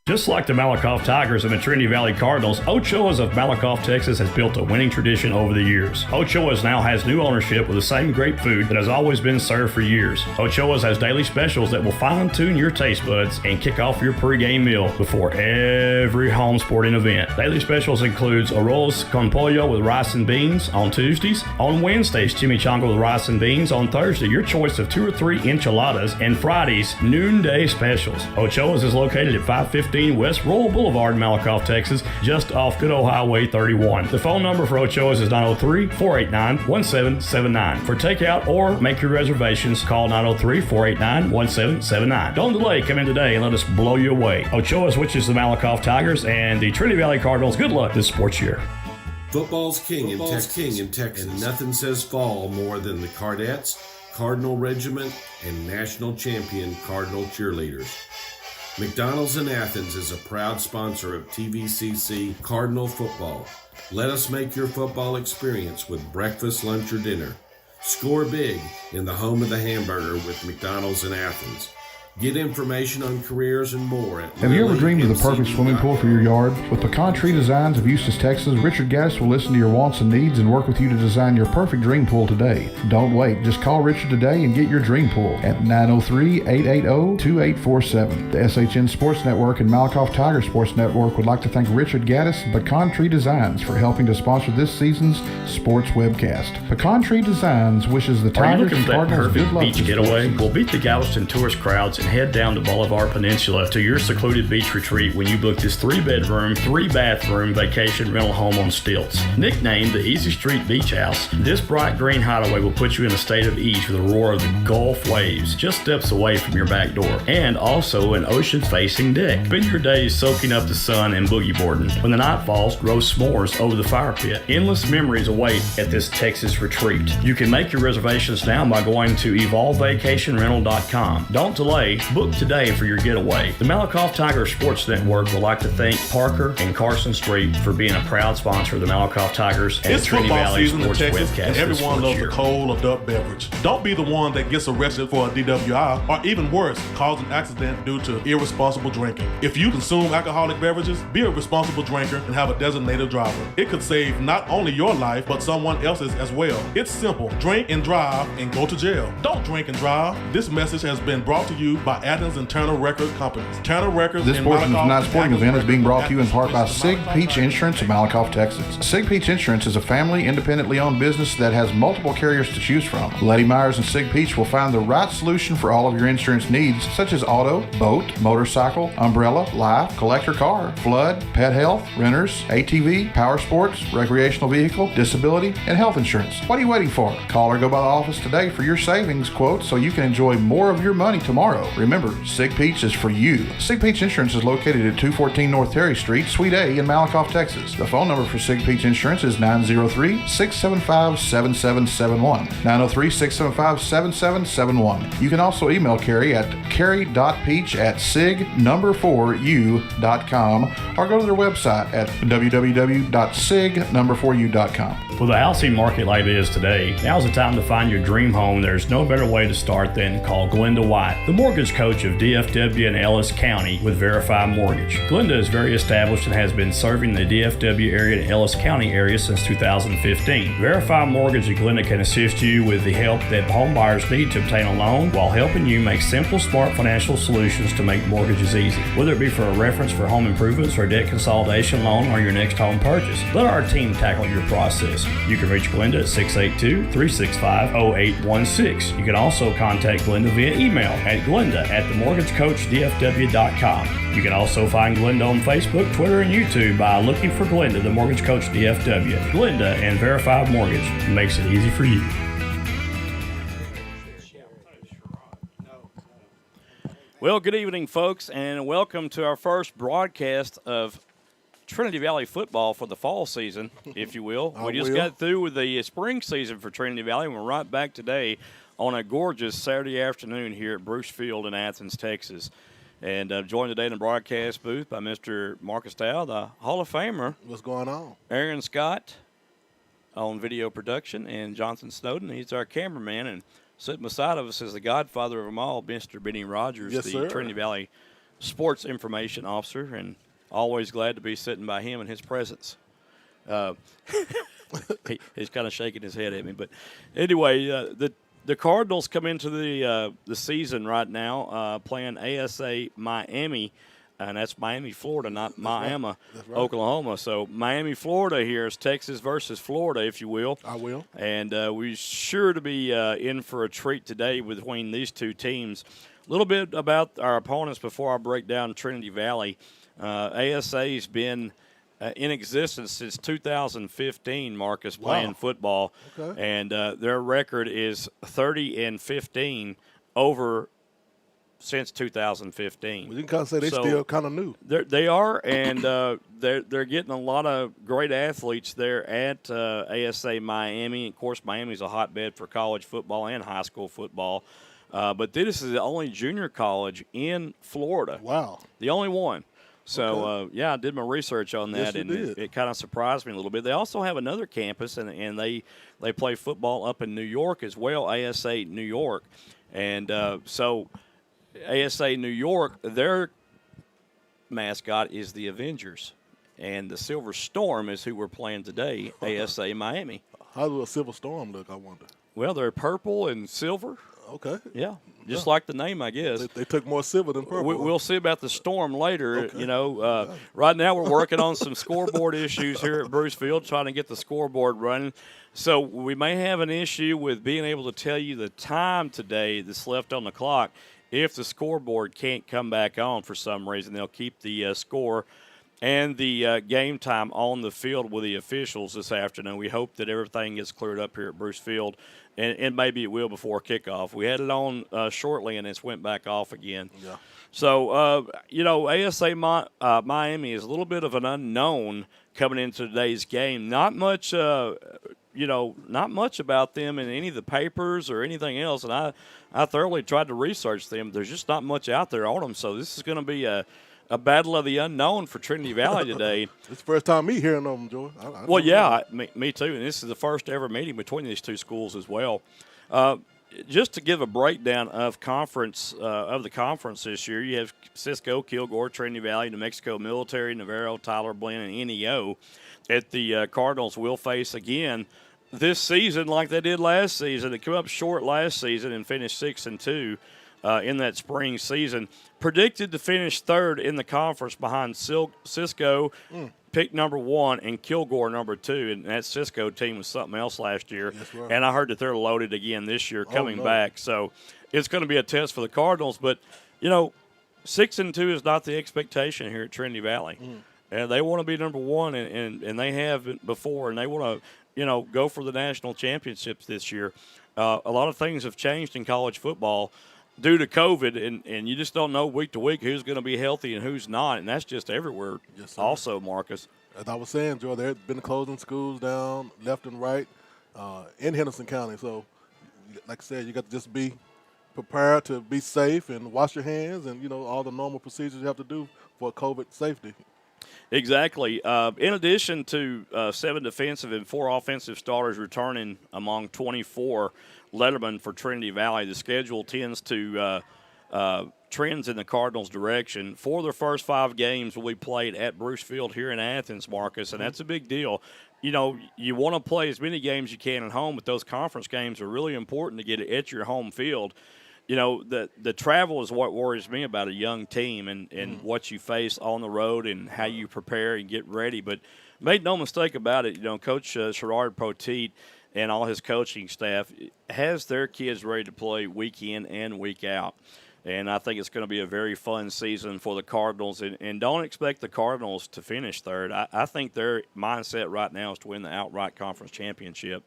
Just like the Malakoff Tigers and the Trinity Valley Cardinals, Ochoa's of Malakoff, Texas has built a winning tradition over the years. Ochoa's now has new ownership with the same great food that has always been served for years. Ochoa's has daily specials that will fine-tune your taste buds and kick off your pregame meal before every home sporting event. Daily specials includes arroz con pollo with rice and beans on Tuesdays. On Wednesdays, chimichanga with rice and beans. On Thursday, your choice of 2 or 3 enchiladas. And Fridays, noonday specials. Ochoa's is located at 515 West Royal Boulevard in Malakoff, Texas, just off Good Old Highway 31. The phone number for Ochoa's is 903-489-1779. For takeout or make your reservations, call 903-489-1779. Don't delay. Come in today and let us blow you away. Ochoa's, which is the Malakoff Tigers, and the Trinity Valley Cardinals. Good luck this sports year. Football's king in Texas, and nothing says fall more than the Cardettes, Cardinal Regiment, and national champion Cardinal cheerleaders. McDonald's in Athens is a proud sponsor of TVCC Cardinal football. Let us make your football experience with breakfast, lunch, or dinner. Score big in the home of the hamburger with McDonald's in Athens. Get information on careers and more at Have you ever dreamed of the perfect swimming pool for your yard? With Pecan Tree Designs of Eustis, Texas, Richard Gaddis will listen to your wants and needs and work with you to design your perfect dream pool today. Don't wait. Just call Richard today and get your dream pool at 903-880-2847. The SHN Sports Network and Malakoff Tiger Sports Network would like to thank Richard Gaddis and Pecan Tree Designs for helping to sponsor this season's sports webcast. Pecan Tree Designs wishes the Tigers and Cardinals good luck. Beach getaway? We'll beat the Galveston tourist crowds and head down to Bolivar Peninsula to your secluded beach retreat when you book this 3-bedroom, 3-bathroom vacation rental home on stilts. Nicknamed the Easy Street Beach House, this bright green hideaway will put you in a state of ease with the roar of the Gulf waves just steps away from your back door, and also an ocean-facing deck. Spend your days soaking up the sun and boogie boarding. When the night falls, roast s'mores over the fire pit. Endless memories await at this Texas retreat. You can make your reservations now by going to evolvevacationrental.com. Don't delay. Book today for your getaway. The Malakoff Tiger Sports Network would like to thank Parker and Carson Street for being a proud sponsor of the Malakoff Tigers and Trinity Valley Sports Webcast. And everyone loves a cold or dark beverage. Don't be the one that gets arrested for a DWI, or even worse, cause an accident due to irresponsible drinking. If you consume alcoholic beverages, be a responsible drinker and have a designated driver. It could save not only your life, but someone else's as well. It's simple. Drink and drive and go to jail. Don't drink and drive. This message has been brought to you by Athens and Turner Record Companies. Turner Records. This portion of tonight's sporting event is being brought to you in part by Sig Peach Insurance of Malakoff, Texas. Sig Peach Insurance is a family, independently owned business that has multiple carriers to choose from. Letty Myers and Sig Peach will find the right solution for all of your insurance needs, such as auto, boat, motorcycle, umbrella, life, collector car, flood, pet health, renters, ATV, power sports, recreational vehicle, disability, and health insurance. What are you waiting for? Call or go by the office today for your savings quote so you can enjoy more of your money tomorrow. Remember, Sig Peach is for you. Sig Peach Insurance is located at 214 North Terry Street, Suite A in Malakoff, Texas. The phone number for Sig Peach Insurance is 903-675-7771. 903-675-7771. You can also email Carrie at carrie.peach@sig4u.com or go to their website at www.sig4u.com. With a housing market like it is today, now's the time to find your dream home. There's no better way to start than call Glenda White, the mortgage coach of DFW and Ellis County with Verify Mortgage. Glenda is very established and has been serving the DFW area and Ellis County area since 2015. Verify Mortgage and Glenda can assist you with the help that home buyers need to obtain a loan while helping you make simple, smart financial solutions to make mortgages easy. Whether it be for a reference for home improvements or debt consolidation loan or your next home purchase, let our team tackle your process. You can reach Glenda at 682-365-0816. You can also contact Glenda via email at glenda@themortgagecoachdfw.com. You can also find Glenda on Facebook, Twitter, and YouTube by looking for Glenda, the Mortgage Coach DFW. Glenda and Verified Mortgage makes it easy for you. Well, good evening, folks, and welcome to our first broadcast of Trinity Valley football for the fall season, if you will. We just got through with the spring season for Trinity Valley, and we're right back today on a gorgeous Saturday afternoon here at Bruce Field in Athens, Texas. And joined today in the broadcast booth by Mr. Marcus Dow, the Hall of Famer. What's going on? Aaron Scott on video production, and Jonathan Snowden. He's our cameraman, and sitting beside of us is the godfather of them all, Mr. Benny Rogers, the Trinity Valley sports information officer, and always glad to be sitting by him in his presence. He's kind of shaking his head at me, but anyway, the Cardinals come into the season right now playing ASA-Miami, and that's Miami, Florida, not Miami, right. Oklahoma. So Miami, Florida here is Texas versus Florida, if you will. I will. And we're sure to be in for a treat today between these two teams. A little bit about our opponents before I break down Trinity Valley. ASA's been in existence since 2015, Marcus, playing football. Okay. And their record is 30-15 over since 2015. Well, you can kind of say they're still kind of new. They are, and they're getting a lot of great athletes there at ASA-Miami. Of course, Miami's a hotbed for college football and high school football. But this is the only junior college in Florida. Wow. The only one. So, I did my research on that, and it kind of surprised me a little bit. They also have another campus, and they play football up in New York as well, ASA New York. And so ASA New York, their mascot is the Avengers, and the Silver Storm is who we're playing today, ASA Miami. How does a Silver Storm look, I wonder? Well, they're purple and silver. Okay. Yeah, just like the name, I guess. They took more silver than purple. We'll see about the storm later. Okay. Right now we're working on some scoreboard issues here at Bruce Field, trying to get the scoreboard running. So we may have an issue with being able to tell you the time today that's left on the clock. If the scoreboard can't come back on for some reason, they'll keep the score and the game time on the field with the officials this afternoon. We hope that everything gets cleared up here at Bruce Field, and maybe it will before kickoff. We had it on shortly, and it's went back off again. Yeah. So, ASA Miami is a little bit of an unknown coming into today's game. Not much, not much about them in any of the papers or anything else, and I thoroughly tried to research them. There's just not much out there on them, so this is going to be a battle of the unknown for Trinity Valley today. It's the first time me hearing them, Joy. Me too, and this is the first ever meeting between these two schools as well. Just to give a breakdown of the conference this year, you have Cisco, Kilgore, Trinity Valley, New Mexico Military, Navarro, Tyler, Blinn, and NEO. At the Cardinals will face again this season like they did last season. They came up short last season and finished 6-2 in that spring season. Predicted to finish third in the conference behind Cisco, pick number 1, and Kilgore number 2. And that Cisco team was something else last year. Yes, right. And I heard that they're loaded again this year coming back. So it's going to be a test for the Cardinals. But, 6-2 is not the expectation here at Trinity Valley. And they want to be number 1, and they have before, and they want to, go for the national championships this year. A lot of things have changed in college football due to COVID, and you just don't know week to week who's going to be healthy and who's not, and that's just everywhere. Yes, sir. Also, Marcus. As I was saying, Joe, there have been closing schools down left and right in Henderson County. So, like I said, you got to just be prepared to be safe and wash your hands and, all the normal procedures you have to do for COVID safety. Exactly. In addition to 7 defensive and 4 offensive starters returning among 24 lettermen for Trinity Valley, the schedule tends to trends in the Cardinals' direction. 4 of their first 5 games will be played at Bruce Field here in Athens, Marcus, and that's a big deal. You want to play as many games you can at home, but those conference games are really important to get it at your home field. The travel is what worries me about a young team and what you face on the road and how you prepare and get ready. But make no mistake about it, Coach Sherrard Poteet and all his coaching staff has their kids ready to play week in and week out. And I think it's going to be a very fun season for the Cardinals. And don't expect the Cardinals to finish third. I think their mindset right now is to win the outright conference championship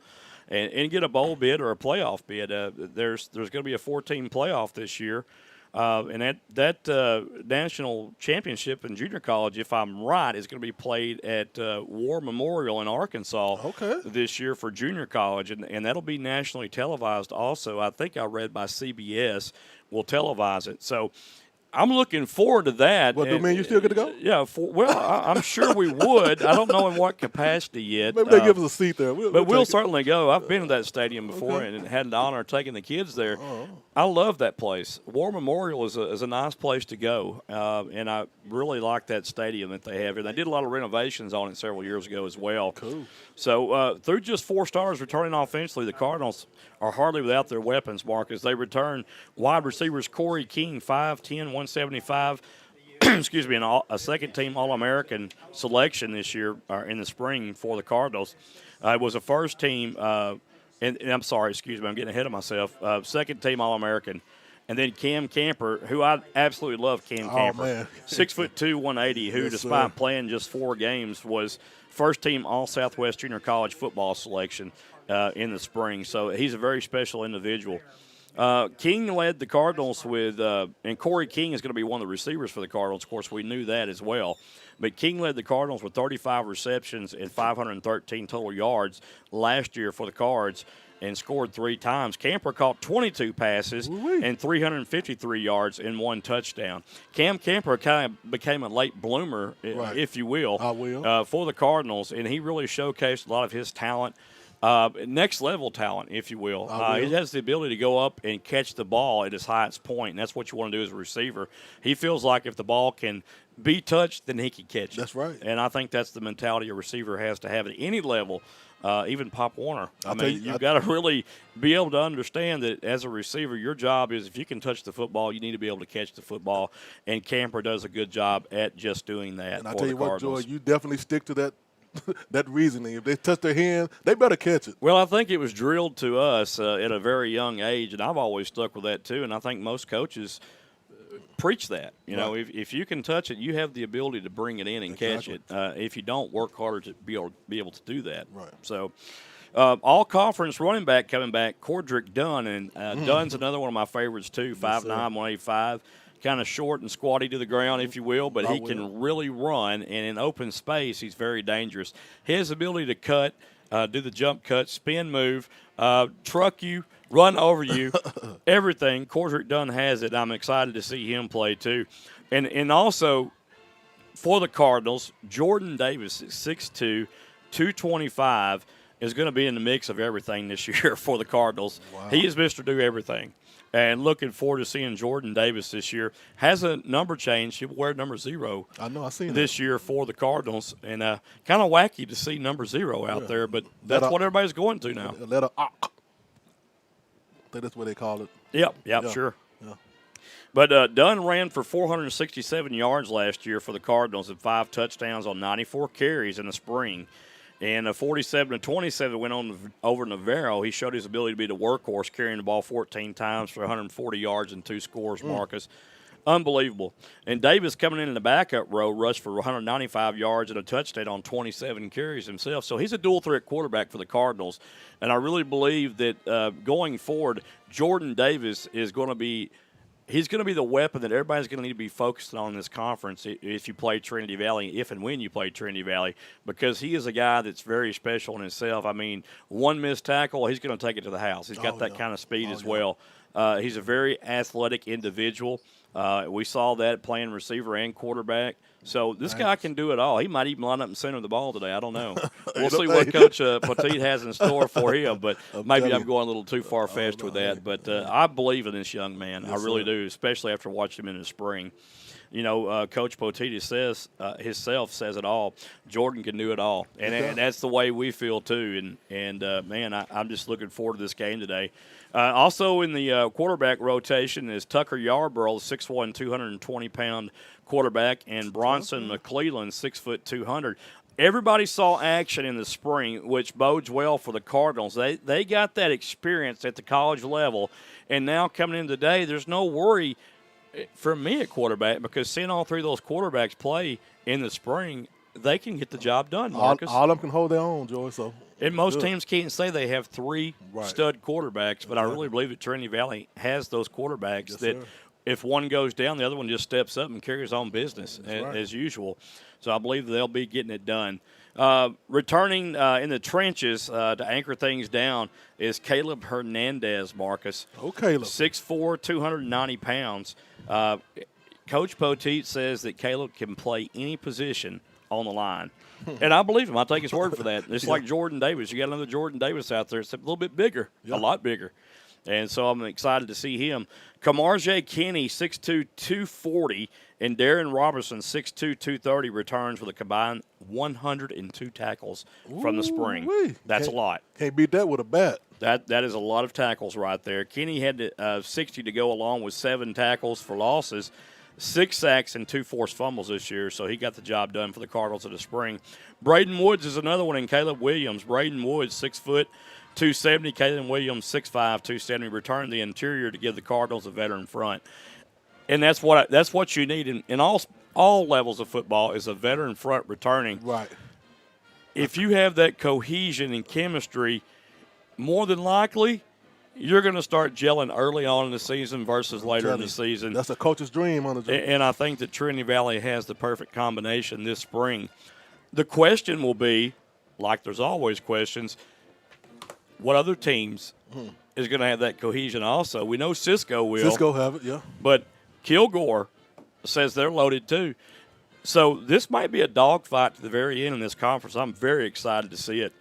and get a bowl bid or a playoff bid. There's going to be a 14 playoff this year. And that national championship in junior college, if I'm right, is going to be played at War Memorial in Arkansas this year for junior college. And that'll be nationally televised also. I think I read by CBS will televise it. So I'm looking forward to that. Well, do me and you still get to go? Yeah. I'm sure we would. I don't know in what capacity yet. Maybe they give us a seat there. We'll certainly go. I've been to that stadium before and had the honor of taking the kids there. I love that place. War Memorial is a nice place to go, and I really like that stadium that they have here. They did a lot of renovations on it several years ago as well. Cool. So through just 4 stars returning offensively, the Cardinals are hardly without their weapons, Marcus. They return wide receivers Corey King, 5'10", 175, excuse me, a second-team All-American selection this year in the spring for the Cardinals. It was a first-team, and I'm sorry, excuse me, I'm getting ahead of myself, second-team All-American. And then Cam Camper, who I absolutely love Cam Camper. Man. 6'2", 180, who, Yes, despite sir. playing just 4 games, was first-team All-Southwest Junior College football selection in the spring. So he's a very special individual. King led the Cardinals with, and Corey King is going to be one of the receivers for the Cardinals. Of course, we knew that as well. But King led the Cardinals with 35 receptions and 513 total yards last year for the Cards and scored 3 times. Camper caught 22 passes and 353 yards and 1 touchdown. Cam Camper kind of became a late bloomer, if you will, for the Cardinals, and he really showcased a lot of his talent. Next-level talent, if you will. He has the ability to go up and catch the ball at his highest point, and that's what you want to do as a receiver. He feels like if the ball can be touched, then he can catch it. That's right. And I think that's the mentality a receiver has to have at any level, even Pop Warner. You've got to really be able to understand that as a receiver, your job is if you can touch the football, you need to be able to catch the football, and Camper does a good job at just doing that. And I tell you what, Joy, you definitely stick to that that reasoning. If they touch their hand, they better catch it. Well, I think it was drilled to us at a very young age, and I've always stuck with that too. And I think most coaches preach that. You know, if you can touch it, you have the ability to bring it in and catch it. If you don't, work harder to be able to do that. Right. So, all-conference running back coming back, Cordrick Dunn, and Dunn's another one of my favorites too, 5'9", 185. Kind of short and squatty to the ground, if you will, but he can really run, and in open space, he's very dangerous. His ability to cut, do the jump cut, spin move, truck you, run over you, everything, Cordrick Dunn has it. I'm excited to see him play too. And also, for the Cardinals, Jordan Davis, 6'2", 225, is going to be in the mix of everything this year for the Cardinals. Wow. He is Mr. Do Everything. And looking forward to seeing Jordan Davis this year. Has a number change. He'll wear number 0. I know. I seen this year for the Cardinals, and kind of wacky to see number 0 out there. But that's what everybody's going to now. Letter I think that's what they call it. Yep, sure. Yeah. But Dunn ran for 467 yards last year for the Cardinals and 5 touchdowns on 94 carries in the spring. And a 47-27 went on over Navarro. He showed his ability to be the workhorse, carrying the ball 14 times for 140 yards and 2 scores, Marcus. Unbelievable. And Davis, coming in the backup row, rushed for 195 yards and a touchdown on 27 carries himself. So he's a dual-threat quarterback for the Cardinals. And I really believe that going forward, Jordan Davis is going to be – he's going to be the weapon that everybody's going to need to be focused on in this conference if you play Trinity Valley, if and when you play Trinity Valley, because he is a guy that's very special in himself. I mean, one missed tackle, he's going to take it to the house. He's got that kind of speed as well. He's a very athletic individual. We saw that playing receiver and quarterback. So this guy can do it all. He might even line up and center the ball today. I don't know. We'll see what Coach Petit has in store for him, but maybe I'm going a little too far-fetched with that. But I believe in this young man. I really do, especially after watching him in the spring. You know, Coach Potiti says himself says it all. Jordan can do it all, and that's the way we feel too. And man, I'm just looking forward to this game today. Also in the quarterback rotation is Tucker Yarborough, 6'1", 220-pound quarterback, and Bronson McClellan, 6', 200. Everybody saw action in the spring, which bodes well for the Cardinals. They got that experience at the college level, and now coming in today, there's no worry for me at quarterback, because seeing all 3 of those quarterbacks play in the spring, they can get the job done, Marcus. All of them can hold their own, Joey. So, and most teams can't say they have 3 stud quarterbacks, but I really believe that Trinity Valley has those quarterbacks that if one goes down, the other one just steps up and carries on business as usual. So I believe they'll be getting it done. Returning in the trenches to anchor things down is Caleb Hernandez, Marcus. Oh, Caleb. 6'4", 290 pounds. Coach Poteet says that Caleb can play any position on the line. And I believe him. I take his word for that. It's like Jordan Davis. You got another Jordan Davis out there. It's a little bit bigger, a lot bigger. And so I'm excited to see him. Kamarje Kenny, 6'2", 240, and Darren Robertson, 6'2", 230, returns with a combined 102 tackles from the spring. That's a lot. Can't beat that with a bat. That is a lot of tackles right there. Kenny had 60 to go along with 7 tackles for losses, 6 sacks, and 2 forced fumbles this year, so he got the job done for the Cardinals in the spring. Braden Woods is another one, and Caleb Williams. Braden Woods, 6 foot, 270. Caleb Williams, 6'5", 270. Returned the interior to give the Cardinals a veteran front. And that's what you need in all levels of football is a veteran front returning. Right. If you have that cohesion and chemistry, more than likely – you're going to start gelling early on in the season versus later in the season. That's a coach's dream on the dream. And I think that Trinity Valley has the perfect combination this spring. The question will be, like there's always questions, what other teams is going to have that cohesion also? We know Cisco will. Cisco have it, yeah. But Kilgore says they're loaded too. So this might be a dogfight to the very end in this conference. I'm very excited to see it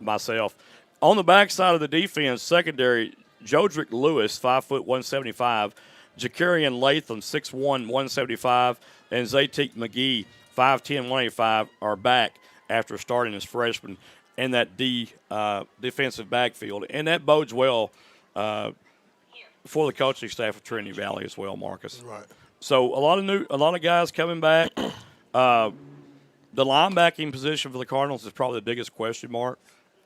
myself. On the backside of the defense, secondary, Jodrick Lewis, 5 foot 175, Jacarian Latham, 6'1", 175, and Zaytik McGee, 5'10", 185, are back after starting as freshmen in that defensive backfield. And that bodes well for the coaching staff of Trinity Valley as well, Marcus. Right. So a lot of guys coming back. The linebacking position for the Cardinals is probably the biggest question mark.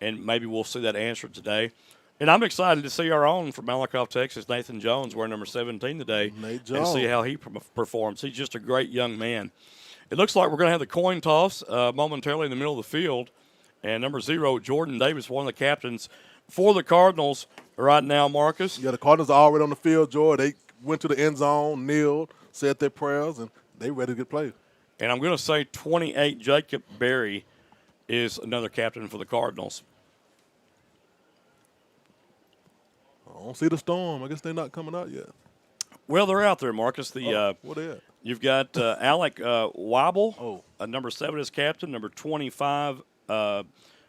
And maybe we'll see that answered today. And I'm excited to see our own from Malakoff, Texas, Nathan Jones, wearing number 17 today. Nate Jones. And see how he performs. He's just a great young man. It looks like we're going to have the coin toss momentarily in the middle of the field. And number 0, Jordan Davis, one of the captains for the Cardinals right now, Marcus. Yeah, the Cardinals are already on the field, George. They went to the end zone, kneeled, said their prayers, and they ready to get played. And I'm going to say 28, Jacob Berry, is another captain for the Cardinals. I don't see the Storm. I guess they're not coming out yet. Well, they're out there, Marcus. Where they at? You've got Alec Weibel, number 7 is captain, number 25,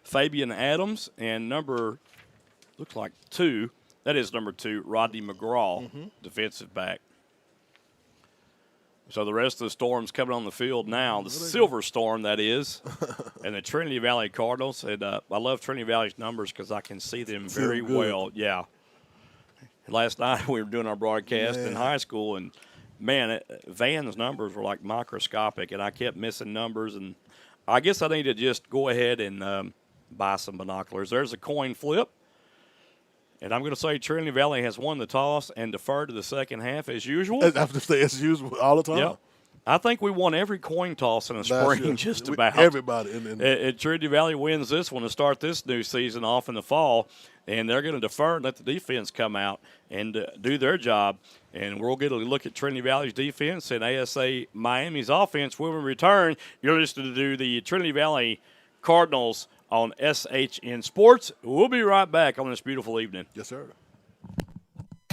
Fabian Adams, and number 2, that is number 2, Rodney McGraw, defensive back. So the rest of the Storm's coming on the field now. The Silver Storm, that is, and the Trinity Valley Cardinals. And I love Trinity Valley's numbers because I can see them very well. Yeah. Last night we were doing our broadcast in high school, and, man, Van's numbers were like microscopic, and I kept missing numbers. And I guess I need to just go ahead and buy some binoculars. There's a coin flip. And I'm going to say Trinity Valley has won the toss and deferred to the second half as usual. I have to say as usual all the time. Yep. I think we won every coin toss in the spring just about. Everybody. And Trinity Valley wins this one to start this new season off in the fall. And they're going to defer and let the defense come out and do their job. And we'll get a look at Trinity Valley's defense and ASA-Miami's offense when we return. You're listening to the Trinity Valley Cardinals on SHN Sports. We'll be right back on this beautiful evening. Yes, sir.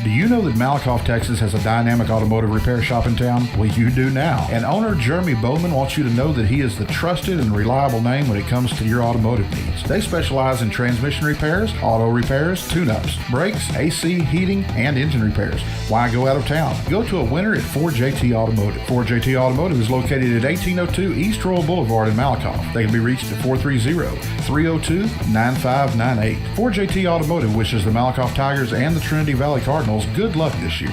Do you know that Malakoff, Texas has a dynamic automotive repair shop in town? Well, you do now. And owner Jeremy Bowman wants you to know that he is the trusted and reliable name when it comes to your automotive needs. They specialize in transmission repairs, auto repairs, tune-ups, brakes, AC, heating, and engine repairs. Why go out of town? Go to a winner at 4JT Automotive. 4JT Automotive is located at 1802 East Royal Boulevard in Malakoff. They can be reached at 430-302-9598. 4JT Automotive wishes the Malakoff Tigers and the Trinity Valley Cardinals good luck this year.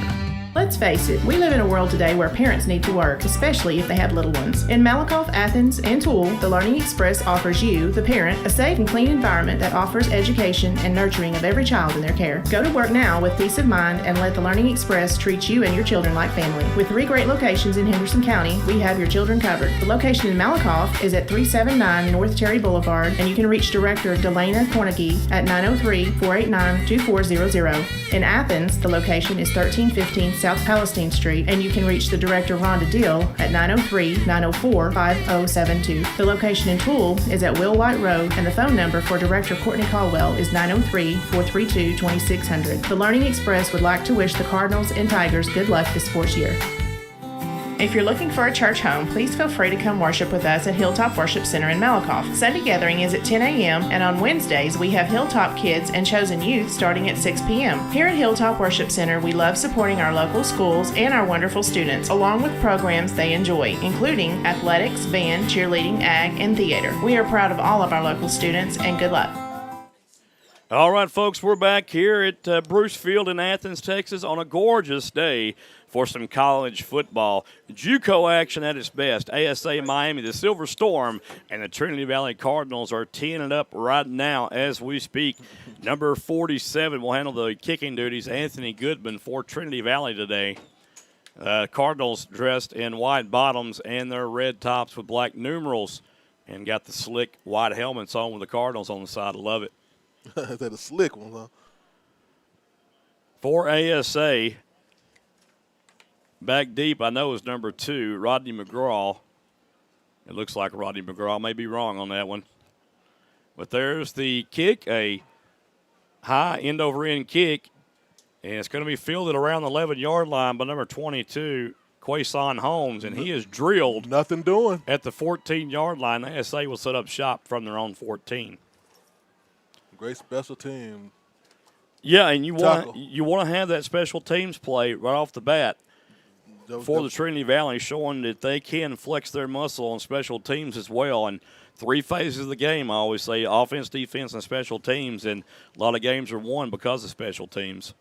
Let's face it, we live in a world today where parents need to work, especially if they have little ones. In Malakoff, Athens, and Toole, the Learning Express offers you, the parent, a safe and clean environment that offers education and nurturing of every child in their care. Go to work now with peace of mind and let the Learning Express treat you and your children like family. With 3 great locations in Henderson County, we have your children covered. The location in Malakoff is at 379 North Terry Boulevard, and you can reach Director Delana Cornegie at 903-489-2400. In Athens, the location is 1315 South Palestine Street, and you can reach the Director Rhonda Dill at 903-904-5072. The location in Toole is at Will White Road, and the phone number for Director Courtney Caldwell is 903-432-2600. The Learning Express would like to wish the Cardinals and Tigers good luck this sports year. If you're looking for a church home, please feel free to come worship with us at Hilltop Worship Center in Malakoff. Sunday gathering is at 10 a.m. and on Wednesdays we have Hilltop Kids and Chosen Youth starting at 6 p.m. Here at Hilltop Worship Center, we love supporting our local schools and our wonderful students, along with programs they enjoy, including athletics, band, cheerleading, ag, and theater. We are proud of all of our local students, and good luck. All right, folks, we're back here at Bruce Field in Athens, Texas on a gorgeous day for some college football. JUCO action at its best. ASA-Miami, the Silver Storm, and the Trinity Valley Cardinals are teeing it up right now as we speak. Number 47 will handle the kicking duties, Anthony Goodman, for Trinity Valley today. Cardinals dressed in white bottoms and their red tops with black numerals and got the slick white helmets on with the Cardinals on the side. I love it. Is that a slick one, huh? For ASA, back deep, I know is number 2, Rodney McGraw. It looks like Rodney McGraw. I may be wrong on that one. But there's the kick, a high end-over-end kick, and it's going to be fielded around the 11-yard line by number 22, Quason Holmes, and he is drilled. Nothing doing. At the 14-yard line. The ASA will set up shop from their own 14. Great special team. Yeah, and you want to have that special teams play right off the bat for the Trinity Valley, showing that they can flex their muscle on special teams as well. And 3 phases of the game, I always say, offense, defense, and special teams. And a lot of games are won because of special teams.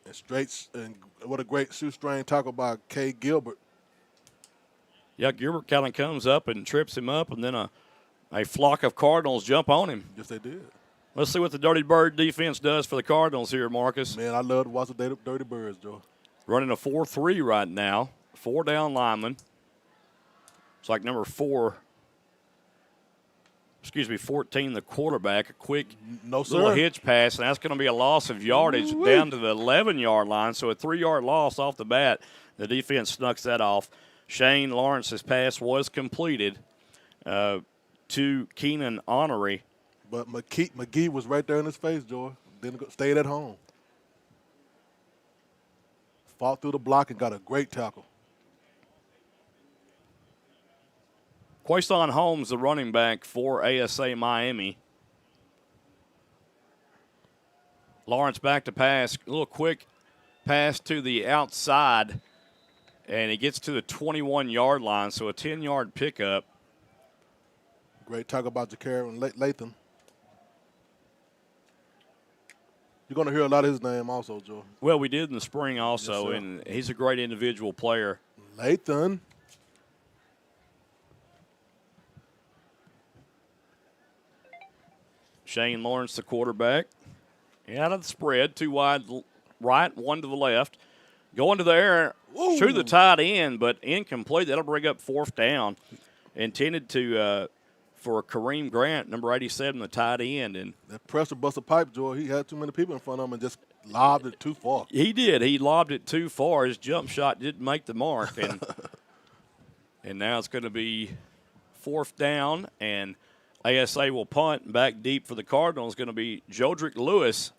And what a great shoestring tackle by Kay Gilbert. Yeah, Gilbert kind of comes up and trips him up, and then a flock of Cardinals jump on him. Yes, they did. Let's see what the Dirty Bird defense does for the Cardinals here, Marcus. Man, I love to watch the Dirty Birds, Joe. Running a 4-3 right now. 4 down linemen. It's like number 14, the quarterback. A quick little hitch pass, and that's going to be a loss of yardage down to the 11-yard line. So a 3-yard loss off the bat. The defense snucks that off. Shane Lawrence's pass was completed to Keenan Honoré. But McGee was right there in his face, Joy. Stayed at home. Fought through the block and got a great tackle. Quason Holmes, the running back for ASA-Miami. Lawrence back to pass. A little quick pass to the outside. And he gets to the 21-yard line, so a 10-yard pickup. Great tackle by Jacaron Latham. You're going to hear a lot of his name also, Joe. Well, we did in the spring also, yes, and he's a great individual player. Latham. Shane Lawrence, the quarterback. Out of the spread, 2 wide right, 1 to the left. Going to the air through the tight end, but incomplete. That'll bring up 4th down. Intended for Kareem Grant, number 87, the tight end. And that pressure busted pipe, Joy. He had too many people in front of him and just lobbed it too far. He did. He lobbed it too far. His jump shot didn't make the mark. And and now it's going to be 4th down, and ASA will punt. Back deep for the Cardinals is going to be Jodrick Lewis.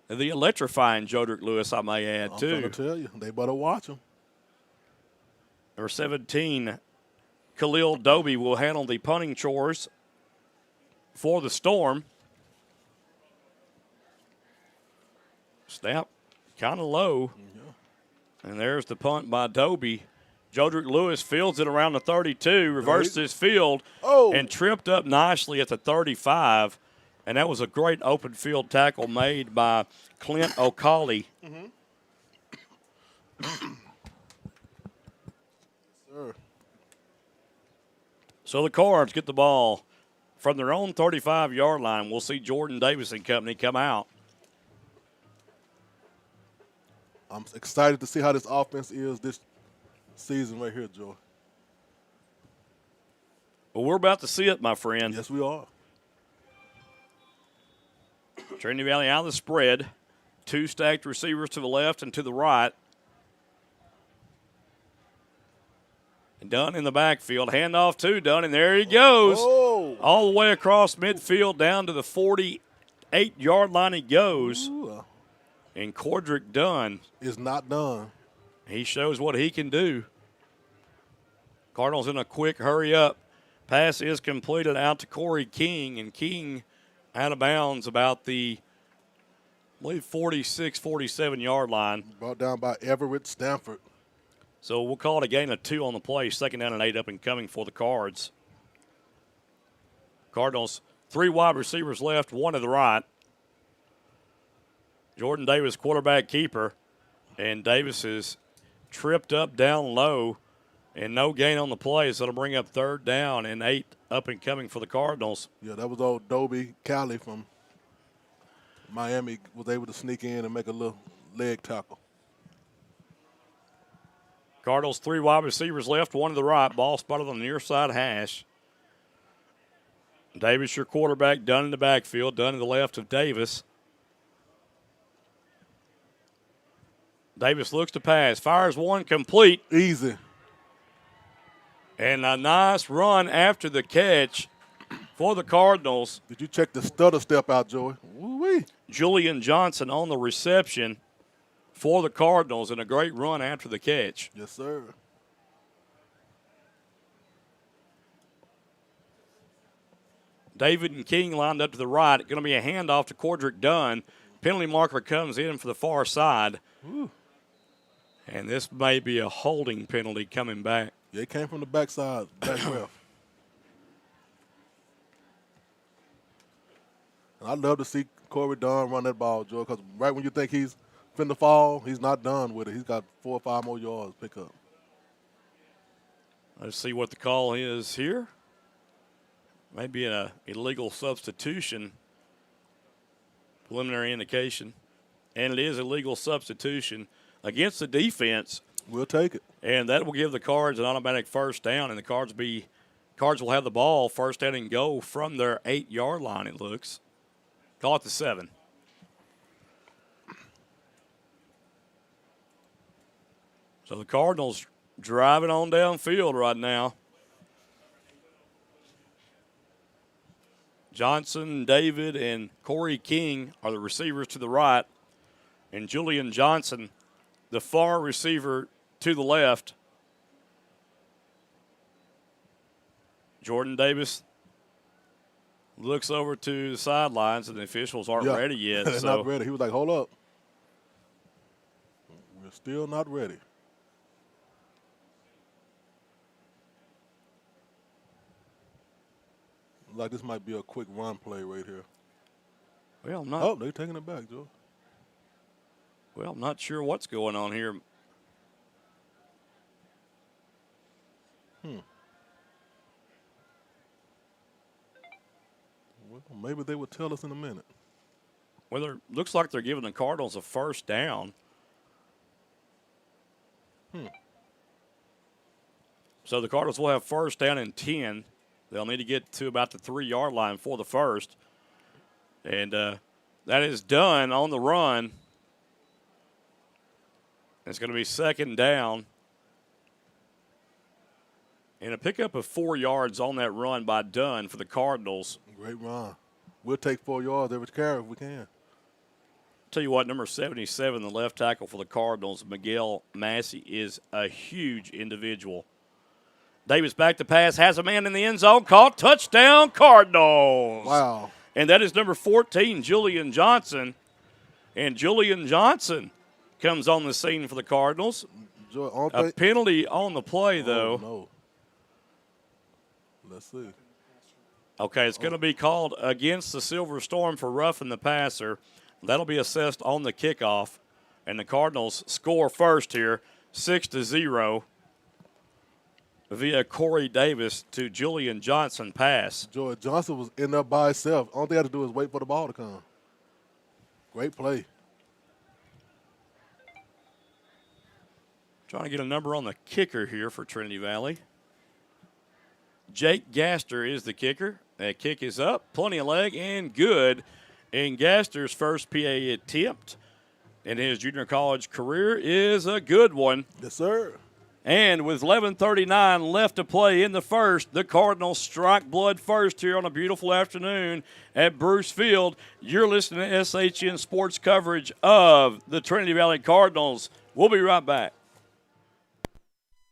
The electrifying Jodrick Lewis, I may add, too. I'm going to tell you, they better watch him. Number 17, Khalil Doby will handle the punting chores for the Storm. Snap kind of low. Yeah. And there's the punt by Doby. Jodrick Lewis fields it around the 32, reversed his field, and tripped up nicely at the 35. And that was a great open field tackle made by Clint O'Cauley. So the Cards get the ball from their own 35-yard line. We'll see Jordan Davis and company come out. I'm excited to see how this offense is this season right here, Joe. Well, we're about to see it, my friend. Yes, we are. Trinity Valley out of the spread. 2 stacked receivers to the left and to the right. And Dunn in the backfield. Handoff to Dunn, and there he goes. All the way across midfield down to the 48-yard line he goes. And Cordrick Dunn is not done. He shows what he can do. Cardinals in a quick hurry up. Pass is completed out to Corey King, and King out of bounds about the, I believe, 46, 47-yard line. Brought down by Everett Stanford. So we'll call it a gain of 2 on the play. 2nd down and 8 up and coming for the Cards. Cardinals, 3 wide receivers left, 1 to the right. Jordan Davis, quarterback keeper, and Davis is tripped up down low, and no gain on the play, so it'll bring up 3rd down and 8 up and coming for the Cardinals. Yeah, that was old Dobie Cali from Miami, was able to sneak in and make a little leg tackle. Cardinals, 3 wide receivers left, 1 to the right. Ball spotted on the near side hash. Davis, your quarterback, Dunn in the backfield. Dunn to the left of Davis. Davis looks to pass. Fires one complete. Easy. And a nice run after the catch for the Cardinals. Did you check the stutter step out, Joey? Woo-wee. Julian Johnson on the reception for the Cardinals, and a great run after the catch. Yes, sir. David and King lined up to the right. Going to be a handoff to Cordrick Dunn. Penalty marker comes in for the far side. Ooh. And this may be a holding penalty coming back. Yeah, it came from the backside, back left. And I'd love to see Corey Dunn run that ball, Joe, because right when you think he's finna fall, he's not done with it. He's got 4 or 5 more yards to pick up. Let's see what the call is here. Maybe an illegal substitution. Preliminary indication. And it is a legal substitution against the defense. We'll take it. And that will give the Cards an automatic 1st down, and the Cards will have the ball 1st down and go from their 8-yard line, it looks. Call it the 7. So the Cardinals driving on downfield right now. Johnson, David, and Corey King are the receivers to the right, and Julian Johnson, the far receiver to the left. Jordan Davis looks over to the sidelines, and the officials aren't ready yet. They're not ready. He was like, hold up. We're still not ready. Like this might be a quick run play right here. Well, I'm not. Oh, they're taking it back, Joe. Well, I'm not sure what's going on here. Well, maybe they will tell us in a minute. Well, it looks like they're giving the Cardinals a 1st down. So the Cardinals will have 1st down and 10. They'll need to get to about the 3-yard line for the 1st. And that is done on the run. It's going to be 2nd down. And a pickup of 4 yards on that run by Dunn for the Cardinals. Great run. We'll take 4 yards every carry if we can. Tell you what, number 77, the left tackle for the Cardinals, Miguel Massey, is a huge individual. Davis back to pass, has a man in the end zone, caught, touchdown, Cardinals. Wow. And that is number 14, Julian Johnson. And Julian Johnson comes on the scene for the Cardinals. A penalty on the play, though. No. Let's see. Okay, it's going to be called against the Silver Storm for roughing the passer. That'll be assessed on the kickoff. And the Cardinals score first here, 6-0. Via Corey Davis to Julian Johnson pass. Joey Johnson was in there by himself. All they had to do is wait for the ball to come. Great play. Trying to get a number on the kicker here for Trinity Valley. Jake Gaster is the kicker. That kick is up, plenty of leg, and good. And Gaster's first PA attempt in his junior college career is a good one. Yes, sir. And with 11:39 left to play in the first, the Cardinals strike blood first here on a beautiful afternoon at Bruce Field. You're listening to SHN Sports coverage of the Trinity Valley Cardinals. We'll be right back.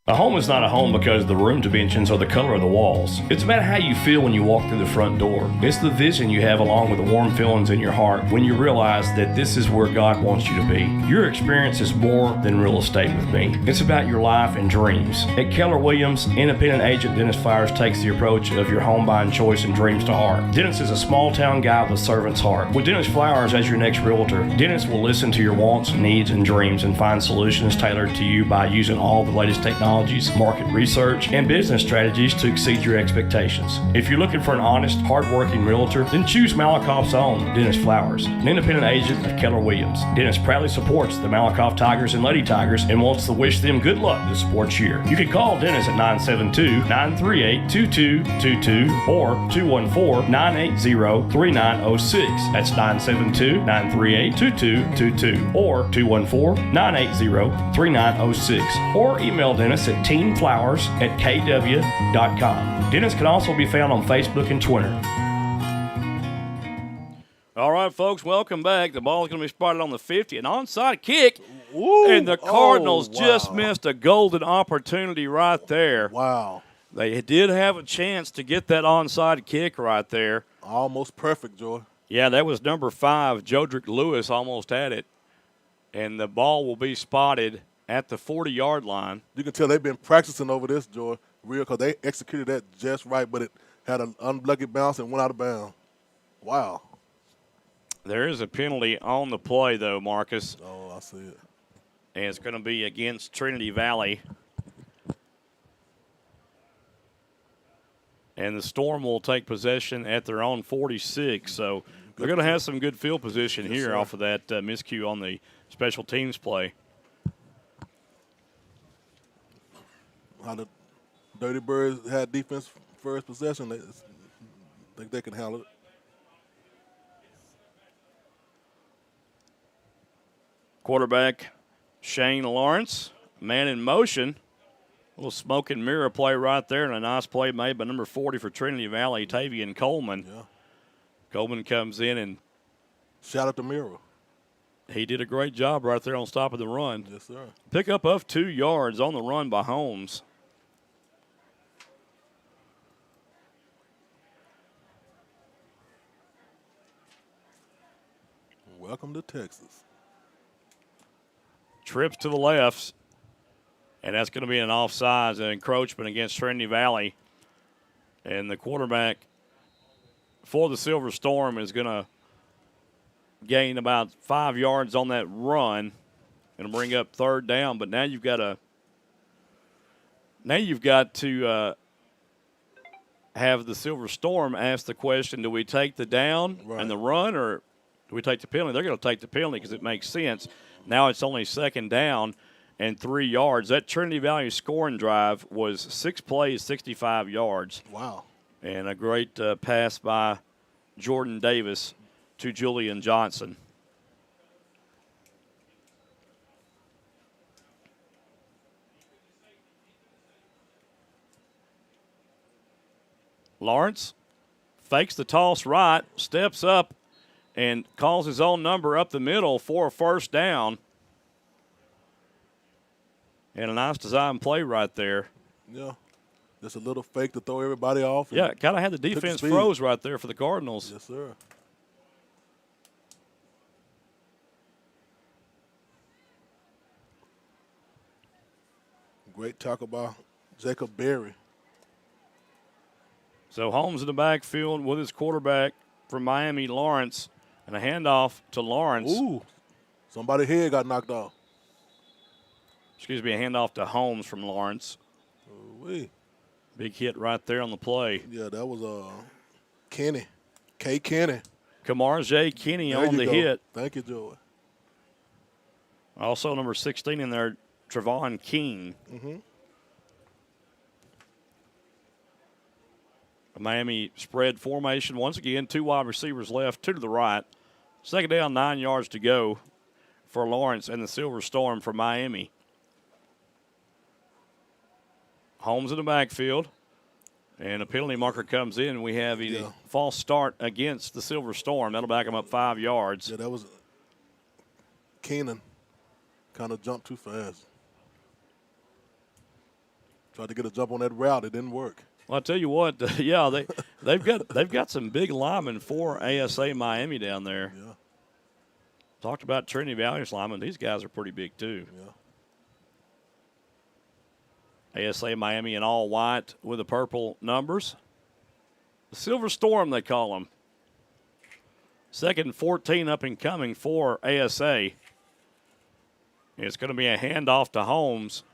A home is not a home because the room dimensions are the color of the walls. It's about how you feel when you walk through the front door. It's the vision you have along with the warm feelings in your heart when you realize that this is where God wants you to be. Your experience is more than real estate with me. It's about your life and dreams. At Keller Williams, independent agent Dennis Flowers takes the approach of your home buying choice and dreams to heart. Dennis is a small town guy with a servant's heart. With Dennis Flowers as your next realtor, Dennis will listen to your wants, needs, and dreams and find solutions tailored to you by using all the latest technology, market research, and business strategies to exceed your expectations. If you're looking for an honest, hard-working realtor, then choose Malakoff's own Dennis Flowers, an independent agent of Keller Williams. Dennis proudly supports the Malakoff Tigers and Lady Tigers and wants to wish them good luck this sports year. You can call Dennis at 972-938-2222 or 214-980-3906. That's 972-938-2222 or 214-980-3906. Or email Dennis at teamflowers@kw.com. Dennis can also be found on Facebook and Twitter. All right, folks, welcome back. The ball is going to be spotted on the 50. An onside kick, Ooh, and the Cardinals wow. just missed a golden opportunity right there. Wow. They did have a chance to get that onside kick right there. Almost perfect, Joy. Yeah, that was number 5. Jodrick Lewis almost had it. And the ball will be spotted at the 40-yard line. You can tell they've been practicing over this, Joy, real, because they executed that just right, but it had an unlucky bounce and went out of bounds. Wow. There is a penalty on the play, though, Marcus. Oh, I see it. And it's going to be against Trinity Valley. And the Storm will take possession at their own 46. So they're going to have some good field position here off of that miscue on the special teams play. How the Dirty Birds had defense first possession, I think they can handle it. Quarterback Shane Lawrence, man in motion. A little smoke and mirror play right there, and a nice play made by number 40 for Trinity Valley, Tavian Coleman. Yeah. Coleman comes in, and Shout out to Mirror. he did a great job right there on stopping the run. Yes, sir. Pickup of 2 yards on the run by Holmes. Welcome to Texas. Trips to the left, and that's going to be an offsides, an encroachment against Trinity Valley. And the quarterback for the Silver Storm is going to gain about 5 yards on that run and bring up 3rd down. But now you've got to have the Silver Storm ask the question: do we take the down and the run, or do we take the penalty? They're going to take the penalty because it makes sense. Now it's only 2nd down and 3 yards. That Trinity Valley scoring drive was 6 plays, 65 yards. Wow. And a great pass by Jordan Davis to Julian Johnson. Lawrence fakes the toss right, steps up, and calls his own number up the middle for a 1st down. And a nice design play right there. Yeah. Just a little fake to throw everybody off. Yeah, kind of had the defense froze right there for the Cardinals. Yes, sir. Great tackle by Jacob Berry. So Holmes in the backfield with his quarterback from Miami, Lawrence, and a handoff to Lawrence. Ooh, somebody's head got knocked off. Excuse me, a handoff to Holmes from Lawrence. Ooh-wee. Big hit right there on the play. Yeah, that was Kenny. K. Kenny. Kamarjay Kenny There on you the go. hit. Thank you, Joey. Also number 16 in there, Trevon King. Mm-hmm. A Miami spread formation. Once again, 2 wide receivers left, 2 to the right. 2nd down, 9 yards to go for Lawrence and the Silver Storm for Miami. Holmes in the backfield. And a penalty marker comes in. We have a false start against the Silver Storm. That'll back them up 5 yards. Yeah, that was Keenan. Kind of jumped too fast. Tried to get a jump on that route. It didn't work. Well, I tell you what, they've got some big linemen for ASA-Miami down there. Yeah. Talked about Trinity Valley's linemen. These guys are pretty big too. Yeah. ASA-Miami in all white with the purple numbers. The Silver Storm, they call them. 2nd and 14 up and coming for ASA. It's going to be a handoff to Holmes.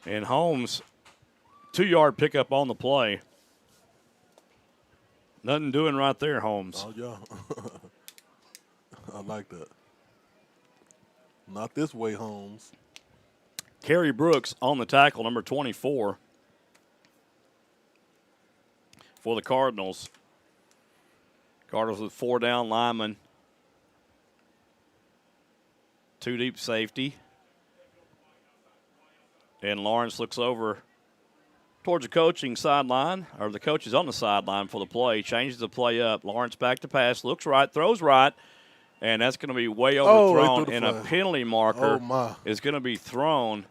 And Holmes, 2-yard pickup on the play. Nothing doing right there, Holmes. Oh, yeah. I like that. Not this way, Holmes. Kerry Brooks on the tackle, number 24 for the Cardinals. Cardinals with 4 down linemen. 2 deep safety. And Lawrence looks over towards the coaching sideline, or the coach is on the sideline for the play, changes the play up. Lawrence back to pass, looks right, throws right, and that's going to be way overthrown, and a penalty marker is going to be thrown.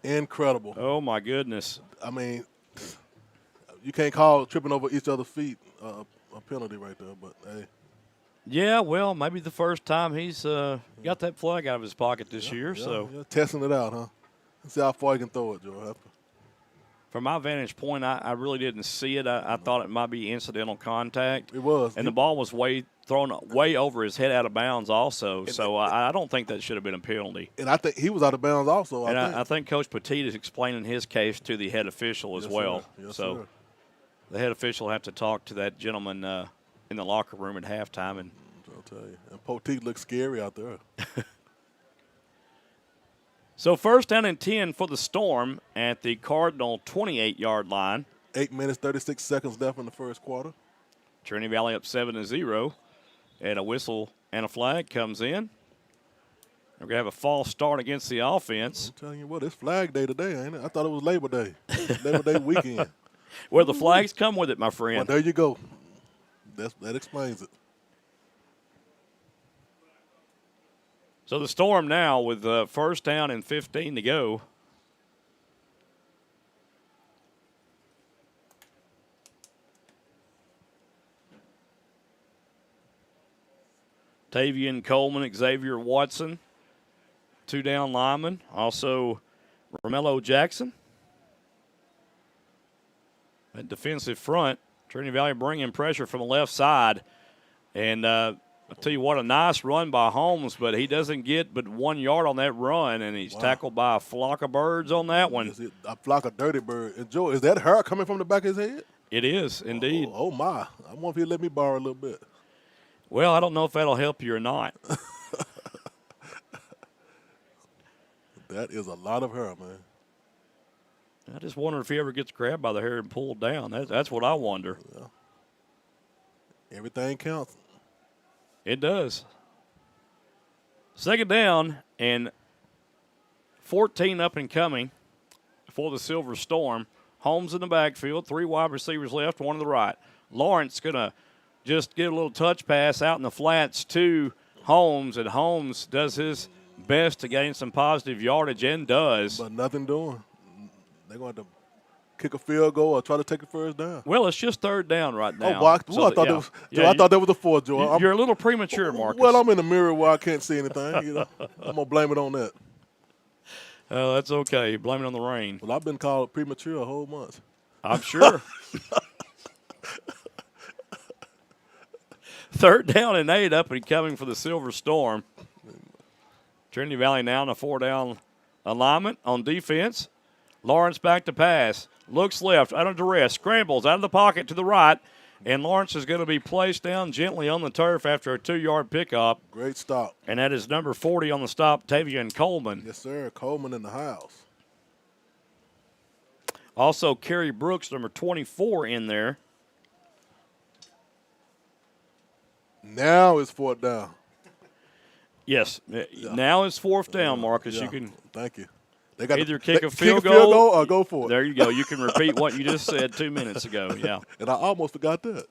Incredible. Oh, my goodness. I mean, you can't call tripping over each other's feet a penalty right there, but hey. Yeah, well, maybe the first time he's got that flag out of his pocket this year. So testing it out, huh? Let's see how far you can throw it, Joe. From my vantage point, I really didn't see it. I thought it might be incidental contact. It was. And the ball was thrown way over his head out of bounds also. So I don't think that should have been a penalty. And I think he was out of bounds also. I think Coach Petit is explaining his case to the head official as well. Yes, so sir. The head official will have to talk to that gentleman in the locker room at halftime. And I'll tell you. And Poteet looks scary out there. So 1st down and 10 for the Storm at the Cardinal 28-yard line. 8 minutes, 36 seconds left in the first quarter. Trinity Valley up 7-0. And a whistle and a flag comes in. We're going to have a false start against the offense. I'm telling you what, it's Flag Day today, ain't it? I thought it was Labor Day. Labor Day weekend. Well, the flags come with it, my friend. Well, there you go. That explains it. So the Storm now with 1st down and 15 to go. Tavian Coleman, Xavier Watson, 2 down linemen. Also Romello Jackson. At defensive front, Trinity Valley bringing pressure from the left side. And I'll tell you what, a nice run by Holmes, but he doesn't get but 1 yard on that run, and he's tackled by a flock of birds on that one. A flock of dirty birds. And Joe, is that hair coming from the back of his head? It is, indeed. Oh my. I wonder if he'll let me borrow a little bit. Well, I don't know if that'll help you or not. That is a lot of hair, man. I just wonder if he ever gets grabbed by the hair and pulled down. That's what I wonder. Yeah. Everything counts. It does. 2nd down and 14 up and coming for the Silver Storm. Holmes in the backfield, 3 wide receivers left, 1 to the right. Lawrence going to just get a little touch pass out in the flats to Holmes, and Holmes does his best to gain some positive yardage and does. But nothing doing. They're going to have to kick a field goal or try to take a first down. Well, it's just 3rd down right now. I thought that was a 4th, Joe. You're a little premature, Marcus. Well, I'm in the mirror where I can't see anything. I'm going to blame it on that. Oh, that's okay. Blame it on the rain. Well, I've been called premature a whole month. I'm sure. 3rd down and 8 up and coming for the Silver Storm. Trinity Valley now in a 4-down alignment on defense. Lawrence back to pass. Looks left, under duress, scrambles out of the pocket to the right, and Lawrence is going to be placed down gently on the turf after a 2-yard pickup. Great stop. And that is number 40 on the stop, Tavian Coleman. Yes, sir. Coleman in the house. Also, Kerry Brooks, number 24, in there. Now it's 4th down. Yes. Now it's 4th down, Marcus. Yeah. You can Thank you. They got either kick a field goal or go for it. There you go. You can repeat what you just said 2 minutes ago. Yeah. And I almost forgot that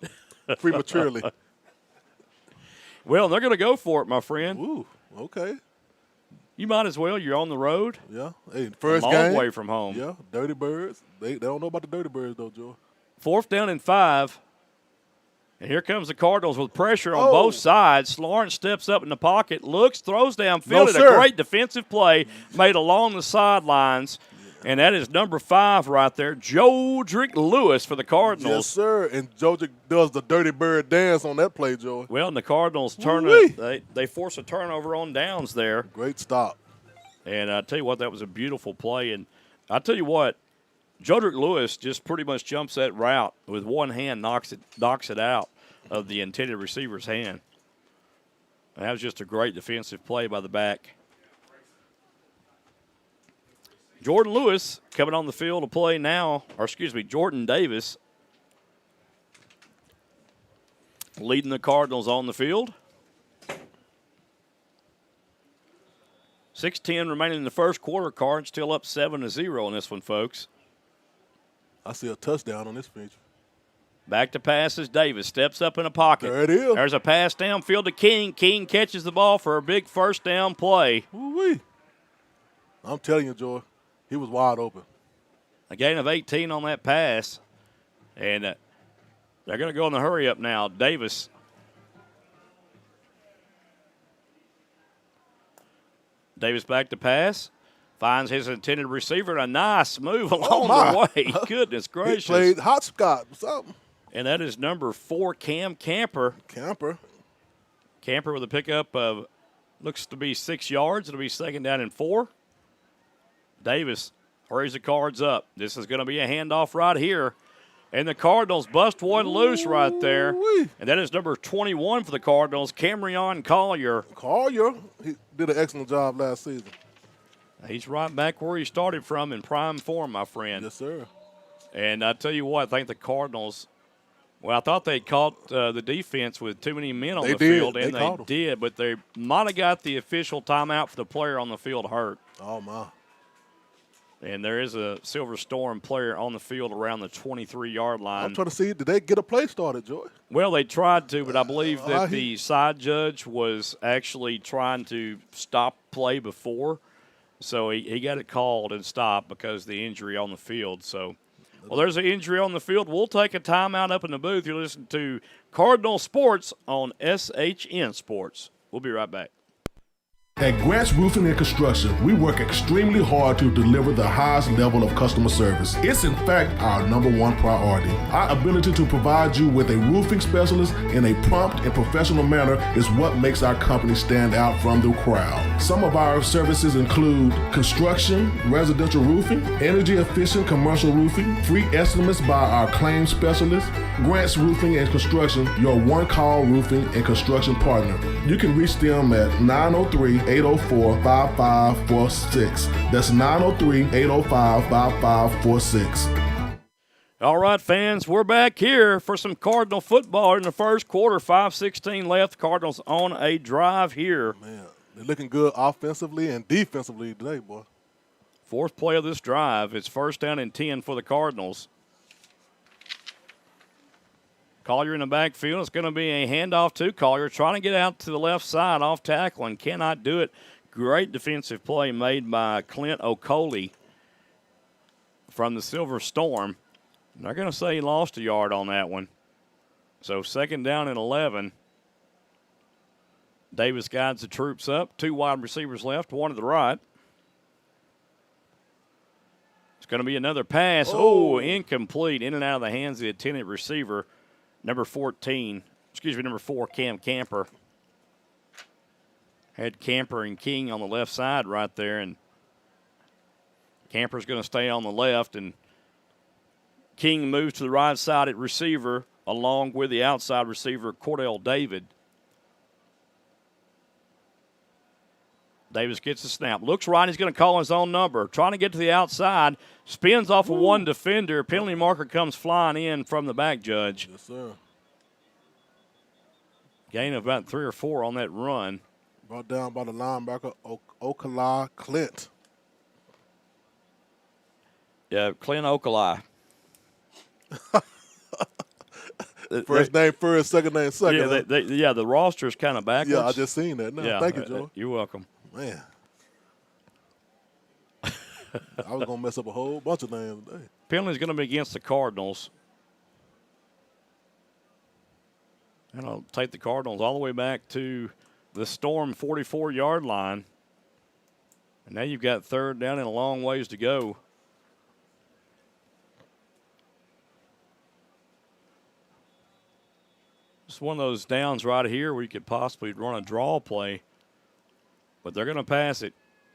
prematurely. Well, they're going to go for it, my friend. Ooh, okay. You might as well. You're on the road. Yeah. Hey, first long game. way from home. Yeah. Dirty Birds. They don't know about the Dirty Birds, though, Joy. 4th down and 5. And here comes the Cardinals with pressure on both sides. Lawrence steps up in the pocket, looks, throws downfield. A great defensive play made along the sidelines. And that is number 5 right there, Jodrick Lewis for the Cardinals. Yes, sir. And Jodrick does the Dirty Bird dance on that play, Joy. Well, and the Cardinals they force a turnover on downs there. Great stop. And I tell you what, that was a beautiful play. And I tell you what, Jodrick Lewis just pretty much jumps that route with one hand, knocks it out of the intended receiver's hand. And that was just a great defensive play by the back. Jordan Lewis coming on the field to play now, Jordan Davis leading the Cardinals on the field. 6:10 remaining in the first quarter. Cards still up 7-0 in this one, folks. I see a touchdown on this feature. Back to passes. Davis steps up in a pocket. There it is. There's a pass downfield to King. King catches the ball for a big first down play. Woo-wee. I'm telling you, Joy, he was wide open. A gain of 18 on that pass. And they're going to go in the hurry up now. Davis. Davis back to pass. Finds his intended receiver. A nice move along the way. Goodness gracious. He played hotspot or something. And that is number 4, Cam Camper. Camper with a pickup of, looks to be 6 yards. It'll be 2nd down and 4. Davis hurries the Cards up. This is going to be a handoff right here. And the Cardinals bust one loose right there. And that is number 21 for the Cardinals, Camryon Collier. He did an excellent job last season. He's right back where he started from in prime form, my friend. Yes, sir. And I tell you what, I think the Cardinals, well, I thought they caught the defense with too many men on the field, and they did, but they might have got the official timeout for the player on the field hurt. Oh, my. And there is a Silver Storm player on the field around the 23-yard line. I'm trying to see, did they get a play started, Joy? Well, they tried to, but I believe that the side judge was actually trying to stop play before. So he got it called and stopped because of the injury on the field. So, well, there's an injury on the field. We'll take a timeout up in the booth. You're listening to Cardinal Sports on SHN Sports. We'll be right back. At Grant's Roofing and Construction, we work extremely hard to deliver the highest level of customer service. It's in fact our #1 priority. Our ability to provide you with a roofing specialist in a prompt and professional manner is what makes our company stand out from the crowd. Some of our services include construction, residential roofing, energy efficient commercial roofing, free estimates by our claims specialist. Grant's Roofing and Construction, your one-call roofing and construction partner. You can reach them at 903-804-5546. That's 903-805-5546. All right, fans, we're back here for some Cardinal football in the first quarter. 5:16 left. Cardinals on a drive here. Man, they're looking good offensively and defensively today, boy. 4th play of this drive. It's 1st down and 10 for the Cardinals. Collier in the backfield. It's going to be a handoff to Collier, trying to get out to the left side off tackle and cannot do it. Great defensive play made by Clint Okoli from the Silver Storm. They're going to say he lost a yard on that one. So 2nd down and 11. Davis guides the troops up. 2 wide receivers left, 1 to the right. It's going to be another pass. Oh, incomplete. In and out of the hands of the intended receiver. Number 4, Cam Camper. Had Camper and King on the left side right there, and Camper's going to stay on the left, and King moves to the right side at receiver along with the outside receiver, Cordell David. Davis gets the snap. Looks right. He's going to call his own number. Trying to get to the outside. Spins off of one defender. Penalty marker comes flying in from the back judge. Yes, sir. Gain of about 3 or 4 on that run. Brought down by the linebacker, Okala Clint. Yeah, Clint Okala. First name first, second name second. Yeah, the roster's kind of backwards. Yeah, I just seen that. No, thank you, Joe. You're welcome. Man. I was going to mess up a whole bunch of names today. Penalty's going to be against the Cardinals. And I'll take the Cardinals all the way back to the Storm 44-yard line. And now you've got third down and a long ways to go. It's one of those downs right here where you could possibly run a draw play. But they're going to pass it.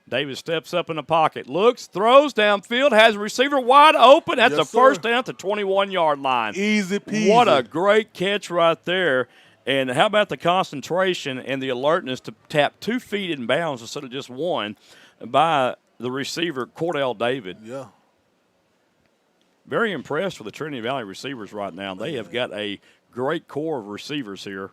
Davis steps up in the pocket, looks, throws downfield, has a receiver wide open. That's a first down at the 21-yard line. Easy peasy. What a great catch right there. And how about the concentration and the alertness to tap 2 feet in bounds instead of just one by the receiver, Cordell David. Yeah. Very impressed with the Trinity Valley receivers right now. They have got a great core of receivers here.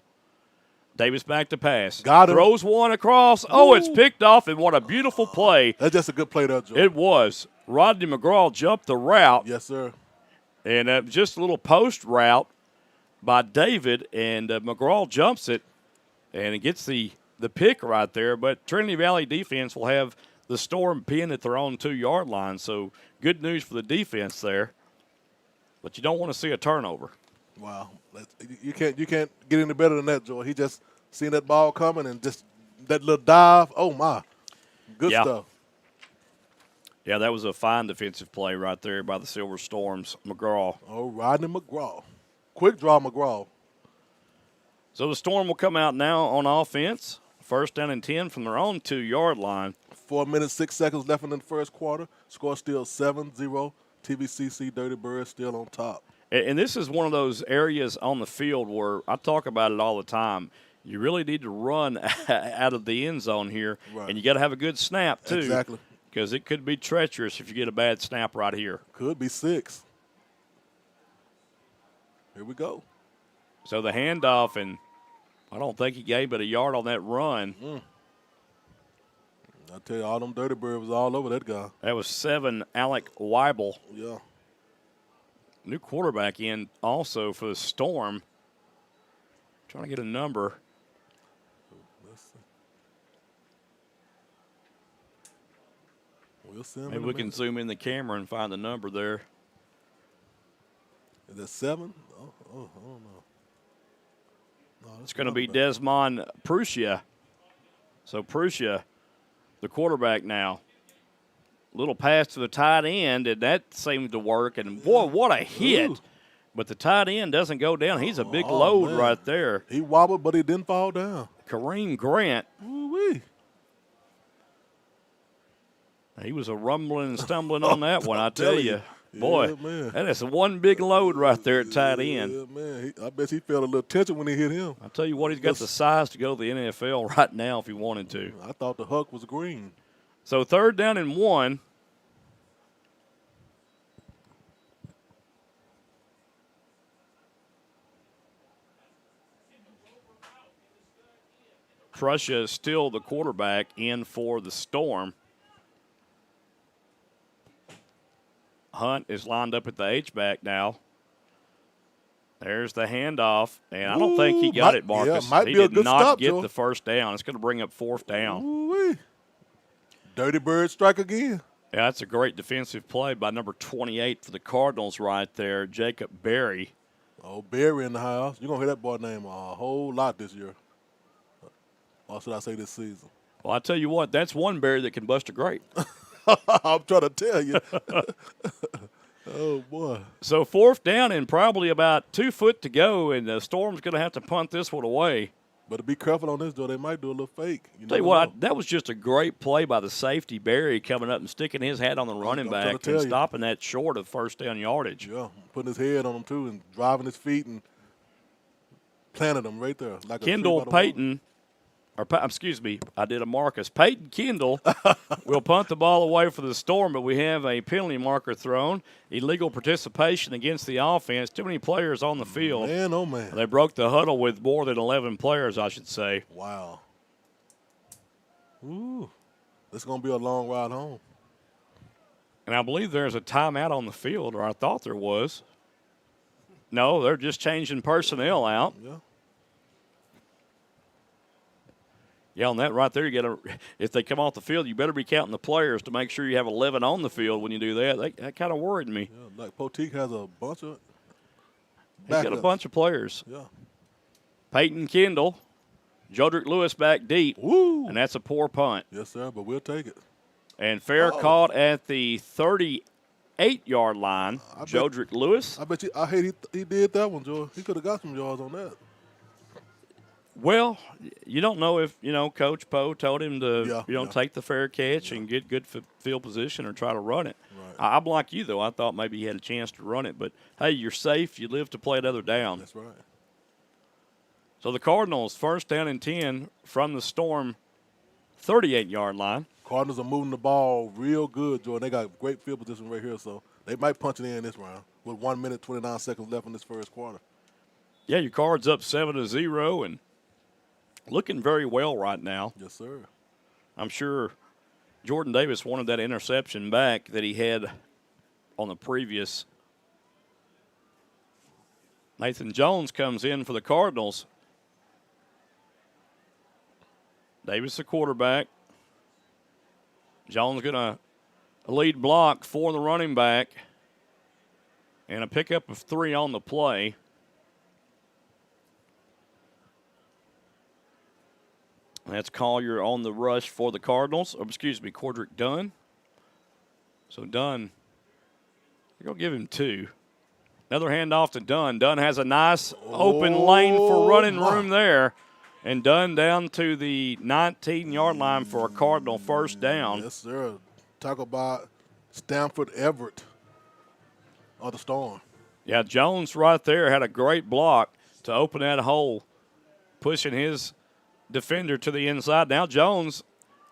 Davis back to pass. Got him. Throws one across. Oh, it's picked off, and what a beautiful play. That's just a good play there, Joe. It was. Rodney McGraw jumped the route. Yes, sir. And just a little post route by David, and McGraw jumps it, and it gets the pick right there. But Trinity Valley defense will have the Storm pinned at their own 2-yard line, so good news for the defense there. But you don't want to see a turnover. Wow. You can't get any better than that, Joe. He just seen that ball coming and just that little dive. Oh, my. Good stuff. Yeah, that was a fine defensive play right there by the Silver Storm's McGraw. Oh, Rodney McGraw. Quick draw McGraw. So the Storm will come out now on offense. First down and 10 from their own 2-yard line. 4 minutes, 6 seconds left in the first quarter. Score still 7-0. TVCC Dirty Birds still on top. And this is one of those areas on the field where I talk about it all the time. You really need to run out of the end zone here, and you got to have a good snap too. Exactly. Because it could be treacherous if you get a bad snap right here. Could be 6. Here we go. So the handoff, and I don't think he gave but a yard on that run. I tell you, all them Dirty Birds was all over that guy. That was 7, Alec Weibel. Yeah. New quarterback in also for the Storm. Trying to get a number. Let's see. We'll see him. Maybe we can zoom in the camera and find the number there. Is that 7? Oh, I don't know. No, it's going to be Desmond Prusia. So Prusia, the quarterback now. Little pass to the tight end, and that seemed to work. And, boy, what a hit. Ooh. But the tight end doesn't go down. He's a big load right there. He wobbled, but he didn't fall down. Kareem Grant. Ooh-wee. He was a rumbling and stumbling on that one, I tell you. Boy, yeah, that is one big load right there at tight end. Yeah, man. I bet he felt a little tension when he hit him. I'll tell you what, he's got the size to go to the NFL right now if he wanted to. I thought the Huck was green. So third down and 1. Prussia is still the quarterback in for the Storm. Hunt is lined up at the H-back now. There's the handoff, and I don't think he got it, Marcus. Might he be a did good not stop, get Joe. the first down. It's going to bring up 4th down. Ooh-wee. Dirty Bird strike again. Yeah, that's a great defensive play by number 28 for the Cardinals right there, Jacob Berry. Oh, Berry in the house. You're going to hear that boy name a whole lot this year. Or should I say this season? Well, I tell you what, that's one Berry that can bust a grape. I'm trying to tell you. Oh, boy. So 4th down and probably about 2 foot to go, and the Storm's going to have to punt this one away. But be careful on this, Joe. They might do a little fake. Tell you what, that was just a great play by the safety, Berry, coming up and sticking his hat on the running back and stopping that short of first down yardage. Yeah, putting his head on him, too, and driving his feet and planted him right there. Like Kendall Payton. I did a Marcus. Peyton Kendall will punt the ball away for the Storm, but we have a penalty marker thrown. Illegal participation against the offense. Too many players on the field. Man, oh, man. They broke the huddle with more than 11 players, I should say. Wow. Ooh. This is going to be a long ride home. And I believe there's a timeout on the field, or I thought there was. No, they're just changing personnel out. Yeah. Yeah, on that right there, you got to. If they come off the field, you better be counting the players to make sure you have 11 on the field when you do that. That kind of worried me. Yeah, like Poteet has a bunch of. He's got a bunch of players. Yeah. Peyton Kendall, Jodrick Lewis back deep. Woo! And that's a poor punt. Yes, sir, but we'll take it. And fair caught at the 38-yard line. Jodrick Lewis. I bet you. I hate he did that one, Joe. He could have got some yards on that. Well, you don't know if, Coach Poe told him to, take the fair catch and get good field position or try to run it. Right. I'm like you, though. I thought maybe he had a chance to run it. But, hey, you're safe. You live to play another down. That's right. So the Cardinals, first down and 10 from the Storm 38-yard line. Cardinals are moving the ball real good, Joe. They got great field position right here, so they might punch it in this round with 1 minute, 29 seconds left in this first quarter. Yeah, your Cards up 7-0 and looking very well right now. Yes, sir. I'm sure Jordan Davis wanted that interception back that he had on the previous. Nathan Jones comes in for the Cardinals. Davis the quarterback. Jones going to lead block for the running back. And a pickup of 3 on the play. That's Collier on the rush for the Cardinals. Cordrick Dunn. So Dunn, they're going to give him 2. Another handoff to Dunn. Dunn has a nice open lane for running room there. And Dunn down to the 19-yard line for a Cardinal first down. Yes, sir. Talk about Stanford Everett of the Storm. Yeah, Jones right there had a great block to open that hole, pushing his defender to the inside. Now Jones,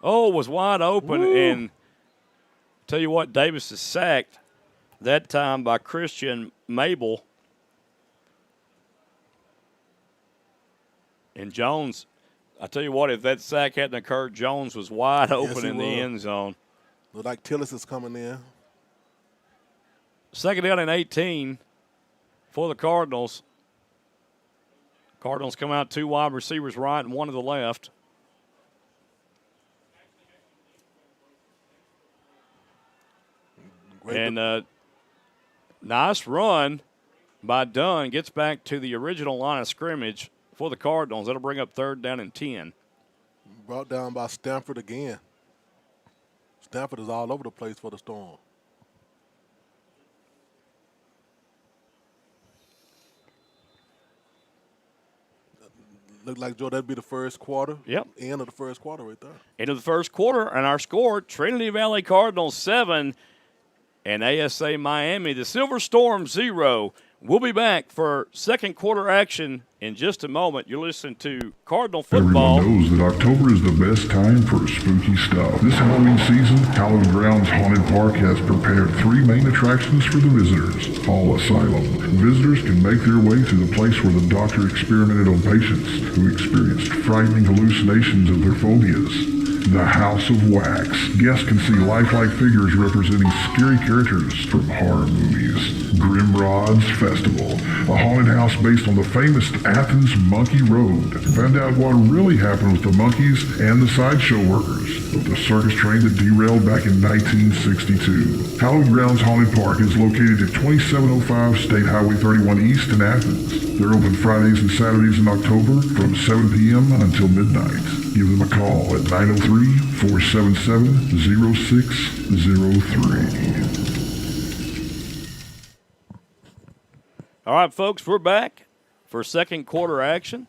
was wide open. Woo. And tell you what, Davis is sacked that time by Christian Mabel. And Jones, I tell you what, if that sack hadn't occurred, Jones was wide open in the end zone. Look like Tillis is coming in. Second down and 18 for the Cardinals. Cardinals come out 2 wide receivers right and 1 to the left. And nice run by Dunn. Gets back to the original line of scrimmage for the Cardinals. That'll bring up third down and 10. Brought down by Stanford again. Stanford is all over the place for the Storm. Look like, Joe, that'd be the first quarter. Yep. End of the first quarter right there. End of the first quarter, and our score, Trinity Valley Cardinals 7 and ASA-Miami, the Silver Storm 0. We'll be back for second quarter action in just a moment. You're listening to Cardinal Football. Everyone knows that October is the best time for spooky stuff. This Halloween season, Halloween Grounds Haunted Park has prepared 3 main attractions for the visitors. Hall Asylum. Visitors can make their way to the place where the doctor experimented on patients who experienced frightening hallucinations of their phobias. The House of Wax. Guests can see lifelike figures representing scary characters from horror movies. Grimrod's Festival, a haunted house based on the famous Athens Monkey Road. Find out what really happened with the monkeys and the sideshow workers of the circus train that derailed back in 1962. Halloween Grounds Haunted Park is located at 2705 State Highway 31 East in Athens. They're open Fridays and Saturdays in October from 7 p.m. until midnight. Give them a call at 903-477-0603. All right, folks, we're back for second quarter action.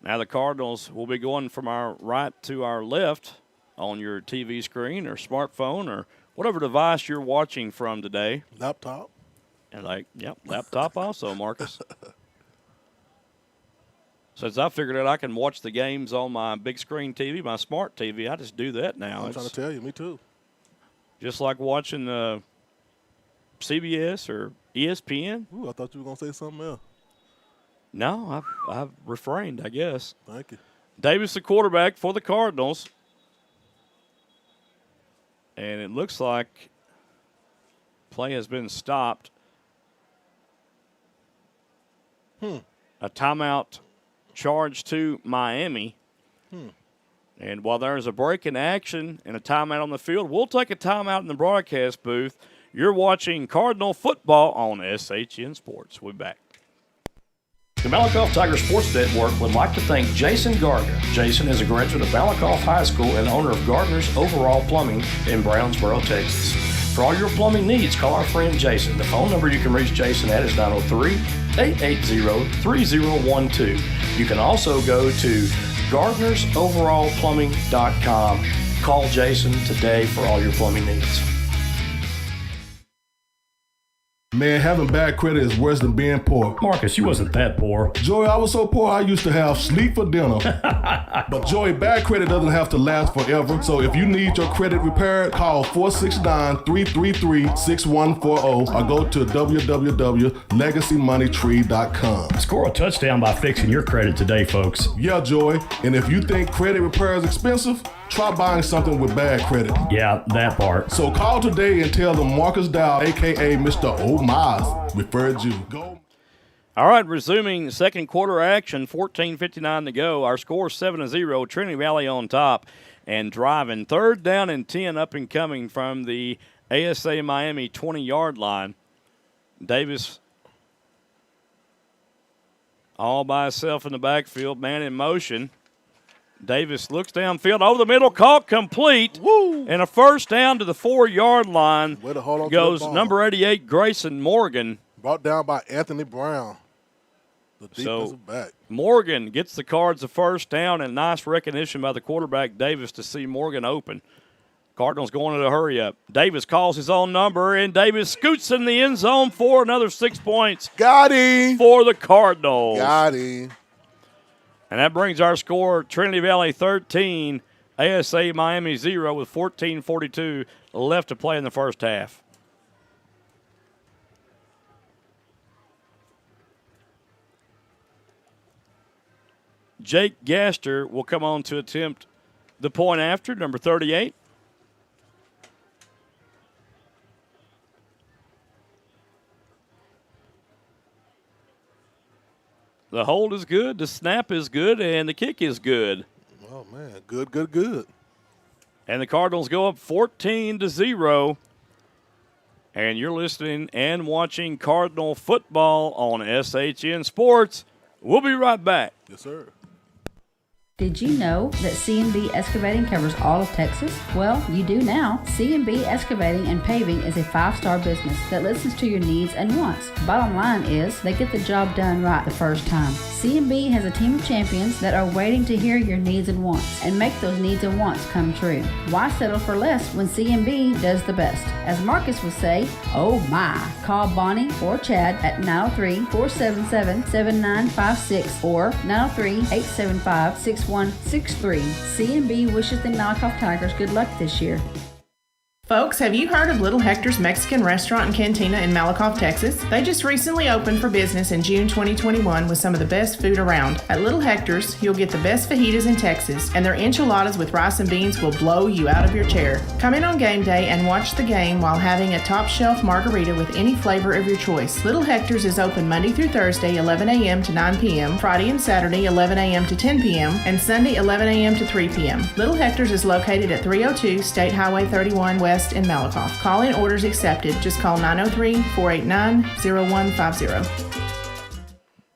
Now the Cardinals will be going from our right to our left on your TV screen or smartphone or whatever device you're watching from today. Laptop. And laptop also, Marcus. Since I figured out I can watch the games on my big screen TV, my smart TV, I just do that now. I'm trying to tell you, me too. Just like watching CBS or ESPN. Ooh, I thought you were going to say something else. No, I've refrained, I guess. Thank you. Davis, the quarterback for the Cardinals. And it looks like play has been stopped. A timeout charge to Miami. And while there's a break in action and a timeout on the field, we'll take a timeout in the broadcast booth. You're watching Cardinal football on SHN Sports. We'll be back. The Malakoff Tiger Sports Network would like to thank Jason Gardner. Jason is a graduate of Malakoff High School and owner of Gardner's Overall Plumbing in Brownsboro, Texas. For all your plumbing needs, call our friend Jason. The phone number you can reach Jason at is 903-880-3012. You can also go to gardnersoverallplumbing.com. Call Jason today for all your plumbing needs. Man, having bad credit is worse than being poor. Marcus, you wasn't that poor. Joey, I was so poor I used to have sleep for dinner. But Joey, bad credit doesn't have to last forever. So if you need your credit repaired, call 469-333-6140 or go to www.legacymoneytree.com. Score a touchdown by fixing your credit today, folks. Yeah, Joey. And if you think credit repair is expensive, try buying something with bad credit. Yeah, that part. So call today and tell them Marcus Dow, a.k.a. Mr. O'Miles, referred you. Go. All right, resuming second quarter action, 14:59 to go. Our score 7-0, Trinity Valley on top and driving. Third down and 10 up and coming from the ASA-Miami 20-yard line. Davis all by himself in the backfield, man in motion. Davis looks downfield, over the middle, caught complete. Woo! And a first down to the 4-yard line Way to hold on goes to the ball. number 88, Grayson Morgan. Brought down by Anthony Brown, the defensive back. Morgan gets the Cards a first down, and nice recognition by the quarterback, Davis, to see Morgan open. Cardinals going to hurry up. Davis calls his own number, and Davis scoots in the end zone for another 6 points. Got him. For the Cardinals. Got him. And that brings our score, Trinity Valley 13, ASA Miami 0 with 14:42 left to play in the first half. Jake Gaster will come on to attempt the point after, number 38. The hold is good, the snap is good, and the kick is good. Oh, man. Good, good, good. And the Cardinals go up 14-0. And you're listening and watching Cardinal football on SHN Sports. We'll be right back. Yes, sir. Did you know that C&B Excavating covers all of Texas? Well, you do now. C&B Excavating and Paving is a 5-star business that listens to your needs and wants. Bottom line is, they get the job done right the first time. C&B has a team of champions that are waiting to hear your needs and wants and make those needs and wants come true. Why settle for less when C&B does the best? As Marcus would say, oh my. Call Bonnie or Chad at 903-477-7956 or 903-875-6163. C&B wishes the Malakoff Tigers good luck this year. Folks, have you heard of Little Hector's Mexican Restaurant and Cantina in Malakoff, Texas? They just recently opened for business in June 2021 with some of the best food around. At Little Hector's, you'll get the best fajitas in Texas, and their enchiladas with rice and beans will blow you out of your chair. Come in on game day and watch the game while having a top shelf margarita with any flavor of your choice. Little Hector's is open Monday through Thursday, 11 a.m. to 9 p.m., Friday and Saturday, 11 a.m. to 10 p.m., and Sunday, 11 a.m. to 3 p.m. Little Hector's is located at 302 State Highway 31 West in Malakoff. Call-in orders accepted. Just call 903-489-0150.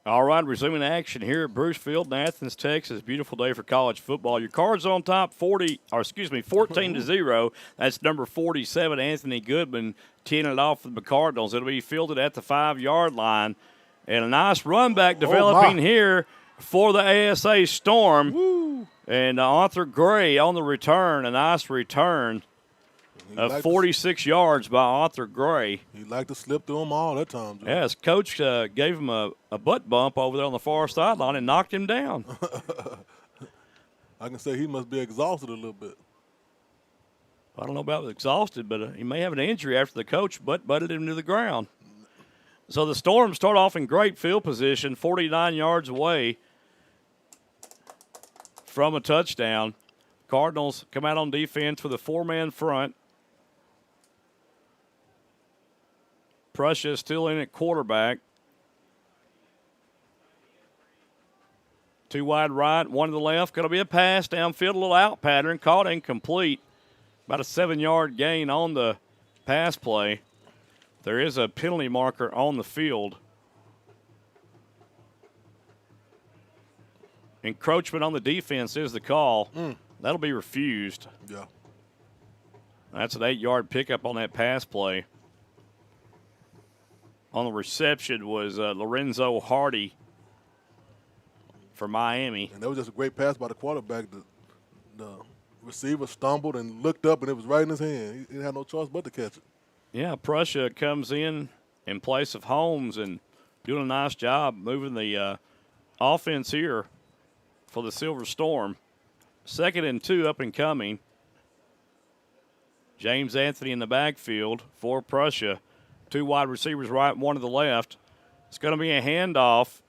All right, resuming action here at Bruce Field in Athens, Texas. Beautiful day for college football. Your Cards on top 14-0. That's number 47, Anthony Goodman, teeing it off for the Cardinals. It'll be fielded at the 5-yard line. And a nice run back developing here for the ASA Storm. Woo. And Arthur Gray on the return, a nice return of 46 yards by Arthur Gray. He liked to slip through them all that time, Joe. Yeah, his coach gave him a butt bump over there on the far sideline and knocked him down. I can say he must be exhausted a little bit. I don't know about exhausted, but he may have an injury after the coach butted him to the ground. So the Storm start off in great field position, 49 yards away from a touchdown. Cardinals come out on defense with a 4-man front. Prussia still in at quarterback. 2 wide right, 1 to the left. Going to be a pass downfield, a little out pattern, caught incomplete. About a 7-yard gain on the pass play. There is a penalty marker on the field. Encroachment on the defense is the call. That'll be refused. Yeah. That's an 8-yard pickup on that pass play. On the reception was Lorenzo Hardy for Miami. And that was just a great pass by the quarterback. The receiver stumbled and looked up, and it was right in his hand. He had no choice but to catch it. Yeah, Prussia comes in place of Holmes and doing a nice job moving the offense here for the Silver Storm. 2nd and 2 up and coming. James Anthony in the backfield for Prussia. 2 wide receivers right, 1 to the left. It's going to be a handoff,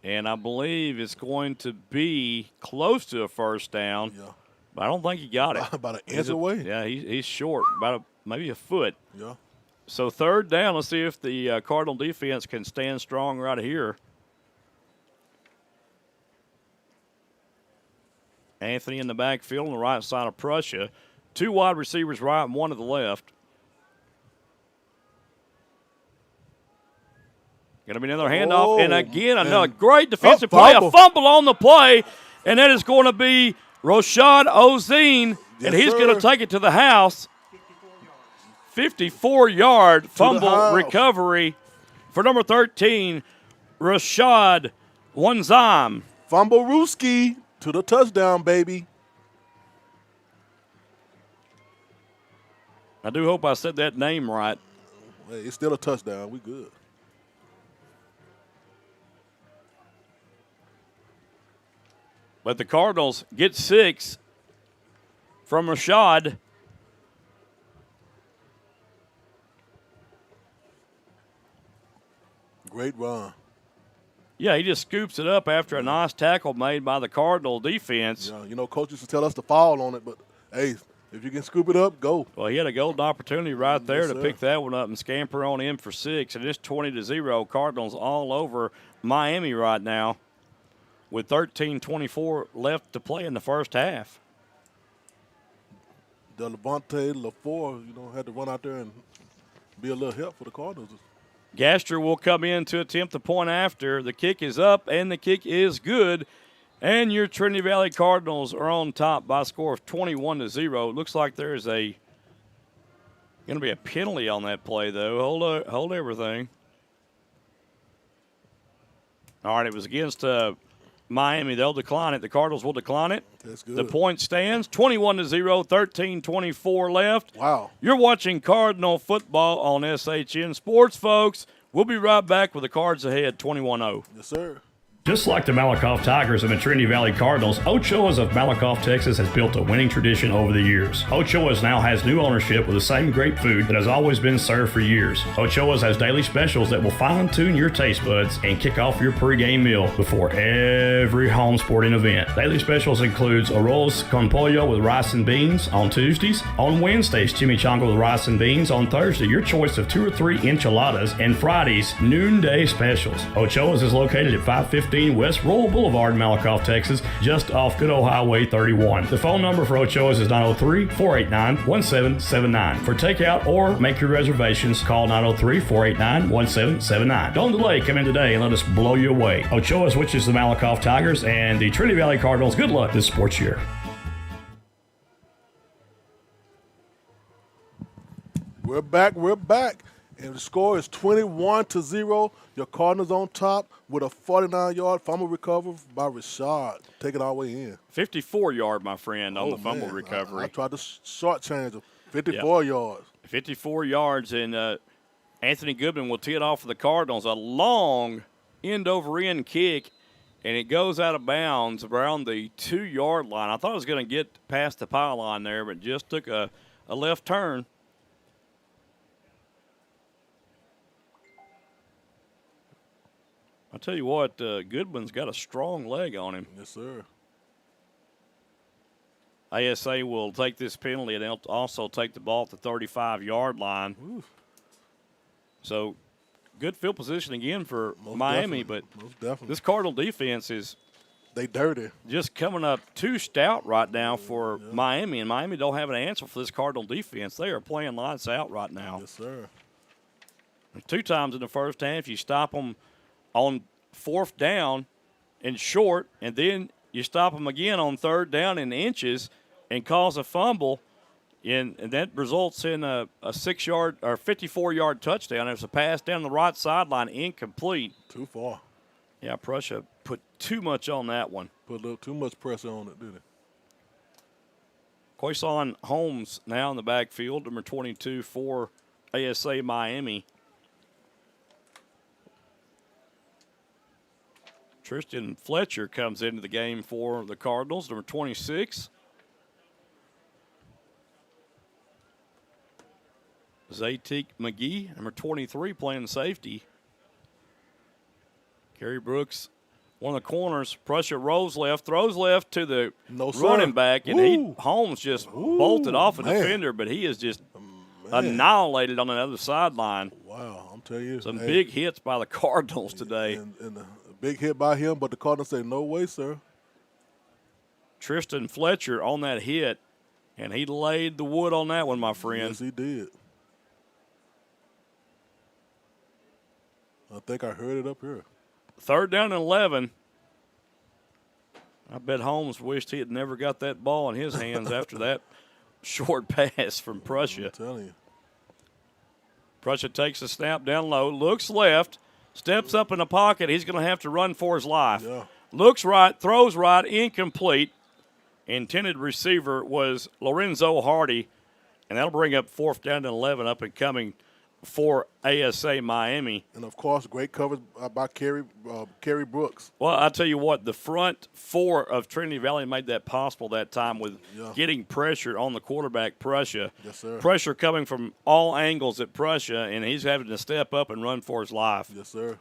and I believe it's going to be close to a first down. Yeah. But I don't think he got it. About an inch away. Yeah, he's short, maybe a foot. Yeah. So 3rd down, let's see if the Cardinal defense can stand strong right here. Anthony in the backfield on the right side of Prussia. 2 wide receivers right and 1 to the left. Going to be another handoff. And again, another great defensive play. A fumble on the play. And that is going to be Rashad Ozine. Yes, and he's sir. going to take it to the house. 54-yard fumble recovery for number 13, Rashad Wanzam. Fumble Rooski to the touchdown, baby. I do hope I said that name right. Hey, it's still a touchdown. We good. But the Cardinals get 6 from Rashad. Great run. Yeah, he just scoops it up after a nice tackle made by the Cardinal defense. Yeah, you know, coach used to tell us to fall on it, but, hey, if you can scoop it up, go. Well, he had a golden opportunity right there Yes, to sir. pick that one up and scamper on in for 6. And it's 20-0. Cardinals all over Miami right now with 13:24 left to play in the first half. Delevante LaFour, had to run out there and be a little help for the Cardinals. Gaster will come in to attempt the point after. The kick is up, and the kick is good. And your Trinity Valley Cardinals are on top by a score of 21-0. Looks like there is going to be a penalty on that play, though. Hold everything. All right, it was against Miami. They'll decline it. The Cardinals will decline it. That's good. The point stands 21-0, 13:24 left. Wow. You're watching Cardinal football on SHN Sports, folks. We'll be right back with the Cards ahead, 21-0. Yes, sir. Just like the Malakoff Tigers and the Trinity Valley Cardinals, Ochoa's of Malakoff, Texas has built a winning tradition over the years. Ochoa's now has new ownership with the same great food that has always been served for years. Ochoa's has daily specials that will fine-tune your taste buds and kick off your pregame meal before every home sporting event. Daily specials includes arroz con pollo with rice and beans on Tuesdays. On Wednesdays, chimichanga with rice and beans. On Thursday, your choice of 2 or 3 enchiladas. And Fridays, noonday specials. Ochoa's is located at 515 West Royal Boulevard in Malakoff, Texas, just off Good Old Highway 31. The phone number for Ochoa's is 903-489-1779. For takeout or make your reservations, call 903-489-1779. Don't delay. Come in today and let us blow you away. Ochoa's, which is the Malakoff Tigers and the Trinity Valley Cardinals. Good luck this sports year. We're back. And the score is 21-0. Your Cardinals on top with a 49-yard fumble recovery by Rashad. Take it all the way in. 54-yard, my friend, on the fumble recovery. I tried to shortchange him. 54 yards. 54 yards, and Anthony Goodman will tee it off for the Cardinals. A long end-over-end kick, and it goes out of bounds around the 2-yard line. I thought it was going to get past the pylon there, but just took a left turn. I'll tell you what, Goodwin's got a strong leg on him. Yes, sir. ASA will take this penalty, and they'll also take the ball at the 35-yard line. Ooh. So, good field position again for Miami, but Most definitely. this Cardinal defense is They dirty. Just coming up too stout right now for Miami, and Miami don't have an answer for this Cardinal defense. They are playing lights out right now. Yes, sir. 2 times in the first half, you stop them on 4th down and short, and then you stop them again on 3rd down in inches and cause a fumble, and that results in a 6-yard or 54-yard touchdown. There's a pass down the right sideline, incomplete. Too far. Yeah, Prussia put too much on that one. Put a little too much pressure on it, didn't it? Quason Holmes now in the backfield, number 22 for ASA-Miami. Tristan Fletcher comes into the game for the Cardinals, number 26. Zatik McGee, number 23, playing safety. Kerry Brooks, one of the corners. Prussia rolls left, throws left to the running back, and Holmes just bolted off a defender, but he is just annihilated on the other sideline. Wow, I'm telling you. Some big hits by the Cardinals today. And a big hit by him, but the Cardinals say, no way, sir. Tristan Fletcher on that hit, and he laid the wood on that one, my friend. Yes, he did. I think I heard it up here. 3rd down and 11. I bet Holmes wished he had never got that ball in his hands after that short pass from Prussia. I'm telling you. Prussia takes a snap down low, looks left, steps up in the pocket. He's going to have to run for his life. Yeah. Looks right, throws right, incomplete. Intended receiver was Lorenzo Hardy, and that'll bring up 4th down and 11 up and coming for ASA-Miami. And, of course, great coverage by Kerry Brooks. Well, I'll tell you what, the front 4 of Trinity Valley made that possible that time with getting pressure on the quarterback, Prussia. Yes, sir. Pressure coming from all angles at Prussia, and he's having to step up and run for his life. Yes, sir.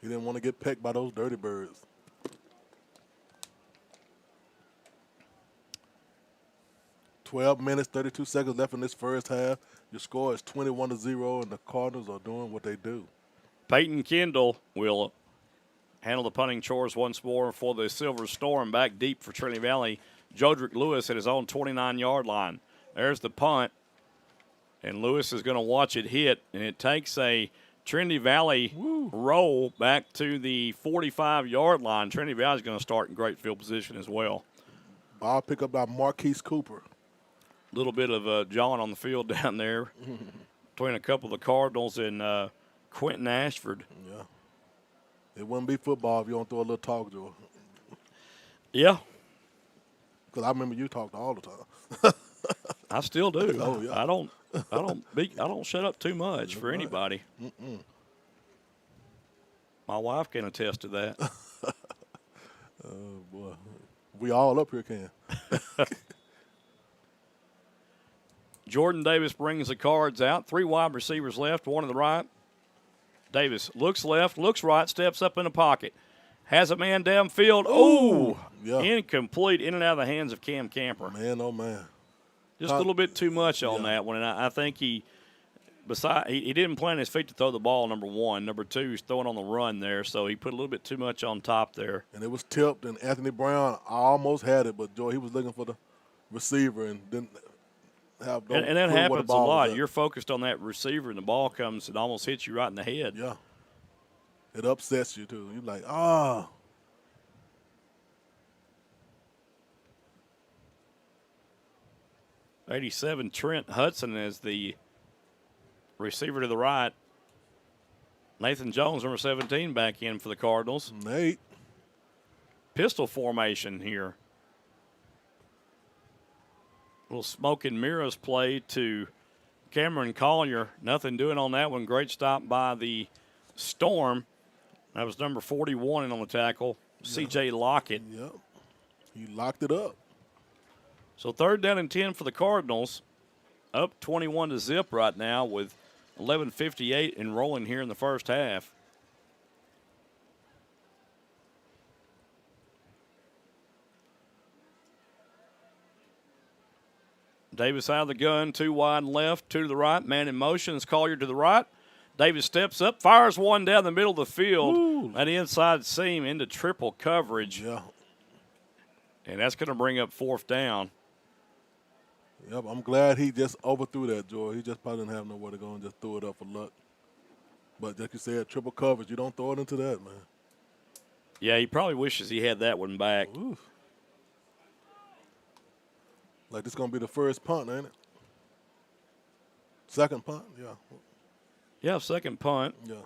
He didn't want to get pecked by those dirty birds. "12 minutes, 32 seconds left in this first half. Your score is 21-0, and the Cardinals are doing what they do." Peyton Kendall will handle the punting chores once more for the Silver Storm. Back deep for Trinity Valley. Jodrick Lewis at his own 29-yard line. There's the punt, and Lewis is going to watch it hit, and it takes a Trinity Valley roll back to the 45-yard line. Trinity Valley is going to start in great field position as well. Ball pick up by Marquise Cooper. Little bit of John on the field down there between a couple of the Cardinals and Quentin Ashford. Yeah. It wouldn't be football if you don't throw a little talk to her. Yeah. Because I remember you talked all the time. I still do. Oh, yeah. I don't shut up too much for anybody. My wife can attest to that. Oh, boy. We all up here can. Jordan Davis brings the cards out. 3 wide receivers left, 1 to the right. Davis looks left, looks right, steps up in the pocket. Has a man downfield. Oh, incomplete, in and out of the hands of Cam Camper. Man, oh, man. Just a little bit too much on that one. And I think he didn't plant his feet to throw the ball, number 1. Number 2, he's throwing on the run there, so he put a little bit too much on top there. And it was tipped, and Anthony Brown almost had it, but Joy, he was looking for the receiver and didn't have no And that clue where the happens a ball was lot. at. You're focused on that receiver, and the ball comes and almost hits you right in the head. Yeah. It upsets you, too. You're like, ah. 87, Trent Hudson is the receiver to the right. Nathan Jones, number 17, back in for the Cardinals. Nate. Pistol formation here. Little smoke and mirrors play to Cameron Collier. Nothing doing on that one. Great stop by the Storm. That was number 41 in on the tackle, C.J. Lockett. Yep. He locked it up. So 3rd down and 10 for the Cardinals. Up 21-0 right now with 11:58 and rolling here in the first half. Davis out of the gun, 2 wide left, 2 to the right. Man in motion is Collier to the right. Davis steps up, fires one down the middle of the field, at the inside seam into triple coverage. Yeah. And that's going to bring up 4th down. Yep, I'm glad he just overthrew that, Joy. He just probably didn't have nowhere to go and just threw it up for luck. But like you said, triple coverage, you don't throw it into that, man. Yeah, he probably wishes he had that one back. Oof. Like this going to be the first punt, ain't it? Second punt, yeah. Yeah, second punt. Yeah.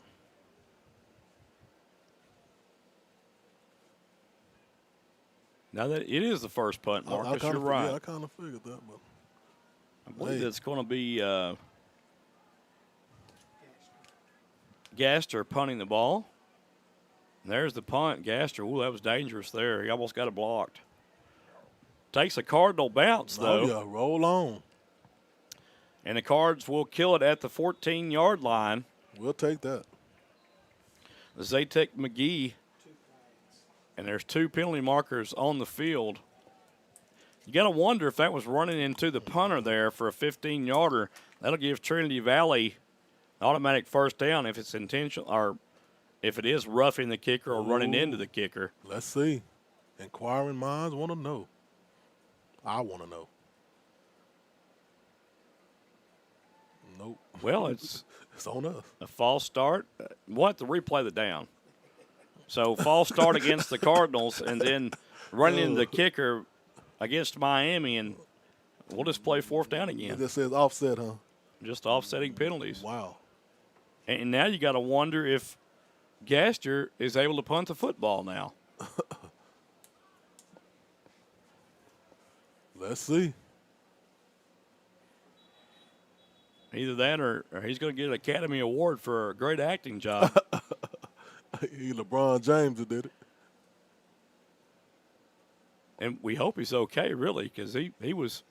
Now that it is the first punt, Marcus, you're right. Yeah, I kind of figured that, but I believe it's going to be Gaster punting the ball. And there's the punt. Gaster, ooh, that was dangerous there. He almost got it blocked. Takes a Cardinal bounce, though. Oh, yeah, roll on. And the Cards will kill it at the 14-yard line. We'll take that. Zatek McGee. And there's 2 penalty markers on the field. You got to wonder if that was running into the punter there for a 15-yarder. That'll give Trinity Valley automatic first down if it's intentional or if it is roughing the kicker or running into the kicker. Let's see. Inquiring minds want to know. I want to know. Nope. Well, it's on us. A false start. We'll have to replay the down. So false start against the Cardinals and then running into the kicker against Miami, and we'll just play 4th down again. It just says offset, huh? Just offsetting penalties. Wow. And now you got to wonder if Gaster is able to punt the football now. Let's see. Either that or he's going to get an Academy Award for a great acting job. He LeBron James that did it. And we hope he's okay, really, because he was,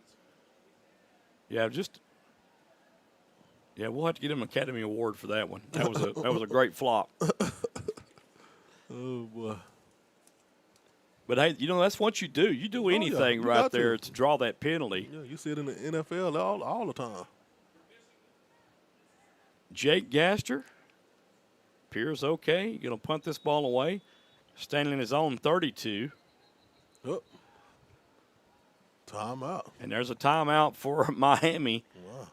we'll have to get him an Academy Award for that one. That was a great flop. Oh, boy. But, hey, that's what you do. You do anything right there to draw that penalty. Yeah, you see it in the NFL all the time. Jake Gaster appears okay. He's going to punt this ball away. Standing in his own 32. Yep. Timeout. And there's a timeout for Miami. Wow.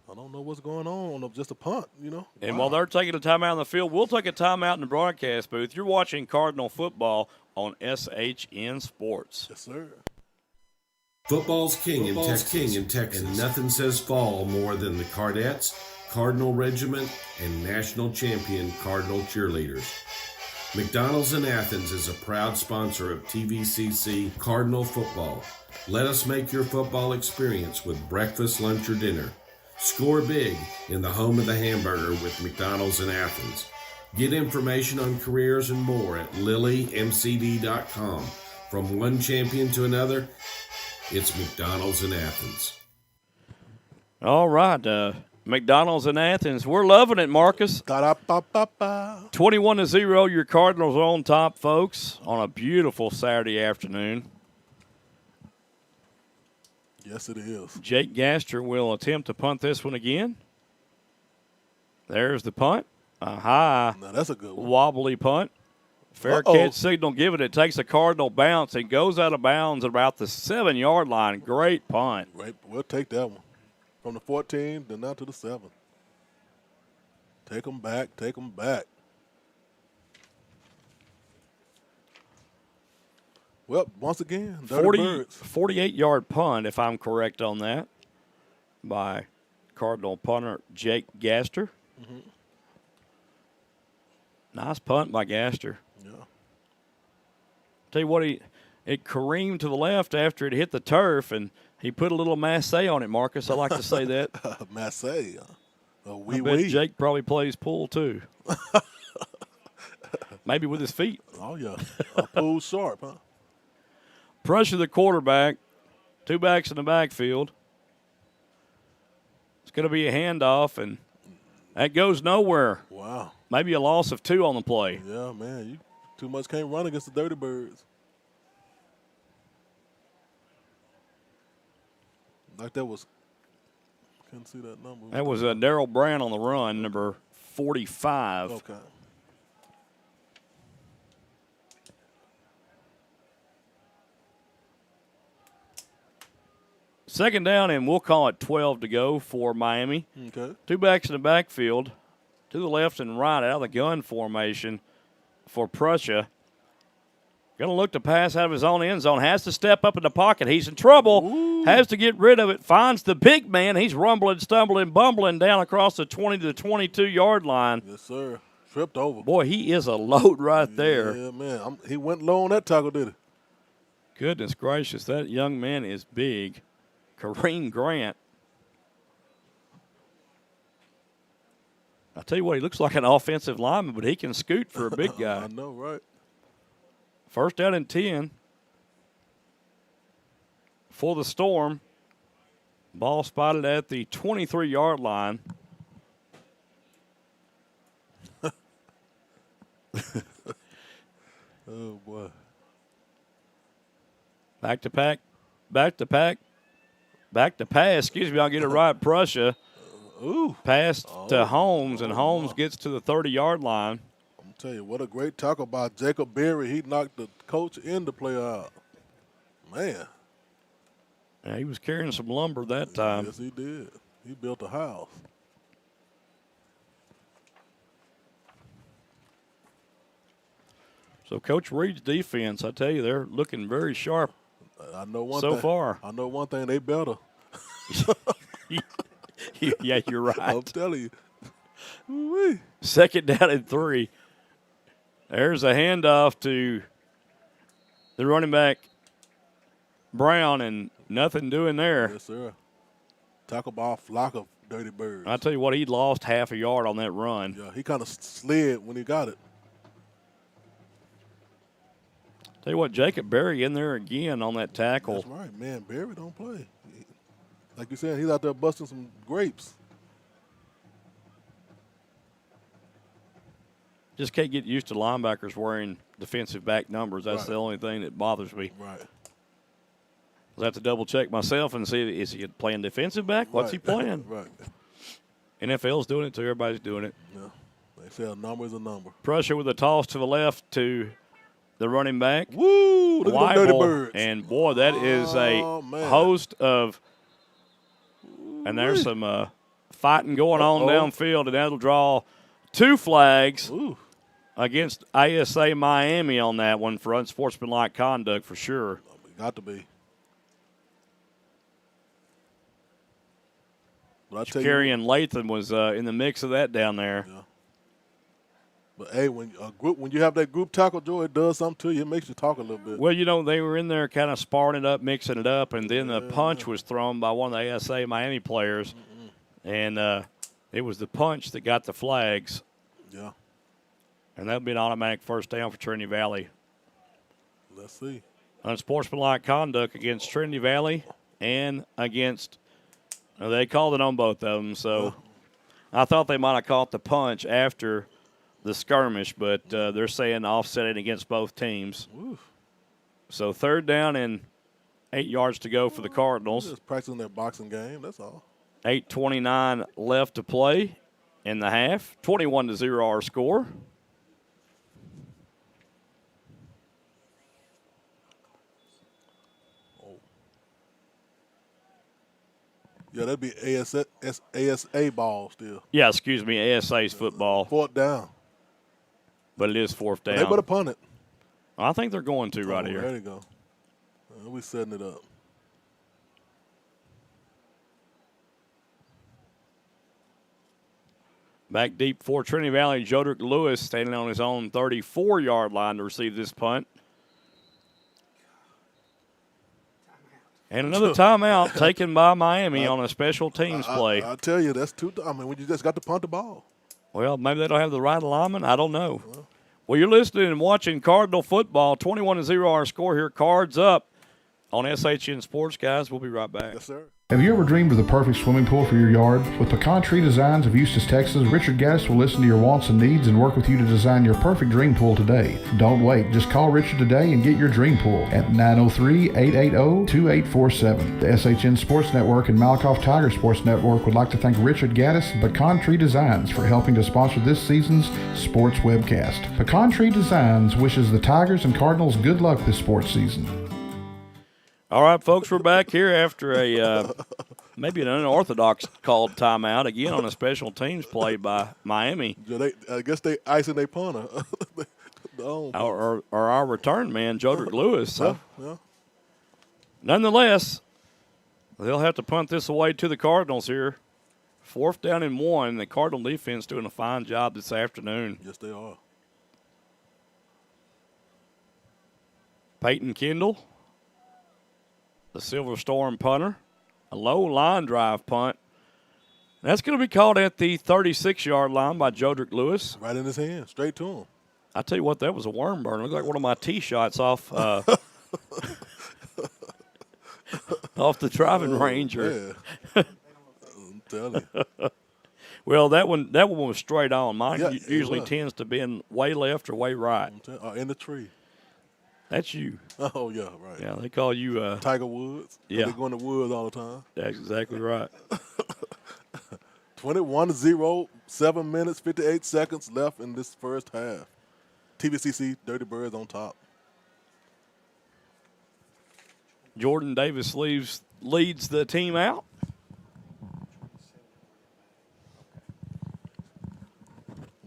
I don't know what's going on just a punt, And while they're taking a timeout on the field, we'll take a timeout in the broadcast booth. You're watching Cardinal football on SHN Sports. Yes, sir. Football's king in Texas, and nothing says fall more than the Cardettes, Cardinal Regiment, and national champion Cardinal cheerleaders. McDonald's in Athens is a proud sponsor of TVCC Cardinal football. Let us make your football experience with breakfast, lunch, or dinner. Score big in the home of the hamburger with McDonald's in Athens. Get information on careers and more at lilymcd.com. From one champion to another, it's McDonald's in Athens. All right, McDonald's in Athens. We're loving it, Marcus. 21-0, your Cardinals are on top, folks, on a beautiful Saturday afternoon. Yes, it is. Jake Gaster will attempt to punt this one again. There's the punt. A high, now that's a good one. Wobbly punt. Fair catch signal given. It takes a Cardinal bounce. It goes out of bounds at about the 7-yard line. Great punt. Right, we'll take that one. From the 14, then now to the 7. Take them back, take them back. Well, once again, 48-yard punt, if I'm correct on that, by Cardinal punter Jake Gaster. Mm-hmm. Nice punt by Gaster. Yeah. Tell you what, it careened to the left after it hit the turf, and he put a little masse on it, Marcus. I like to say that. Masse. I bet Jake probably plays pool, too. Maybe with his feet. Oh, yeah. A pool sharp, huh? Pressure the quarterback. 2 backs in the backfield. It's going to be a handoff, and that goes nowhere. Wow. Maybe a loss of 2 on the play. Yeah, man. You too much can't run against the Dirty Birds. Like that was Couldn't see that number. That was Darrell Brown on the run, number 45. Okay. Second down, and we'll call it 12 to go for Miami. Okay. Two backs in the backfield, to the left and right out of the gun formation for Prussia. Going to look to pass out of his own end zone. Has to step up in the pocket. He's in trouble. Ooh. Has to get rid of it. Finds the big man. He's rumbling, stumbling, bumbling down across the 20 to the 22-yard line. Yes, sir. Tripped over. Boy, he is a load right there. Yeah, man. He went low on that tackle, did he? Goodness gracious, that young man is big. Kareem Grant. I tell you what, he looks like an offensive lineman, but he can scoot for a big guy. I know, right? First down and 10 for the Storm. Ball spotted at the 23-yard line. Oh, boy. Back to pass. Excuse me, I'll get it right. Prussia. Ooh. Pass to Holmes, and Holmes gets to the 30-yard line. I'm tell you, what a great tackle by Jacob Berry. He knocked the coach and the player out. Man. Yeah, he was carrying some lumber that time. Yes, he did. He built a house. So Coach Reed's defense, I tell you, they're looking very sharp. I know one so thing. far. I know one thing, they better. Yeah, you're right. I'm telling you. Woo-wee. Second down and 3. There's a handoff to the running back, Brown, and nothing doing there. Yes, sir. Tackle by a flock of dirty birds. I tell you what, he lost half a yard on that run. Yeah, he kind of slid when he got it. Tell you what, Jacob Berry in there again on that tackle. That's right, man. Berry don't play. Like you said, he's out there busting some grapes. Just can't get used to linebackers wearing defensive back numbers. That's Right. the only thing that bothers me. Right. I'll have to double check myself and see, is he playing defensive back? What's he playing? Right. NFL's doing it too. Everybody's doing it. Yeah. They say a number is a number. Prussia with a toss to the left to the running back. Woo! Look at them dirty birds. And, boy, that is a man. host of – and there's some fighting going on downfield, and that'll draw 2 flags against ASA-Miami on that one for unsportsmanlike conduct for sure. Got to be. But I tell you, Carrie and Latham was in the mix of that down there. Yeah. But hey, when you have that group tackle, Joe, it does something to you. It makes you talk a little bit. Well, you know, they were in there kind of sparring it up, mixing it up, and then the punch was thrown by one of the ASA-Miami players, and it was the punch that got the flags. Yeah. And that would be an automatic first down for Trinity Valley. Let's see. Unsportsmanlike conduct against Trinity Valley and against they called it on both of them, so I thought they might have caught the punch after the skirmish, but they're saying offsetting against both teams. Oof. So third down and 8 yards to go for the Cardinals. Just practicing their boxing game, that's all. 8:29 left to play in the half. 21-0 our score. Yeah, that'd be ASA ball still. Yeah, excuse me, ASA's football. 4th down. But it is 4th down. They better punt it. I think they're going to right here. There you go. We setting it up. Back deep for Trinity Valley, Jodrick Lewis standing on his own 34-yard line to receive this punt. And another timeout taken by Miami on a special teams play. I tell you, that's when you just got to punt the ball. Well, maybe they don't have the right alignment. I don't know. Well, you're listening and watching Cardinal football. 21-0 our score here. Cards up on SHN Sports, guys. We'll be right back. Yes, sir. Have you ever dreamed of the perfect swimming pool for your yard? With Pecan Tree Designs of Eustis, Texas, Richard Gaddis will listen to your wants and needs and work with you to design your perfect dream pool today. Don't wait. Just call Richard today and get your dream pool at 903-880-2847. The SHN Sports Network and Malakoff Tiger Sports Network would like to thank Richard Gaddis and Pecan Tree Designs for helping to sponsor this season's sports webcast. Pecan Tree Designs wishes the Tigers and Cardinals good luck this sports season. All right, folks, we're back here after a maybe an unorthodox called timeout, again on a special teams play by Miami. I guess they icing their punter. or our return man, Jodrick Lewis. Yeah. Nonetheless, they'll have to punt this away to the Cardinals here. 4th down and 1. The Cardinal defense doing a fine job this afternoon. Yes, they are. Peyton Kendall, the Silver Storm punter, a low line drive punt. That's going to be called at the 36-yard line by Jodrick Lewis. Right in his hand, straight to him. I tell you what, that was a worm burn. Looked like one of my tee shots off off the driving range. Yeah. I'm telling you. Well, that one was straight on. Mine usually was. tends to bend way left or way right. In the tree. That's you. Oh, yeah, right. Yeah, they call you Tiger Woods. Yeah. They go in the woods all the time. That's exactly right. 21-0, 7 minutes, 58 seconds left in this first half. TVCC, Dirty Birds on top. Jordan Davis leads the team out.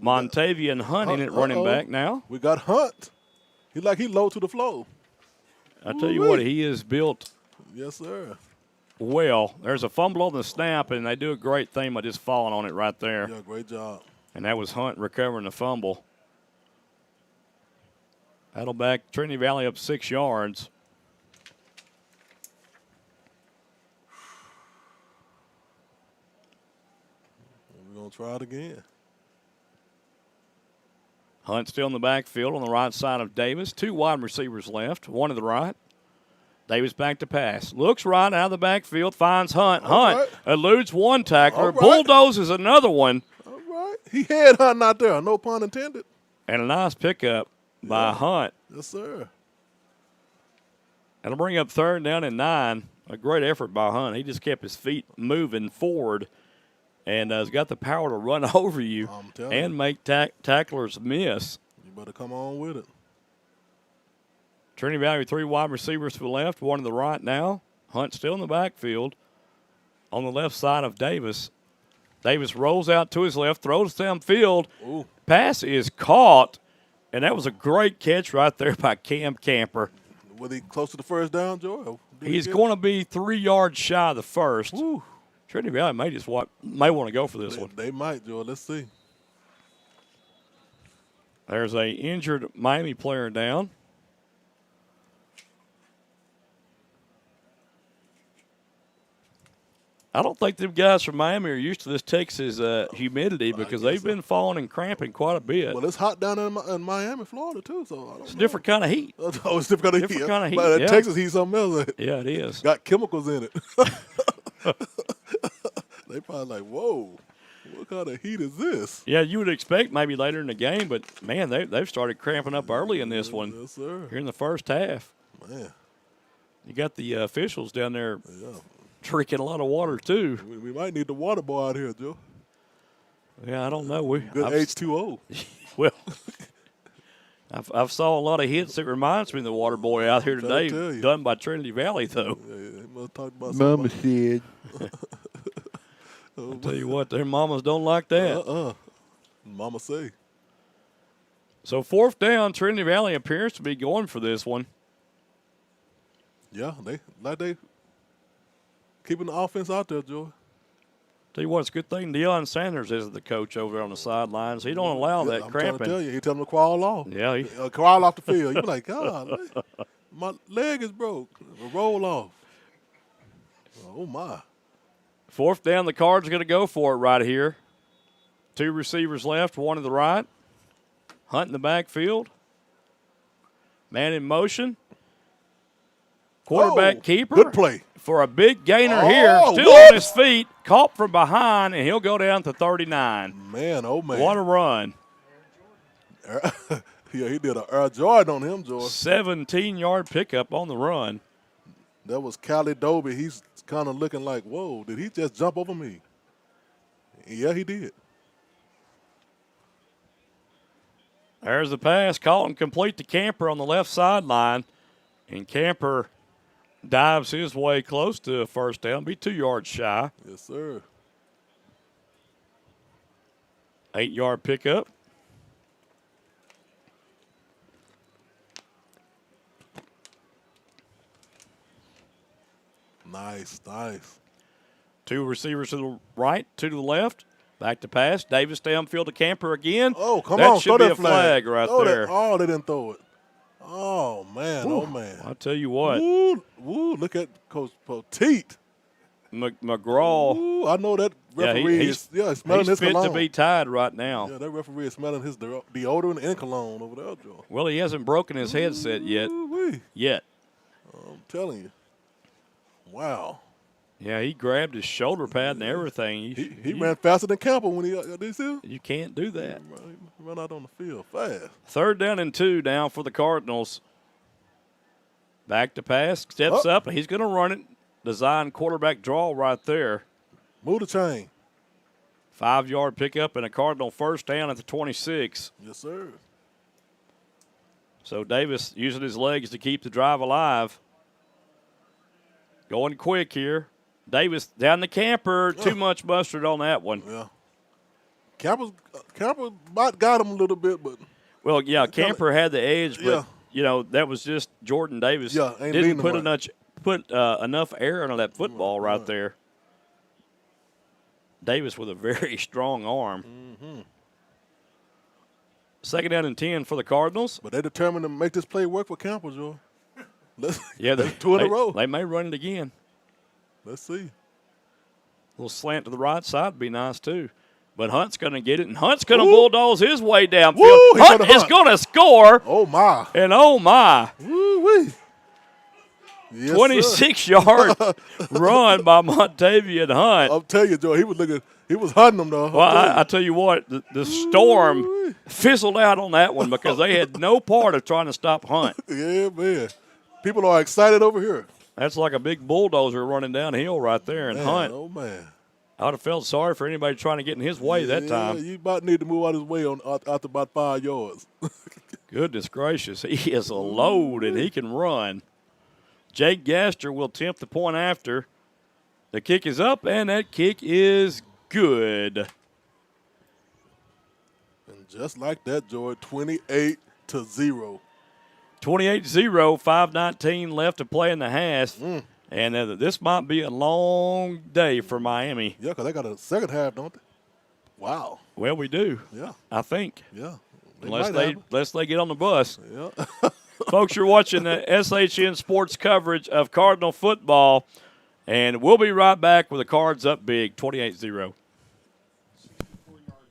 Montavian Hunt in at running back now. We got Hunt. He low to the floor. I tell you what, he is built. Yes, sir. Well, there's a fumble on the snap, and they do a great thing by just falling on it right there. Yeah, great job. And that was Hunt recovering the fumble. That'll back Trinity Valley up 6 yards. We're going to try it again. Hunt still in the backfield on the right side of Davis. 2 wide receivers left, one to the right. Davis back to pass. Looks right out of the backfield, finds Hunt. Hunt eludes one tackler, bulldozes another one. All right. He had Hunt out there, no pun intended. And a nice pickup by Hunt. Yes, sir. That'll bring up 3rd down and 9. A great effort by Hunt. He just kept his feet moving forward and has got the power to run over you and make tacklers miss. You better come on with it. Trinity Valley, 3 wide receivers to the left, 1 to the right now. Hunt still in the backfield on the left side of Davis. Davis rolls out to his left, throws downfield. Ooh. Pass is caught, and that was a great catch right there by Cam Camper. Was he close to the first down, Joy? He's going to be 3 yards shy of the first. Woo. Trinity Valley may want to go for this one. They might, Joy. Let's see. There's a injured Miami player down. I don't think them guys from Miami are used to this Texas humidity because they've been falling and cramping quite a bit. Well, it's hot down in Miami, Florida, too. So I don't It's a know. different kind of heat. Oh, it's different kind of heat. kind of heat. But Yeah. Texas heat something else. Yeah, it is. Got chemicals in it. They probably like, whoa, what kind of heat is this? Yeah, you would expect maybe later in the game, but, man, they've started cramping up early in this one. Yes, sir. Here in the first half. Man. You got the officials down there Yeah. drinking a lot of water, too. We might need the water boy out here, Joe. Yeah, I don't know. Good H2O. Well, I've saw a lot of hits that reminds me of the water boy out here today, done by Trinity Valley, though. Yeah, they must talk about Mama said. I'll tell you what, their mamas don't like that. Mama say. So 4th down, Trinity Valley appears to be going for this one. Yeah, they keeping the offense out there, Joy. Tell you what, it's a good thing Deion Sanders is the coach over there on the sidelines. He don't allow that I'm cramping. trying to tell you, he tell them to crawl off. Yeah, crawl off the field. You be like, God, my leg is broke. Roll off. Oh my. 4th down, the Cards are going to go for it right here. 2 receivers left, 1 to the right. Hunt in the backfield. Man in motion. Quarterback keeper. Good play. For a big gainer here. Still whoops. on his feet. Caught from behind, and he'll go down to 39. Man, oh, man. What a run. Yeah, he did a Air Jordan on him, George. 17-yard pickup on the run. That was Cali Doby. He's kind of looking like, whoa, did he just jump over me? Yeah, he did. There's the pass. Caught and complete to Camper on the left sideline. And Camper dives his way close to a first down. Be 2 yards shy. Yes, sir. 8-yard pickup. Nice, nice. 2 receivers to the right, 2 to the left. Back to pass. Davis downfield to Camper again. Oh, come that on. Should Throw be that a flag right there. Oh, they didn't throw it. Oh, man. Woo. Oh, man. I'll tell you what. Woo, look at Coach Poteet. McGraw. Ooh, I know that referee he's smelling his fit cologne. to be tied right now. Yeah, that referee is smelling his deodorant and cologne over there, Joe. Well, he hasn't broken his headset yet. Ooh-wee. Yet. I'm telling you. Wow. Yeah, he grabbed his shoulder pad and everything. He ran faster than Campbell when he did you see him? You can't do that. He ran out on the field fast. 3rd down and 2 now for the Cardinals. Back to pass. Steps up, and he's going to run it. Design quarterback draw right there. Move the chain. 5-yard pickup and a Cardinal first down at the 26. Yes, sir. So Davis using his legs to keep the drive alive. Going quick here. Davis down the Camper. Too much mustard on that one. Yeah. Camper might got him a little bit, but. Well, yeah, Camper had the edge, but, Yeah. you know, that was just Jordan Davis. Yeah, ain't didn't leading put him right. enough air into that football right there. Davis with a very strong arm. Mm-hmm. 2nd down and 10 for the Cardinals. But they determined to make this play work for Campbell, Joe. Yeah, that's 2 in a row. They may run it again. Let's see. A little slant to the right side would be nice, too. But Hunt's going to get it, and Hunt's going to bulldoze his way downfield. Woo, Hunt is going to score. Oh, my. And oh, my. Woo-wee. Yes, 26-yard run by Montavian Hunt. I'll tell you, Joe, he was hunting them, though. Well, I tell you what, the storm fizzled out on that one because they had no part of trying to stop Hunt. Yeah, man. People are excited over here. That's like a big bulldozer running downhill right there. And Man, Hunt, oh, man. I would have felt sorry for anybody trying to get in his way that time. You about need to move out his way out to about 5 yards. Goodness gracious. He is a load, and he can run. Jake Gaster will attempt the point after. The kick is up, and that kick is good. And just like that, Joy, 28-0. 28-0, 5:19 left to play in the half. And this might be a long day for Miami. Yeah, because they got a second half, don't they? Wow. Well, we do. Yeah. I think. Yeah. Unless they get on the bus. Yeah. Folks, you're watching the SHN Sports coverage of Cardinal football. And we'll be right back with the Cards up big, 28-0.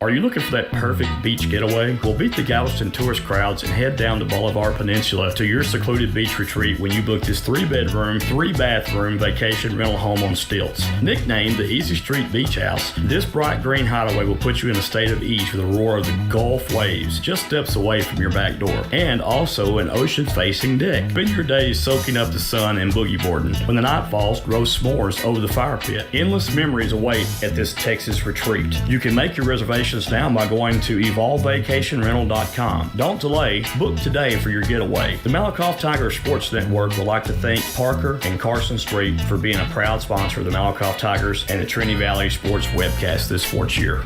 Are you looking for that perfect beach getaway? Well, beat the Galveston tourist crowds and head down to Bolivar Peninsula to your secluded beach retreat when you book this 3-bedroom, 3-bathroom vacation rental home on stilts. Nicknamed the Easy Street Beach House, this bright green hideaway will put you in a state of ease with the roar of the Gulf waves just steps away from your back door, and also an ocean-facing deck. Spend your days soaking up the sun and boogie boarding. When the night falls, roast s'mores over the fire pit. Endless memories await at this Texas retreat. You can make your reservation now by going to evolvevacationrental.com. Don't delay. Book today for your getaway. The Malakoff Tiger Sports Network would like to thank Parker and Carson Street for being a proud sponsor of the Malakoff Tigers and the Trinity Valley Sports webcast this sports year.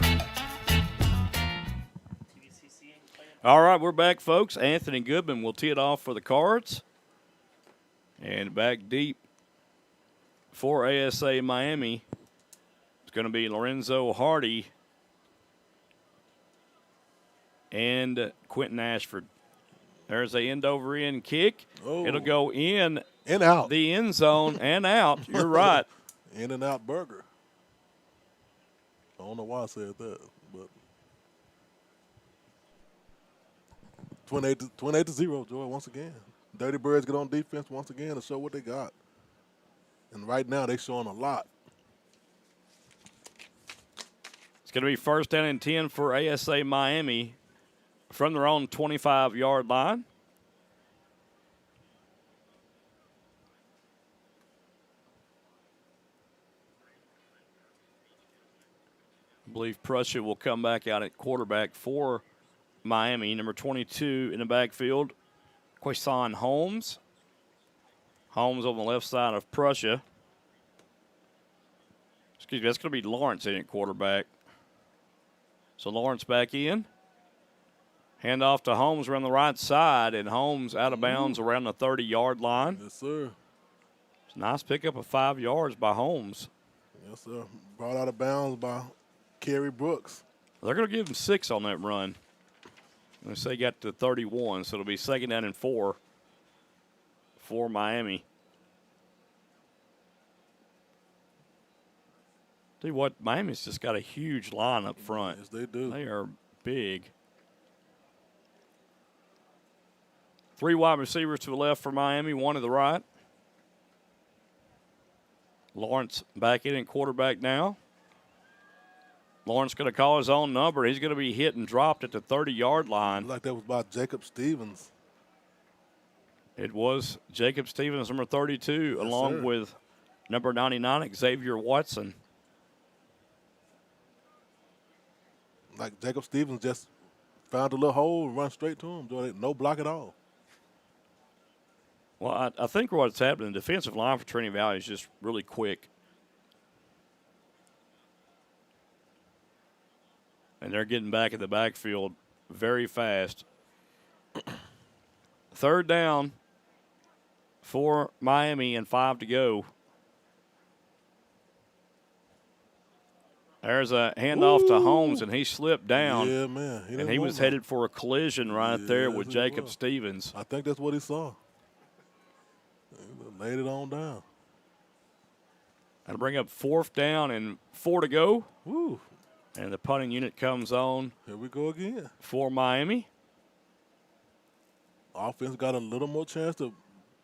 All right, we're back, folks. Anthony Goodman will tee it off for the Cards. And back deep for ASA-Miami, it's going to be Lorenzo Hardy and Quentin Ashford. There's a end-over-end kick. Oh. It'll go in and out the end zone and out. You're right. In and out burger. I don't know why I said that, but 28-0, Joy, once again. Dirty Birds get on defense once again to show what they got. And right now they're showing a lot. It's going to be first down and 10 for ASA-Miami from their own 25-yard line. I believe Prussia will come back out at quarterback for Miami. Number 22 in the backfield, Quason Holmes. Holmes on the left side of Prussia. Excuse me, that's going to be Lawrence in at quarterback. So Lawrence back in. Hand off to Holmes around the right side, and Holmes out of bounds around the 30-yard line. Yes, sir. It's a nice pickup of 5 yards by Holmes. Yes, sir. Brought out of bounds by Kerry Brooks. They're going to give him 6 on that run. They say got to 31, so it'll be second down and 4 for Miami. Tell you what, Miami's just got a huge line up front. Yes, they do. They are big. 3 wide receivers to the left for Miami, 1 to the right. Lawrence back in quarterback now. Lawrence going to call his own number. He's going to be hit and dropped at the 30-yard line. Like that was by Jacob Stevens. It was Jacob Stevens, number 32, Yes, along sir. with number 99, Xavier Watson. Like Jacob Stevens just found a little hole and run straight to him. No block at all. Well, I think what's happening, the defensive line for Trinity Valley is just really quick. And they're getting back in the backfield very fast. Third down for Miami and 5 to go. There's a handoff to Holmes, and he slipped down. Yeah, man. And he was headed for a collision right there with he Jacob was. Stevens. I think that's what he saw. He laid it on down. That'll bring up 4th down and 4 to go. Woo. And the punting unit comes on Here we go again. for Miami. Offense got a little more chance to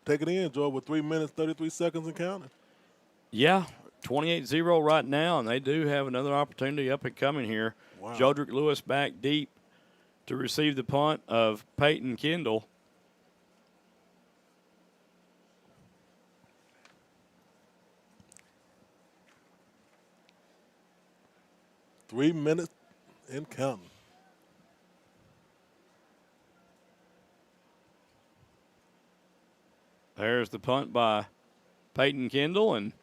take it in, Joy, with 3 minutes, 33 seconds and counting. Yeah, 28-0 right now, and they do have another opportunity up and coming here. Wow. Jodrick Lewis back deep to receive the punt of Peyton Kendall. Three minutes and counting. There's the punt by Peyton Kendall, and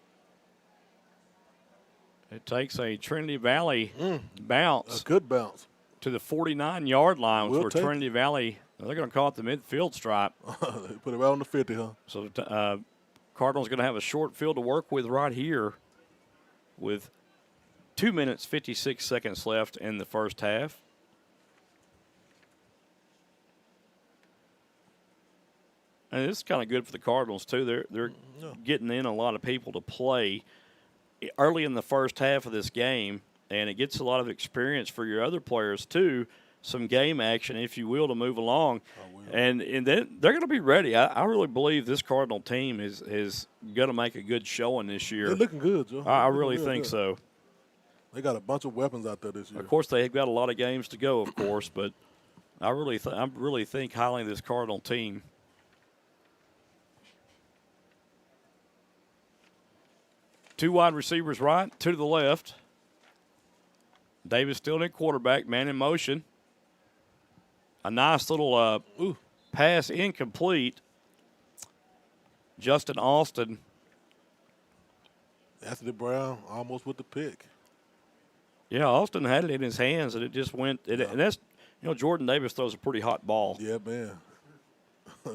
it takes a Trinity Valley bounce. A good bounce. To the 49-yard line, We'll where take Trinity Valley, they're going to call it the midfield stripe. They put it right on the 50, huh? So Cardinals going to have a short field to work with right here with 2 minutes, 56 seconds left in the first half. And this is kind of good for the Cardinals, too. They're getting in a lot of people to play early in the first half of this game, and it gets a lot of experience for your other players, too, some game action, if you will, to move along. And then they're going to be ready. I really believe this Cardinal team is going to make a good showing this year. They're looking good, Joe. I really think so. They got a bunch of weapons out there this year. Of course, they've got a lot of games to go, of course, but I really think highly of this Cardinal team. Two wide receivers right, 2 to the left. Davis still in quarterback, man in motion. A nice little pass incomplete. Justin Austin. Anthony Brown almost with the pick. Yeah, Austin had it in his hands, and it just went. And that's, Jordan Davis throws a pretty hot ball. Yeah, man.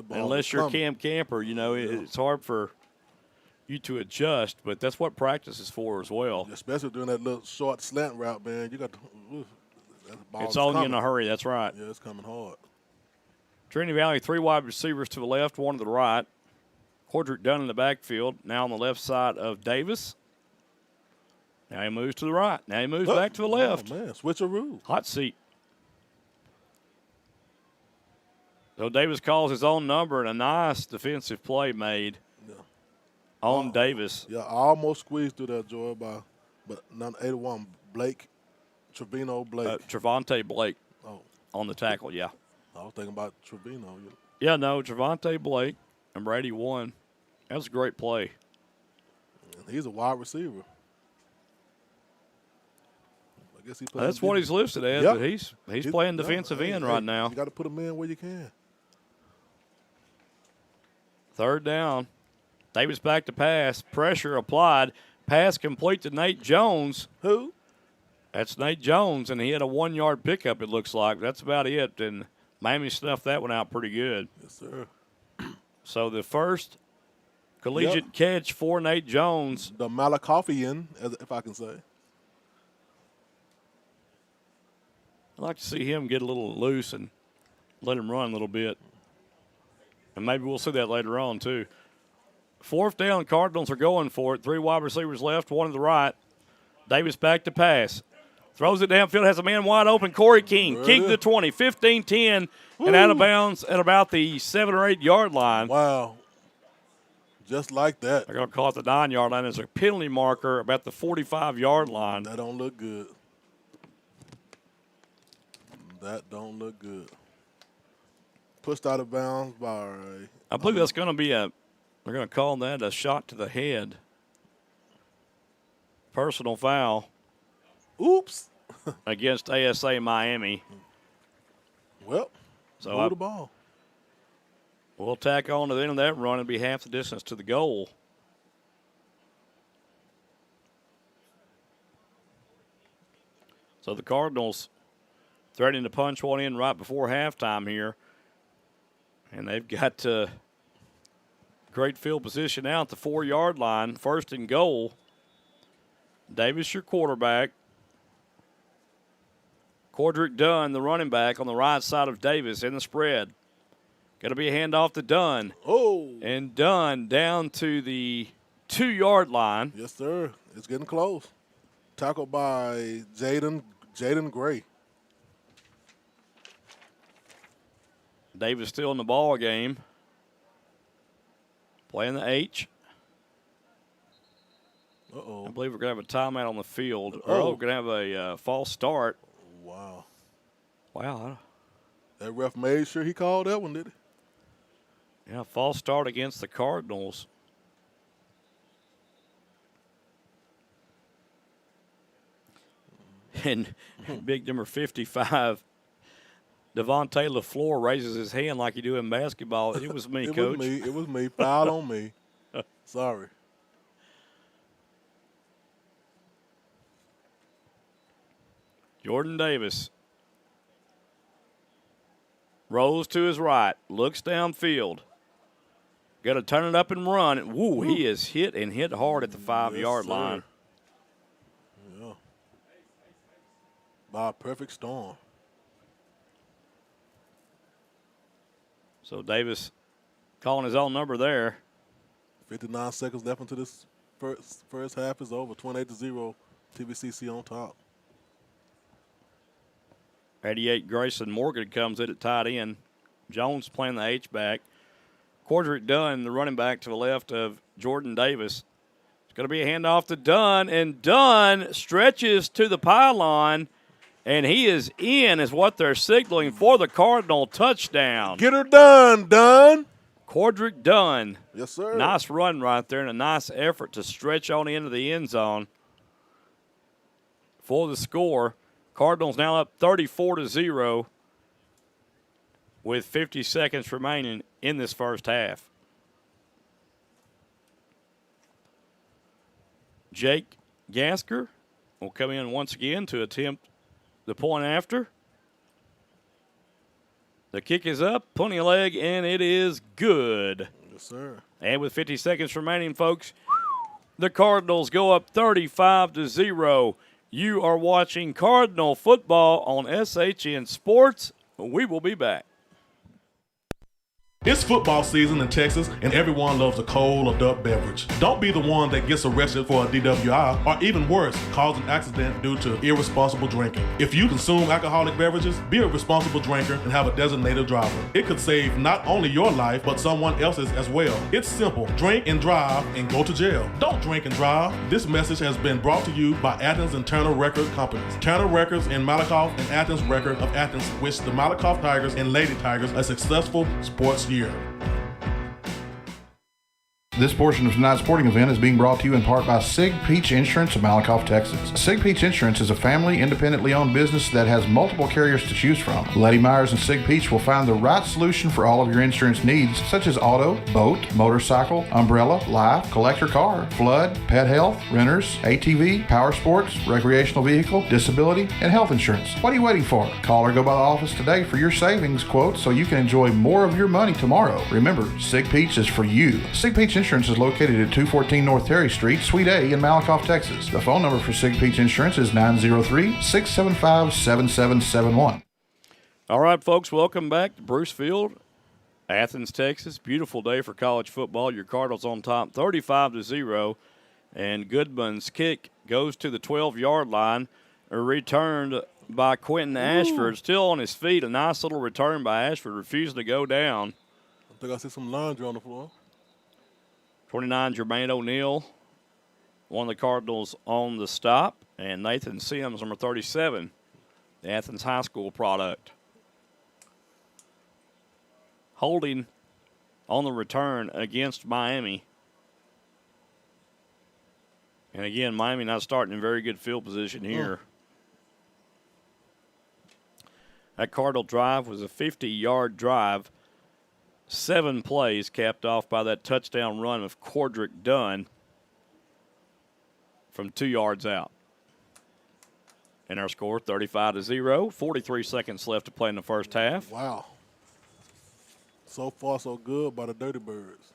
Unless you're Cam Camper, it's hard for you to adjust, but that's what practice is for as well. Especially doing that little short slant route, man. You got it's on you in a hurry. That's right. Yeah, it's coming hard. Trinity Valley, 3 wide receivers to the left, 1 to the right. Cordrick Dunn in the backfield, now on the left side of Davis. Now he moves to the right. Now he moves back to the left. Oh, man, switcheroo. Hot seat. So Davis calls his own number, and a nice defensive play made. Yeah. on Davis. Yeah, I almost squeezed through that, Joy, but none 81. Trevino Blake. Trevante Blake Oh, on the tackle, yeah. I was thinking about Trevino. Yeah, no, Trevante Blake and Brady won. That was a great play. And he's a wide receiver. I guess That's what he's listed as, but he's playing defensive end right now. You got to put him in where you can. Third down. Davis back to pass. Pressure applied. Pass complete to Nate Jones. Who? That's Nate Jones, and he had a 1-yard pickup, it looks like. That's about it, and Miami snuffed that one out pretty good. Yes, sir. So the first collegiate catch for Nate Jones. The Malakoffian, if I can say. I'd like to see him get a little loose and let him run a little bit. And maybe we'll see that later on, too. Fourth down, Cardinals are going for it. 3 wide receivers left, 1 to the right. Davis back to pass. Throws it downfield, has a man wide open. Corey King. King to the 20, 15-10, and out of bounds at about the 7 or 8 yard line. Wow. Just like that. They're going to call it the 9 yard line. There's a penalty marker about the 45 yard line. That don't look good. That don't look good. Pushed out of bounds by I believe that's going to be they're going to call that a shot to the head. Personal foul. Oops. Against ASA-Miami. Well, so move the ball. We'll tack on to the end of that run and be half the distance to the goal. So the Cardinals threatening to punch one in right before halftime here. And they've got great field position now at the 4 yard line. First and goal. Davis, your quarterback. Cordrick Dunn, the running back, on the right side of Davis in the spread. Going to be a handoff to Dunn. Oh. And Dunn down to the 2 yard line. Yes, sir. It's getting close. Tackled by Jaden Gray. Davis still in the ball game. Playing the H. Uh-oh. I believe we're going to have a timeout on the field. We're going to have a false start. Wow. Wow. That ref made sure he called that one, did he? Yeah, false start against the Cardinals. And big number 55, Devontae LaFleur, raises his hand like you do in basketball. It was me, Coach. It was me. Foul on me. Sorry. Jordan Davis rolls to his right, looks downfield. Got to turn it up and run. Woo, he is hit and hit hard at the 5 yard line. Yeah. By a perfect storm. So Davis calling his own number there. 59 seconds left into this first half is over. 28-0, TVCC on top. 88 Grayson Morgan comes in at tight end. Jones playing the H-back. Cordrick Dunn, the running back to the left of Jordan Davis. It's going to be a handoff to Dunn, and Dunn stretches to the pylon, and he is in, is what they're signaling for the Cardinal touchdown. Get her done, Dunn. Cordrick Dunn. Yes, sir. Nice run right there and a nice effort to stretch on into the end zone for the score. Cardinals now up 34-0 with 50 seconds remaining in this first half. Jake Gasker will come in once again to attempt the point after. The kick is up, plenty of leg, and it is good. Yes, sir. And with 50 seconds remaining, folks, the Cardinals go up 35-0. You are watching Cardinal football on SHN Sports. We will be back. It's football season in Texas, and everyone loves a cold adult beverage. Don't be the one that gets arrested for a DWI, or even worse, cause an accident due to irresponsible drinking. If you consume alcoholic beverages, be a responsible drinker and have a designated driver. It could save not only your life, but someone else's as well. It's simple. Drink and drive and go to jail. Don't drink and drive. This message has been brought to you by Athens and Turner Record Companies. Turner Records in Malakoff and Athens Record of Athens wish the Malakoff Tigers and Lady Tigers a successful sports year. This portion of tonight's sporting event is being brought to you in part by Sig Peach Insurance of Malakoff, Texas. Sig Peach Insurance is a family, independently owned business that has multiple carriers to choose from. Lady Myers and Sig Peach will find the right solution for all of your insurance needs, such as auto, boat, motorcycle, umbrella, life, collector car, flood, pet health, renters, ATV, power sports, recreational vehicle, disability, and health insurance. What are you waiting for? Call or go by the office today for your savings quote so you can enjoy more of your money tomorrow. Remember, Sig Peach is for you. Sig Peach Insurance is located at 214 North Terry Street, Suite A in Malakoff, Texas. The phone number for Sig Peach Insurance is 903-675-7771. All right, folks, welcome back to Bruce Field, Athens, Texas. Beautiful day for college football. Your Cardinals on top 35-0, and Goodman's kick goes to the 12-yard line, returned by Quentin Ashford. Still on his feet, a nice little return by Ashford, refusing to go down. I think I see some laundry on the floor. 29, Jermaine O'Neal, one of the Cardinals on the stop, and Nathan Sims, number 37, the Athens High School product. Holding on the return against Miami. And again, Miami not starting in very good field position here. That Cardinal drive was a 50-yard drive. 7 plays capped off by that touchdown run of Cordrick Dunn from 2 yards out. And our score, 35-0. 43 seconds left to play in the first half. Wow. So far, so good by the Dirty Birds.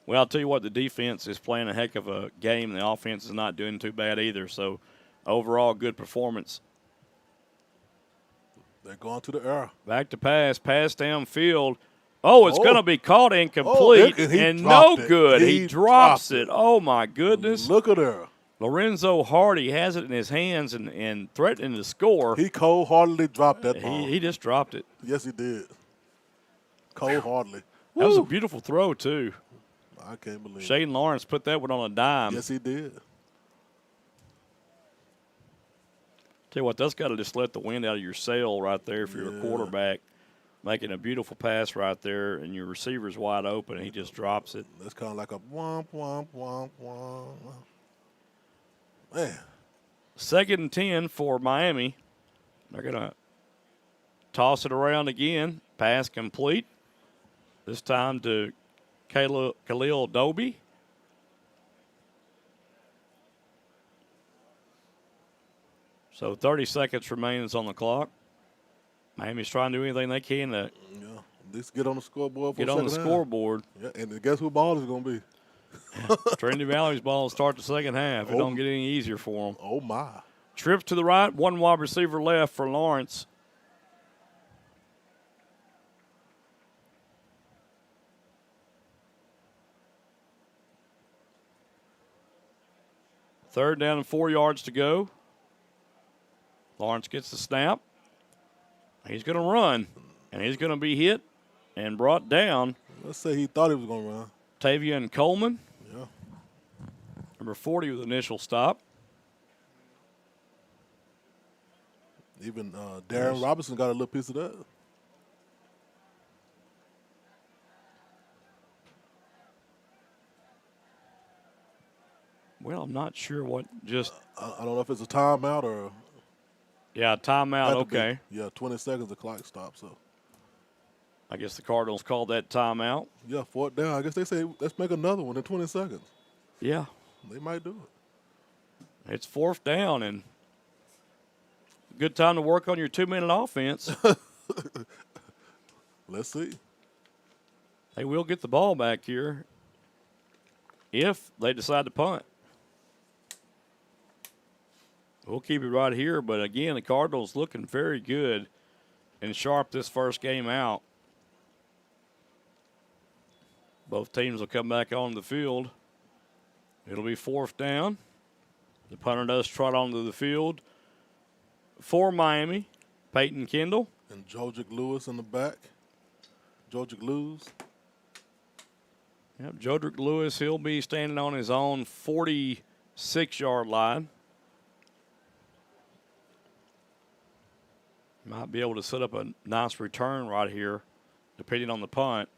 Well, I'll tell you what, the defense is playing a heck of a game. The offense is not doing too bad either. So, overall, good performance. They're going to the air. Back to pass downfield. Oh, it's going to be caught incomplete and no good. He drops it. Oh, my goodness. Look at her. Lorenzo Hardy has it in his hands and threatening to score. He cold-heartedly dropped that ball. He just dropped it. Yes, he did. Cold-heartedly. That was a beautiful throw, too. I can't believe it. Shane Lawrence put that one on a dime. Yes, he did. Tell you what, that's got to just let the wind out of your sail right there if you're a quarterback. Making a beautiful pass right there, and your receiver's wide open, and he just drops it. That's kind of like a womp, womp, womp, womp. Man. 2nd and 10 for Miami. They're going to toss it around again. Pass complete. This time to Khalil Doby. So 30 seconds remains on the clock. Miami's trying to do anything they can to at least get on the scoreboard. Get on the scoreboard. Yeah, and guess who ball is going to be? Trinity Valley's ball will start the second half. It don't get any easier for them. Oh, my. Trips to the right, one wide receiver left for Lawrence. Third down and 4 yards to go. Lawrence gets the snap. He's going to run, and he's going to be hit and brought down. Let's say he thought he was going to run. Tavian Coleman. Yeah. Number 40 with initial stop. Even Darren Robinson got a little piece of that. Well, I'm not sure what just. I don't know if it's a timeout or. Yeah, timeout, okay. Yeah, 20 seconds the clock stops. So. I guess the Cardinals called that timeout. Yeah, 4th down. I guess they say, let's make another one in 20 seconds. Yeah. They might do it. It's 4th down, and good time to work on your 2-minute offense. Let's see. They will get the ball back here if they decide to punt. We'll keep it right here, but again, the Cardinals looking very good and sharp this first game out. Both teams will come back on the field. It'll be 4th down. The punter does trot onto the field for Miami. Peyton Kendall. And Jodrick Lewis in the back. Jodrick Lewis. Yep, Jodrick Lewis, he'll be standing on his own 46-yard line. Might be able to set up a nice return right here, depending on the punt.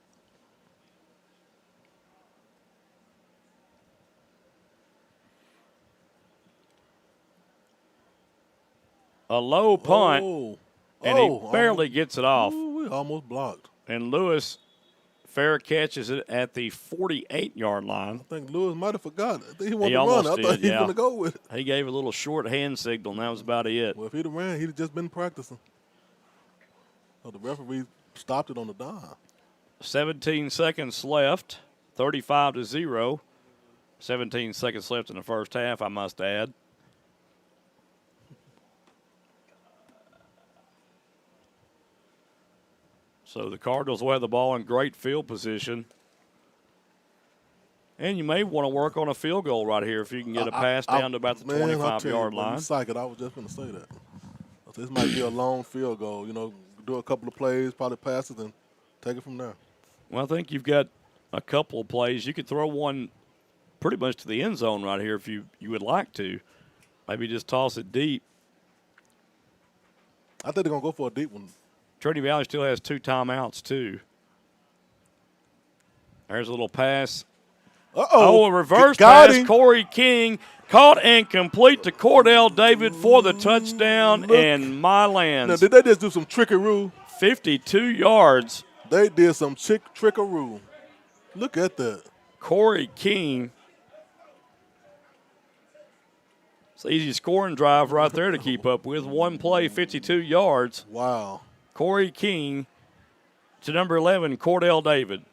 A low punt, and he barely gets it off. We almost blocked. And Lewis fair catches it at the 48-yard line. I think Lewis might have forgot. I think he wanted to run. I thought he was going to go with it. He gave a little short hand signal, and that was about it. Well, if he'd have ran, he'd have just been practicing. So the referee stopped it on the dime. 17 seconds left, 35-0. 17 seconds left in the first half, I must add. So the Cardinals will have the ball in great field position. And you may want to work on a field goal right here if you can get a pass down to about the 25-yard line. I was just going to say that. This might be a long field goal. You know, do a couple of plays, probably pass it, and take it from there. Well, I think you've got a couple of plays. You could throw one pretty much to the end zone right here if you would like to. Maybe just toss it deep. I think they're going to go for a deep one. Trinity Valley still has 2 timeouts, too. There's a little pass. Uh-oh. A reverse pass. Corey King caught and complete to Cordell David for the touchdown, and Mylands. Now, did they just do some trickaroo? 52 yards. They did some trickaroo. Look at that. Corey King. It's an easy scoring drive right there to keep up with. One play, 52 yards. Wow. Corey King to number 11, Cordell David.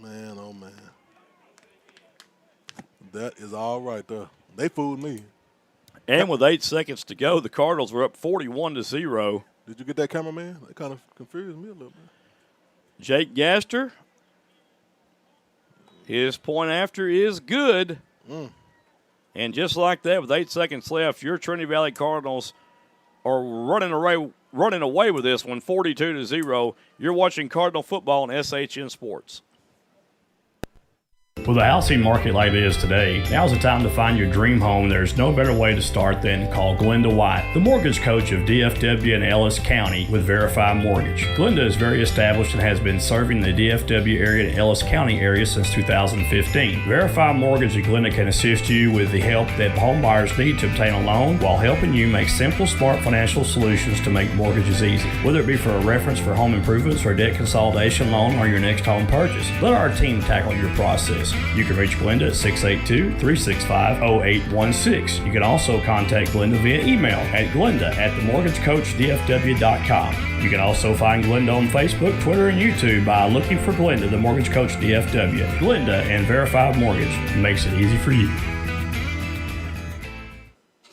Man, oh, man. That is all right there. They fooled me. And with 8 seconds to go, the Cardinals were up 41-0. Did you get that, cameraman? That kind of confused me a little bit. Jake Gaster. His point after is good. And just like that, with 8 seconds left, your Trinity Valley Cardinals are running away with this one, 42-0. You're watching Cardinal football on SHN Sports. With a housing market like it is today, now's the time to find your dream home. There's no better way to start than call Glenda White, the mortgage coach of DFW and Ellis County with Verify Mortgage. Glenda is very established and has been serving the DFW area and Ellis County area since 2015. Verify Mortgage at Glenda can assist you with the help that home buyers need to obtain a loan while helping you make simple, smart financial solutions to make mortgages easy. Whether it be for a reference for home improvements or debt consolidation loan or your next home purchase, let our team tackle your process. You can reach Glenda at 682-365-0816. You can also contact Glenda via email at glenda@themortgagecoachdfw.com. You can also find Glenda on Facebook, Twitter, and YouTube by looking for Glenda, the Mortgage Coach DFW. Glenda and Verified Mortgage makes it easy for you.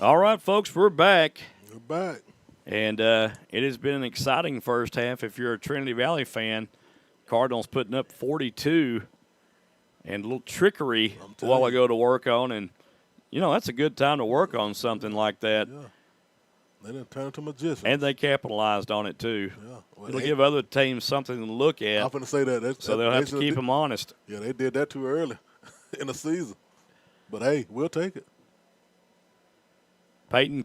All right, folks, we're back. We're back. And it has been an exciting first half if you're a Trinity Valley fan. Cardinals putting up 42. And a little trickery while I go to work on. And, you know, that's a good time to work on something like that. Yeah. They didn't turn to magicians. And they capitalized on it, too. Yeah. Well, it'll give other teams something to look at. I'm going to say that. So they'll have to keep them honest. Yeah, they did that too early in the season. But, hey, we'll take it. Anthony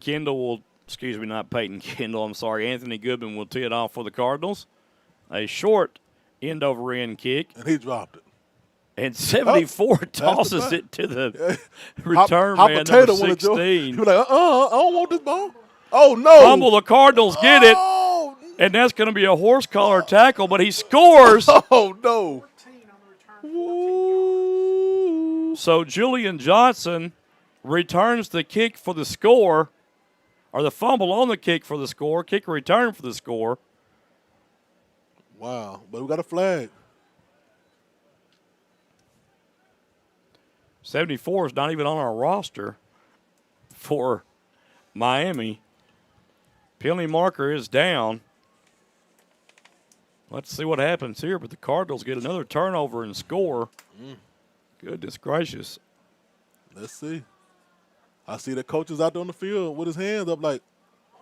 Goodman will tee it off for the Cardinals. A short end-over-end kick. And he dropped it. And 74 tosses it to the return man, number 16. You're like, I don't want this ball. Oh, no. Fumble, the Cardinals get it. And that's going to be a horse collar tackle, but he scores. Oh, no. So Julian Johnson returns the kick for the score, or the fumble on the kick for the score, kick return for the score. Wow, but we got a flag. 74 is not even on our roster for Miami. Penalty marker is down. Let's see what happens here, but the Cardinals get another turnover and score. Goodness gracious. Let's see. I see the coaches out there on the field with his hands up like,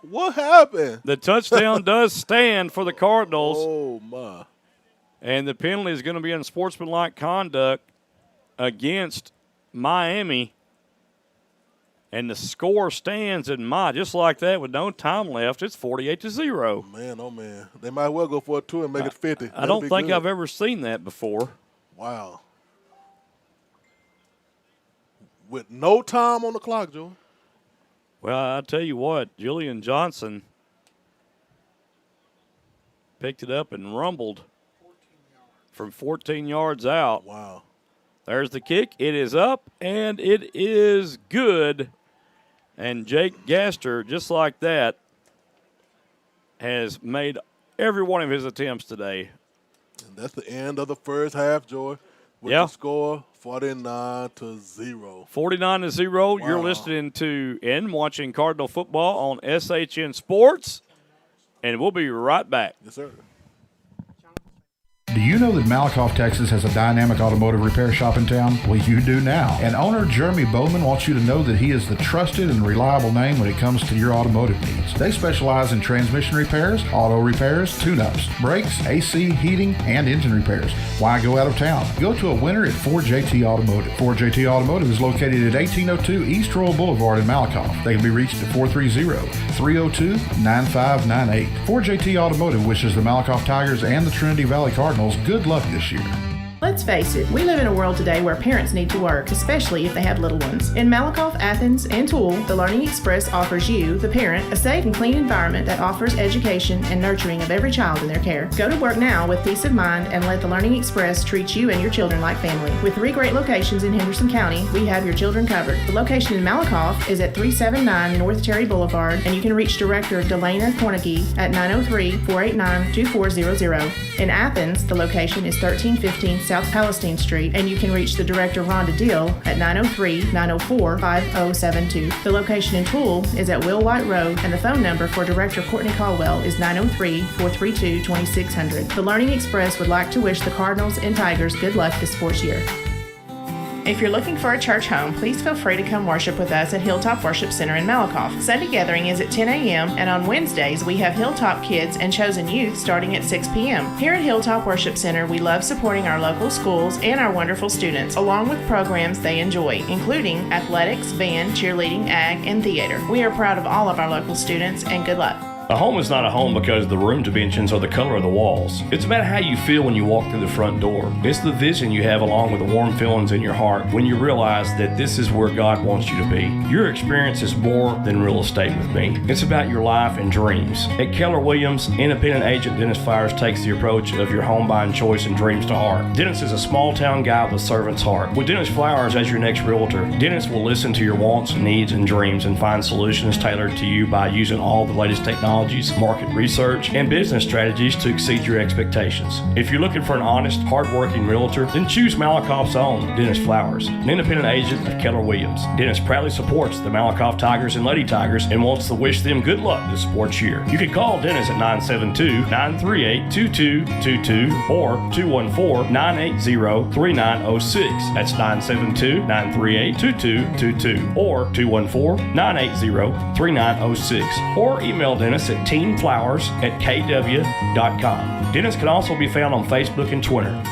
what happened? The touchdown does stand for the Cardinals. Oh, my. And the penalty is going to be unsportsmanlike conduct against Miami. And the score stands just like that with no time left. It's 48-0. Man, oh, man. They might well go for a 2 and make it 50. I don't think I've ever seen that before. Wow. With no time on the clock, Joe. Well, I tell you what, Julian Johnson picked it up and rumbled from 14 yards out. Wow. There's the kick. It is up, and it is good. And Jake Gaster, just like that, has made every one of his attempts today. And that's the end of the first half, Joy. With the score 49-0. 49-0. Wow. You're listening to and watching Cardinal football on SHN Sports, and we'll be right back. Yes, sir. Do you know that Malakoff, Texas has a dynamic automotive repair shop in town? Well, you do now. And owner Jeremy Bowman wants you to know that he is the trusted and reliable name when it comes to your automotive needs. They specialize in transmission repairs, auto repairs, tune-ups, brakes, AC, heating, and engine repairs. Why go out of town? Go to a winner at 4JT Automotive. 4JT Automotive is located at 1802 East Royal Boulevard in Malakoff. They can be reached at 430-302-9598. 4JT Automotive wishes the Malakoff Tigers and the Trinity Valley Cardinals good luck this year. Let's face it, we live in a world today where parents need to work, especially if they have little ones. In Malakoff, Athens, and Toole, the Learning Express offers you, the parent, a safe and clean environment that offers education and nurturing of every child in their care. Go to work now with peace of mind and let the Learning Express treat you and your children like family. With 3 great locations in Henderson County, we have your children covered. The location in Malakoff is at 379 North Terry Boulevard, and you can reach Director Delana Cornegie at 903-489-2400. In Athens, the location is 1315 South Palestine Street, and you can reach the Director Rhonda Deal at 903-904-5072. The location in Toole is at Will White Road, and the phone number for Director Courtney Caldwell is 903-432-2600. The Learning Express would like to wish the Cardinals and Tigers good luck this sports year. If you're looking for a church home, please feel free to come worship with us at Hilltop Worship Center in Malakoff. Sunday gathering is at 10 a.m., and on Wednesdays we have Hilltop Kids and Chosen Youth starting at 6 p.m. Here at Hilltop Worship Center, we love supporting our local schools and our wonderful students, along with programs they enjoy, including athletics, band, cheerleading, ag, and theater. We are proud of all of our local students, and good luck. A home is not a home because the room dimensions or the color of the walls. It's about how you feel when you walk through the front door. It's the vision you have along with the warm feelings in your heart when you realize that this is where God wants you to be. Your experience is more than real estate with me. It's about your life and dreams. At Keller Williams, independent agent Dennis Flowers takes the approach of your home buying choice and dreams to heart. Dennis is a small town guy with a servant's heart. With Dennis Flowers as your next realtor, Dennis will listen to your wants, needs, and dreams and find solutions tailored to you by using all the latest technology, market research, and business strategies to exceed your expectations. If you're looking for an honest, hard-working realtor, then choose Malakoff's own, Dennis Flowers, an independent agent of Keller Williams. Dennis proudly supports the Malakoff Tigers and Lady Tigers and wants to wish them good luck this sports year. You can call Dennis at 972-938-2222 or 214-980-3906. That's 972-938-2222 or 214-980-3906. Or email Dennis at teenflowers@kw.com. Dennis can also be found on Facebook and Twitter.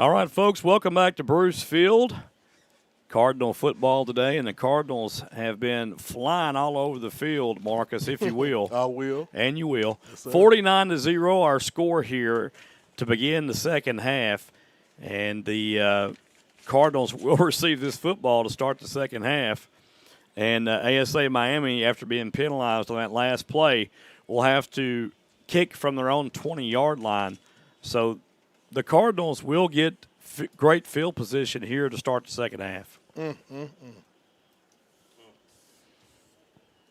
All right, folks, welcome back to Bruce Field. Cardinal football today, and the Cardinals have been flying all over the field, Marcus, if you will. I will. And you will. Yes, sir. 49-0, our score here to begin the second half. And the Cardinals will receive this football to start the second half. And ASA-Miami, after being penalized on that last play, will have to kick from their own 20-yard line. So the Cardinals will get great field position here to start the second half. Is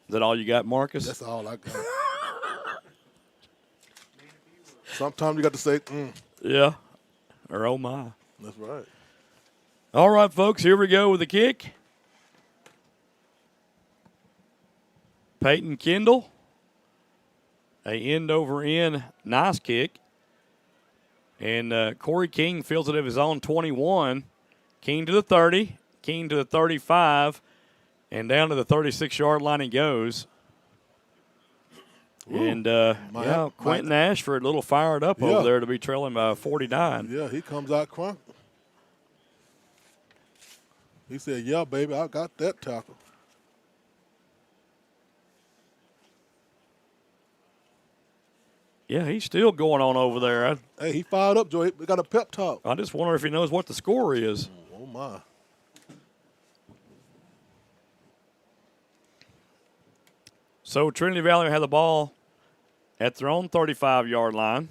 that all you got, Marcus? That's all I got. Sometimes you got to say, Yeah. Or oh, my. That's right. All right, folks, here we go with the kick. Peyton Kendall. A end-over-end nice kick. And Corey King fields it of his own 21. King to the 30. King to the 35. And down to the 36-yard line he goes. Ooh, and, Quentin Ashford a little fired up over there to be trailing by 49. Yeah, he comes out crunk. He said, yeah, baby, I got that tackle. Yeah, he's still going on over there. Hey, he fired up, Joe. He got a pep talk. I just wonder if he knows what the score is. Oh, my. So Trinity Valley had the ball at their own 35-yard line.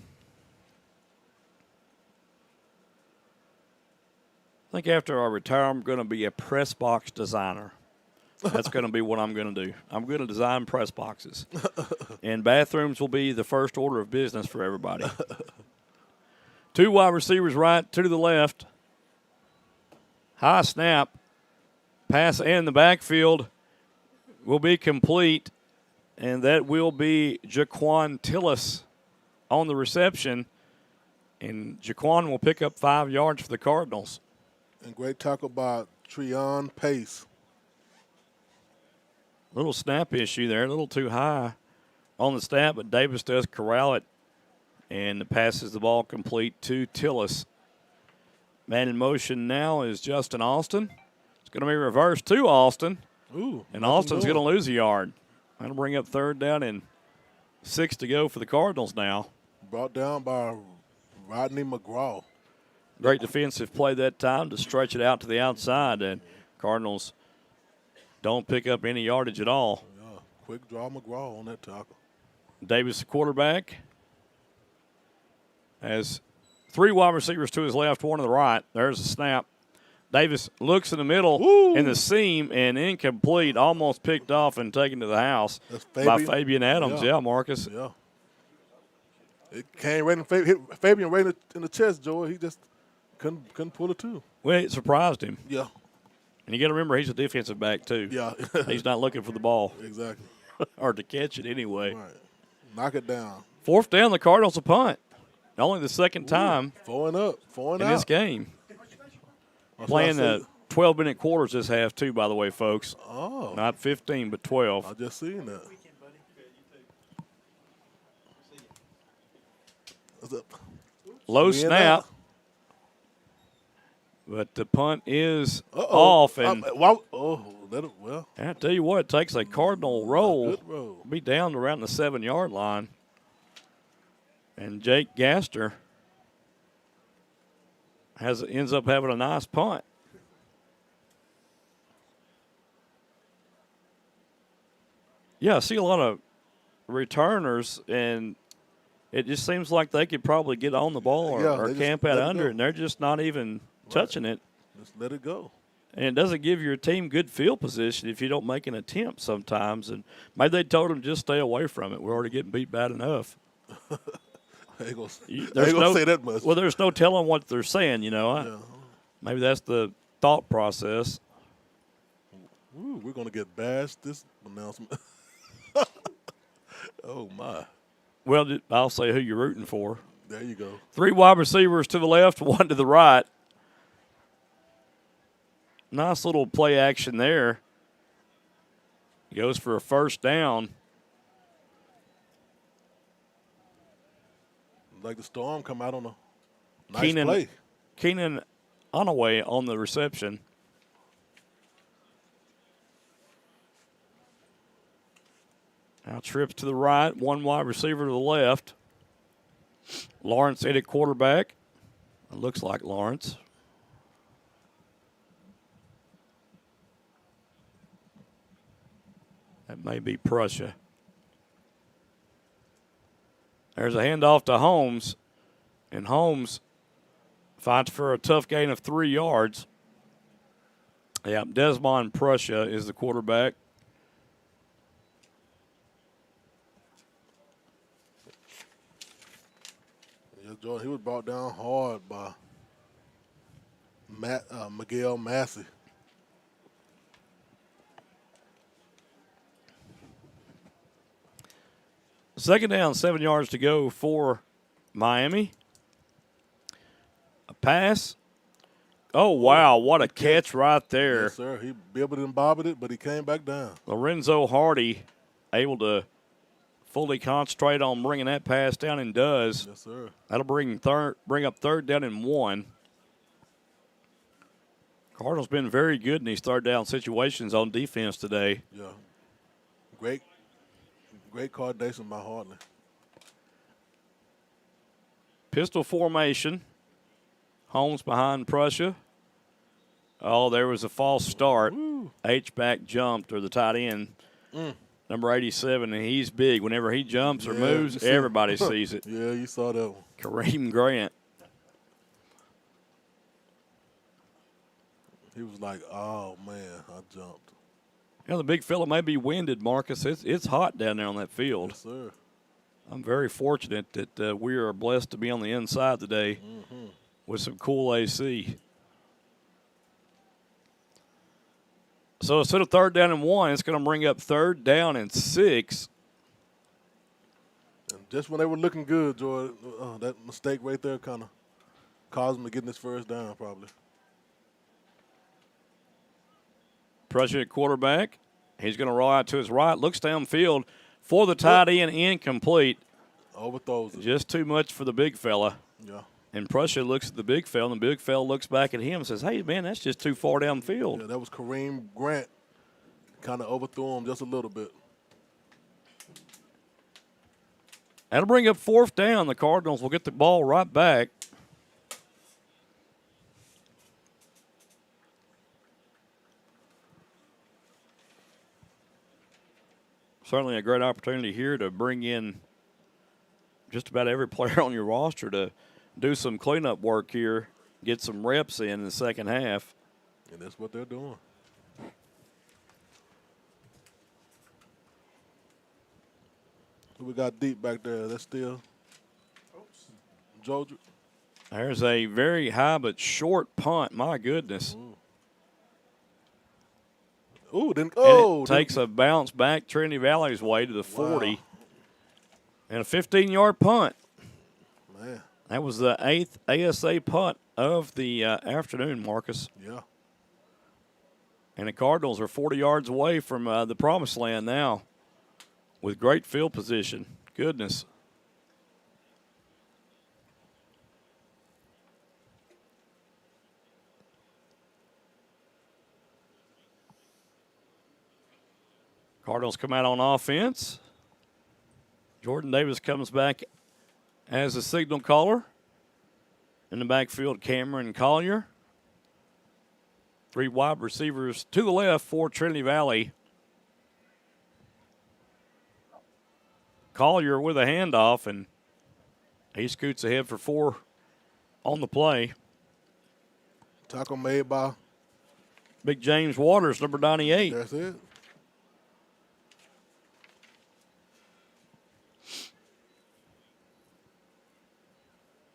I think after I retire, I'm going to be a press box designer. That's going to be what I'm going to do. I'm going to design press boxes. And bathrooms will be the first order of business for everybody. 2 wide receivers right, 2 to the left. High snap. Pass in the backfield will be complete. And that will be Jaquan Tillis on the reception. And Jaquan will pick up 5 yards for the Cardinals. And great tackle by Treon Pace. Little snap issue there, a little too high on the snap, but Davis does corral it and passes the ball complete to Tillis. Man in motion now is Justin Austin. It's going to be reversed to Austin. Ooh, and Austin's going to lose a yard. That'll bring up 3rd down and 6 to go for the Cardinals now. Brought down by Rodney McGraw. Great defensive play that time to stretch it out to the outside, and Cardinals don't pick up any yardage at all. Yeah, quick draw McGraw on that tackle. Davis, the quarterback, has 3 wide receivers to his left, 1 to the right. There's a snap. Davis looks in the middle in the seam and incomplete, almost picked off and taken to the house by Fabian Adams. Yeah, Marcus. Yeah. It came right in Fabian right in the chest, Joey. He just couldn't pull it too. Well, it surprised him. Yeah. And you got to remember, he's a defensive back, too. Yeah. He's not looking for the ball. Exactly. Or to catch it anyway. Right. Knock it down. 4th down, the Cardinals a punt. Only the second time 4 and up, 4 and in out. this game. Playing the 12-minute quarters this half, too, by the way, folks. Oh. Not 15, but 12. I just seen that. Low snap. But the punt is off. And I tell you what, it takes a Cardinal roll. Be down to around the 7-yard line. And Jake Gaster ends up having a nice punt. Yeah, I see a lot of returners, and it just seems like they could probably get on the ball or camp out under it, and they're just not even touching it. Just let it go. And it doesn't give your team good field position if you don't make an attempt sometimes. And maybe they told them just stay away from it. We're already getting beat bad enough. They ain't gonna say that much. Well, there's no telling what they're saying, you know. Maybe that's the thought process. Ooh, we're going to get bashed this announcement. Oh, my. Well, I'll say who you're rooting for. There you go. 3 wide receivers to the left, 1 to the right. Nice little play action there. Goes for a 1st down. Like the Storm come out on a nice play. Keenan Onaway on the reception. Now trips to the right, one wide receiver to the left. Lawrence in at quarterback. It looks like Lawrence. That may be Prussia. There's a handoff to Holmes, and Holmes fights for a tough gain of 3 yards. Yeah, Desmond Prussia is the quarterback. Yeah, Jordan, he was brought down hard by Miguel Massey. Second down, 7 yards to go for Miami. A pass. Oh, wow, what a catch right there. Yes, sir. He bibbled and bobbled it, but he came back down. Lorenzo Hardy able to fully concentrate on bringing that pass down and does. Yes, sir. That'll bring up third down and 1. Cardinals been very good in these third down situations on defense today. Yeah. Great coordination by Hartley. Pistol formation. Holmes behind Prussia. Oh, there was a false start. H-back jumped, or the tight end, number 87, and he's big. Whenever he jumps or moves, everybody sees it. Yeah, you saw that one. Kareem Grant. He was like, oh, man, I jumped. You know, the big fella may be winded, Marcus. It's hot down there on that field. Yes, sir. I'm very fortunate that we are blessed to be on the inside today with some cool AC. So instead of third down and 1, it's going to bring up third down and 6. And just when they were looking good, Jordan, that mistake right there kind of caused them to get this first down probably. Pressure at quarterback. He's going to roll out to his right. Looks downfield for the tight end, incomplete. Overthrows it. Just too much for the big fella. Yeah. And Prussia looks at the big fella, and the big fella looks back at him and says, hey, man, that's just too far downfield. Yeah, that was Kareem Grant. Kind of overthrew him just a little bit. That'll bring up fourth down. The Cardinals will get the ball right back. Certainly a great opportunity here to bring in just about every player on your roster to do some cleanup work here, get some reps in the second half. And that's what they're doing. Who we got deep back there? That's still Georgia. There's a very high but short punt. My goodness. Ooh, takes a bounce back Trinity Valley's way to the 40. And a 15-yard punt. Man. That was the 8th ASA punt of the afternoon, Marcus. Yeah. And the Cardinals are 40 yards away from the promised land now with great field position. Goodness. Cardinals come out on offense. Jordan Davis comes back as a signal caller. In the backfield, Cameron Collier. 3 wide receivers to the left for Trinity Valley. Collier with a handoff, and he scoots ahead for 4 on the play. Tackle made by Big James Waters, number 98. That's it.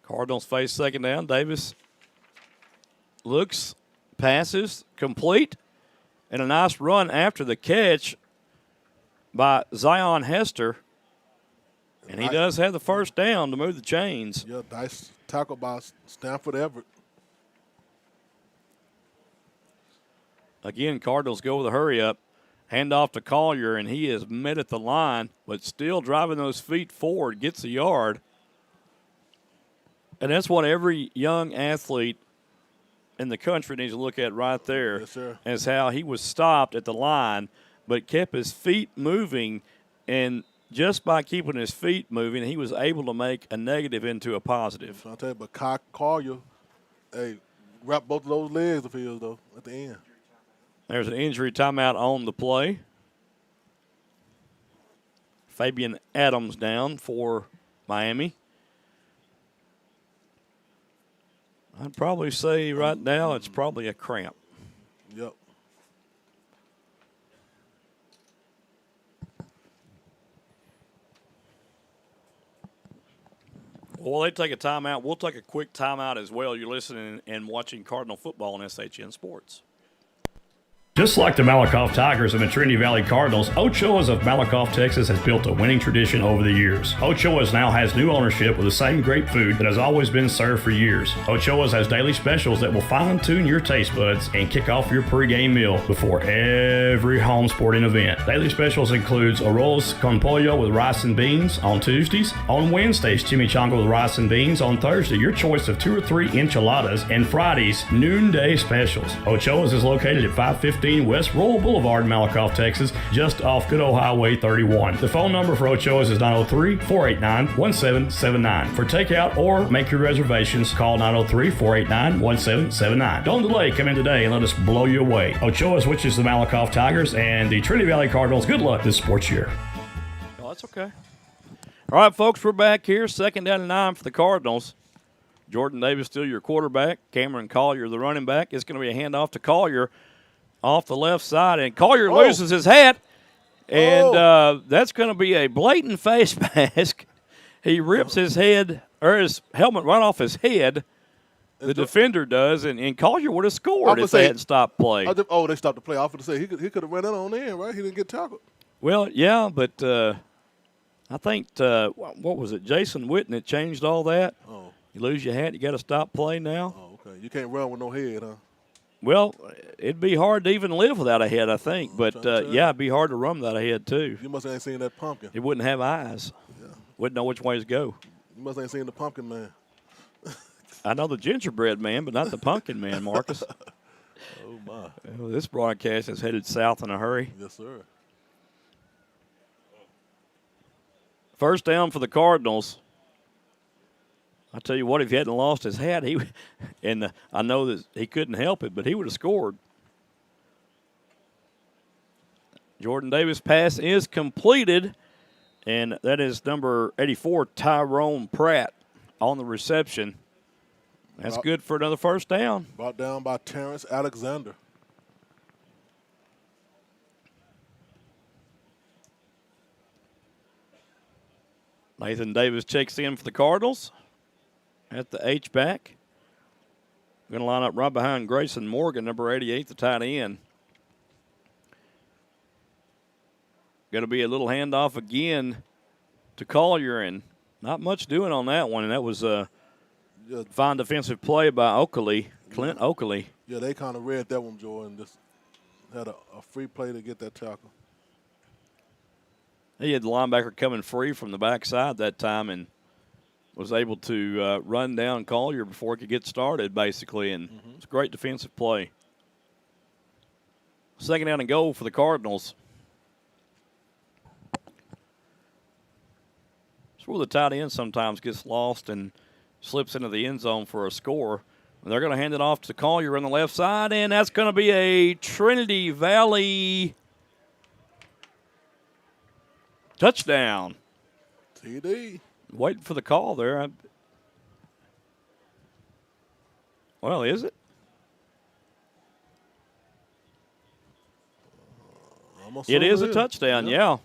Cardinals face second down. Davis looks, passes, complete, and a nice run after the catch by Zion Hester. And he does have the first down to move the chains. Yeah, nice tackle by Stanford Everett. Again, Cardinals go with a hurry up. Hand off to Collier, and he is met at the line, but still driving those feet forward, gets a yard. And that's what every young athlete in the country needs to look at right there. Yes, sir. Is how he was stopped at the line, but kept his feet moving, and just by keeping his feet moving, he was able to make a negative into a positive. I'll tell you, but Collier, hey, wrap both of those legs of his, though, at the end. There's an injury timeout on the play. Fabian Adams down for Miami. I'd probably say right now it's probably a cramp. Yep. Well, they take a timeout. We'll take a quick timeout as well. You're listening and watching Cardinal football on SHN Sports. Just like the Malakoff Tigers and the Trinity Valley Cardinals, Ochoa's of Malakoff, Texas has built a winning tradition over the years. Ochoa's now has new ownership with the same great food that has always been served for years. Ochoa's has daily specials that will fine-tune your taste buds and kick off your pregame meal before every home sporting event. Daily specials includes arroz con pollo with rice and beans on Tuesdays. On Wednesdays, chimichanga with rice and beans. On Thursday, your choice of 2 or 3 enchiladas. And Fridays, noonday specials. Ochoa's is located at 515 West Royal Boulevard in Malakoff, Texas, just off good old Highway 31. The phone number for Ochoa's is 903-489-1779. For takeout or make your reservations, call 903-489-1779. Don't delay. Come in today and let us blow you away. Ochoa's, which is the Malakoff Tigers, and the Trinity Valley Cardinals. Good luck this sports year. Oh, that's okay. All right, folks, we're back here. 2nd down and 9 for the Cardinals. Jordan Davis still your quarterback. Cameron Collier the running back. It's going to be a handoff to Collier off the left side, and Collier loses his hat, and that's going to be a blatant face mask. He rips his head, or his helmet right off his head. The defender does, and Collier would have scored if they hadn't stopped play. They stopped the play. I was going to say, he could have run that on in, right? He didn't get tackled. Well, yeah, but I think, what was it, Jason Witten that changed all that? Oh. You lose your hat, you got to stop play now? Oh, okay. You can't run with no head, huh? Well, it'd be hard to even live without a head, I think. But, yeah, it'd be hard to run without a head, too. You must have seen that pumpkin. It wouldn't have eyes. Yeah. Wouldn't know which way to go. You must have seen the pumpkin man. I know the gingerbread man, but not the pumpkin man, Marcus. Oh, my. Well, this broadcast is headed south in a hurry. Yes, sir. First down for the Cardinals. I tell you what, if he hadn't lost his hat, I know that he couldn't help it, but he would have scored. Jordan Davis' pass is completed, and that is number 84, Tyrone Pratt, on the reception. That's good for another first down. Brought down by Terrence Alexander. Nathan Davis checks in for the Cardinals at the H-back. Going to line up right behind Grayson Morgan, number 88, the tight end. Going to be a little handoff again to Collier, and not much doing on that one, and that was a fine defensive play by Oakley, Clint Oakley. Yeah, they kind of read that one, Joy, and just had a free play to get that tackle. He had the linebacker coming free from the backside that time and was able to run down Collier before he could get started, basically, and it's a great defensive play. 2nd down and goal for the Cardinals. It's where the tight end sometimes gets lost and slips into the end zone for a score. They're going to hand it off to Collier on the left side, and that's going to be a Trinity Valley touchdown. TD. Waiting for the call there. Well, is it? It is a touchdown, yeah.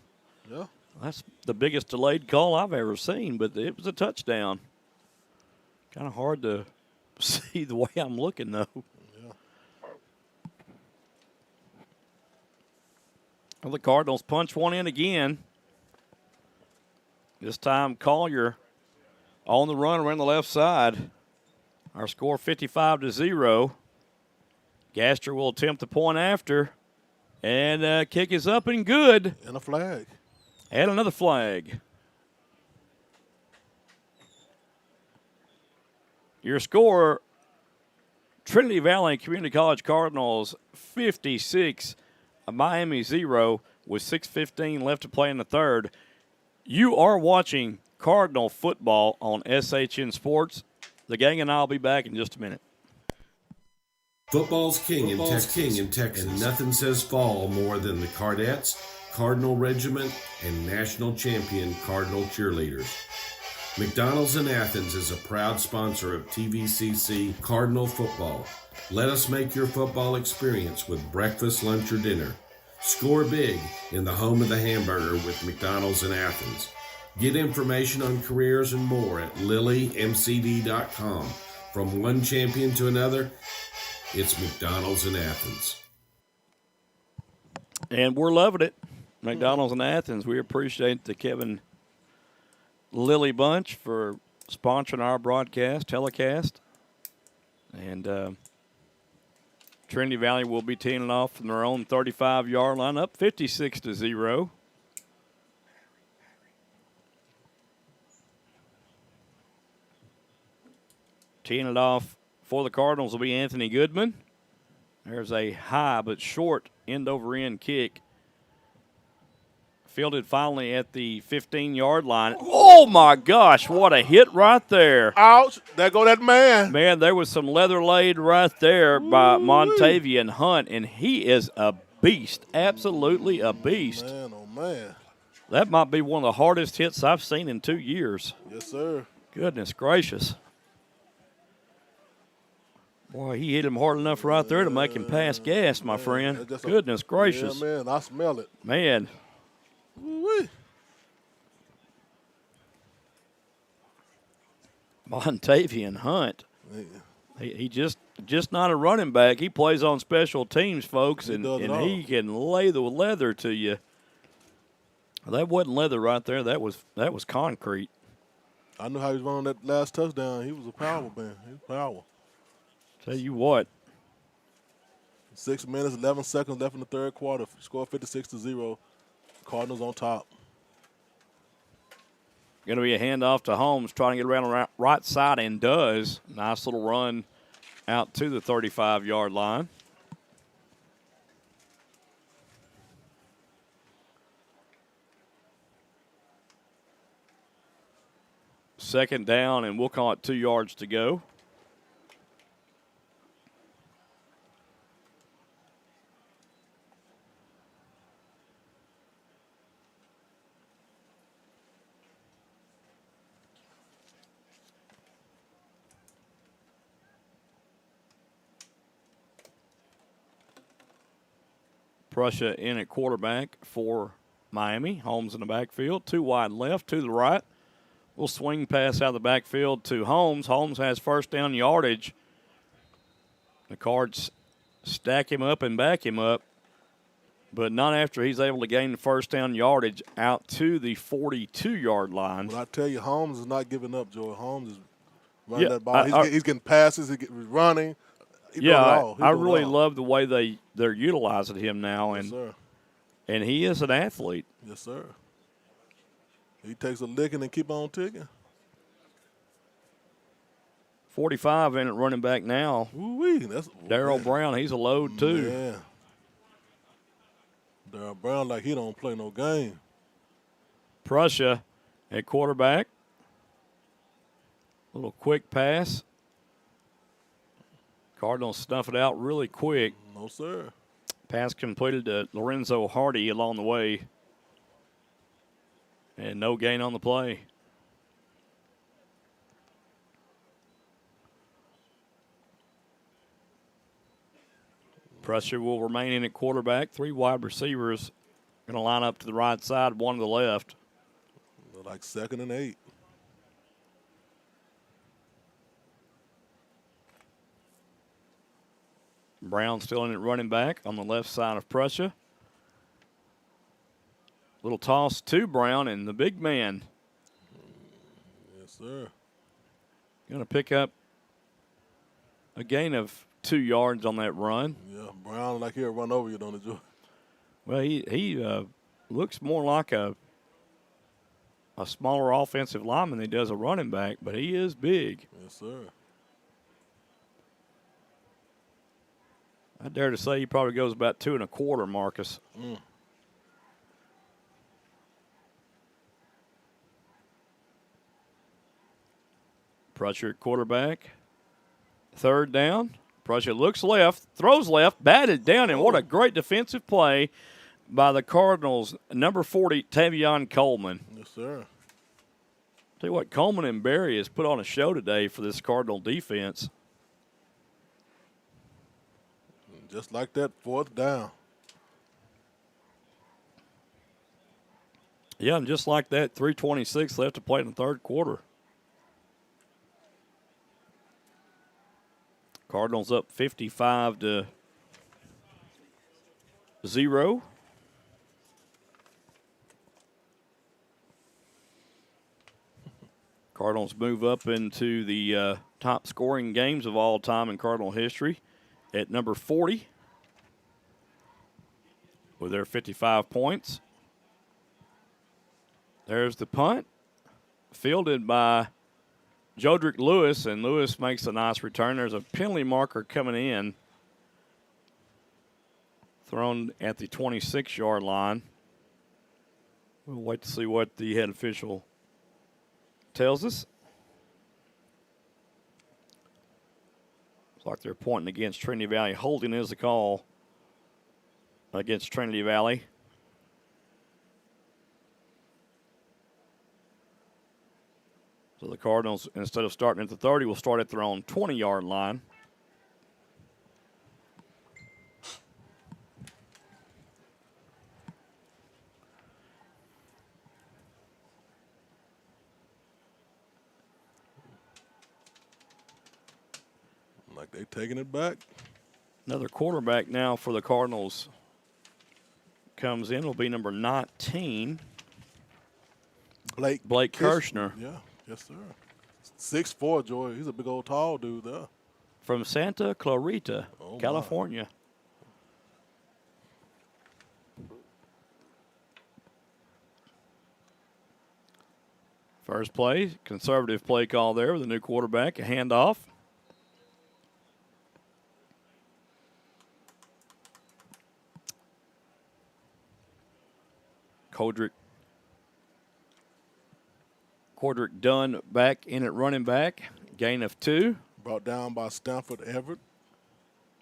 Yeah. That's the biggest delayed call I've ever seen, but it was a touchdown. Kind of hard to see the way I'm looking, though. Yeah. Well, the Cardinals punch one in again. This time Collier on the run around the left side. Our score 55-0. Gaster will attempt the point after. And kick is up and good. And a flag. And another flag. Your score, Trinity Valley Community College Cardinals 56, Miami 0 with 6:15 left to play in the third. You are watching Cardinal football on SHN Sports. The gang and I will be back in just a minute. Football's king in Texas, and nothing says fall more than the Cardettes, Cardinal Regiment, and national champion Cardinal cheerleaders. McDonald's in Athens is a proud sponsor of TVCC Cardinal football. Let us make your football experience with breakfast, lunch, or dinner. Score big in the home of the hamburger with McDonald's in Athens. Get information on careers and more at lilymcd.com. From one champion to another, it's McDonald's in Athens. And we're loving it. McDonald's in Athens. We appreciate the Kevin Lilly Bunch for sponsoring our telecast. And Trinity Valley will be teeing it off from their own 35-yard line, up 56-0. Teeing it off for the Cardinals will be Anthony Goodman. There's a high but short end-over-end kick. Fielded finally at the 15-yard line. Oh, my gosh, what a hit right there. Ouch. There go that man. Man, there was some leather laid right there by Montavian Hunt, and he is a beast, absolutely a beast. Man, oh, man. That might be one of the hardest hits I've seen in 2 years. Yes, sir. Goodness gracious. Boy, he hit him hard enough right there to make him pass gas, my friend. Goodness gracious. Yeah, man, I smell it. Man. Woo-wee. Montavian Hunt. He just not a running back. He plays on special teams, folks, and he can lay the leather to you. That wasn't leather right there. That was concrete. I knew how he was running that last touchdown. He was a power man. He was power. Tell you what. 6 minutes, 11 seconds left in the third quarter. Score 56-0. Cardinals on top. Going to be a handoff to Holmes, trying to get around the right side, and does. Nice little run out to the 35-yard line. Second down, and we'll call it 2 yards to go. Prussia in at quarterback for Miami. Holmes in the backfield. 2 wide left, to the right. We'll swing pass out of the backfield to Holmes. Holmes has first down yardage. The Cards stack him up and back him up, but not after he's able to gain the first down yardage out to the 42-yard line. But I tell you, Holmes is not giving up, Joy. Holmes is running that ball. He's getting passes. He's running. I really love the way they're utilizing him now, yes, sir. And he is an athlete. Yes, sir. He takes a licking and keep on ticking. 45 in at running back now. Ooh-wee. Darryl Brown, he's a load too. Yeah. Darryl Brown like he don't play no game. Prussia at quarterback. Little quick pass. Cardinals snuff it out really quick. No, sir. Pass completed to Lorenzo Hardy along the way. And no gain on the play. Prussia will remain in at quarterback. 3 wide receivers going to line up to the right side, 1 to the left. Like 2nd and 8. Brown still in at running back on the left side of Prussia. Little toss to Brown, and the big man. Yes, sir. Going to pick up a gain of 2 yards on that run. Yeah, Brown like he'll run over you, don't he, Joe? Well, he looks more like a smaller offensive lineman than he does a running back, but he is big. Yes, sir. I dare to say he probably goes about 2 1/4, Marcus. Prussia at quarterback. 3rd down. Prussia looks left, throws left, batted down, and what a great defensive play by the Cardinals. Number 40, Tavion Coleman. Yes, sir. Tell you what, Coleman and Berry has put on a show today for this Cardinal defense. Just like that, 4th down. Yeah, and just like that, 3:26 left to play in the 3rd quarter. Cardinals up 55-0. Cardinals move up into the top scoring games of all time in Cardinal history at number 40 with their 55 points. There's the punt, fielded by Jodrick Lewis, and Lewis makes a nice return. There's a penalty marker coming in, thrown at the 26-yard line. We'll wait to see what the head official tells us. Looks like they're pointing against Trinity Valley. Holding is the call against Trinity Valley. So the Cardinals, instead of starting at the 30, will start at their own 20-yard line. Like they taking it back. Another quarterback now for the Cardinals comes in. Will be number 19. Blake Kirshner. Yeah, yes, sir. 6'4", Joy. He's a big old tall dude there. From Santa Clarita, California. First play, conservative play call there with a new quarterback, a handoff. Cordrick Dunn back in at running back. Gain of 2. Brought down by Stanford Everett.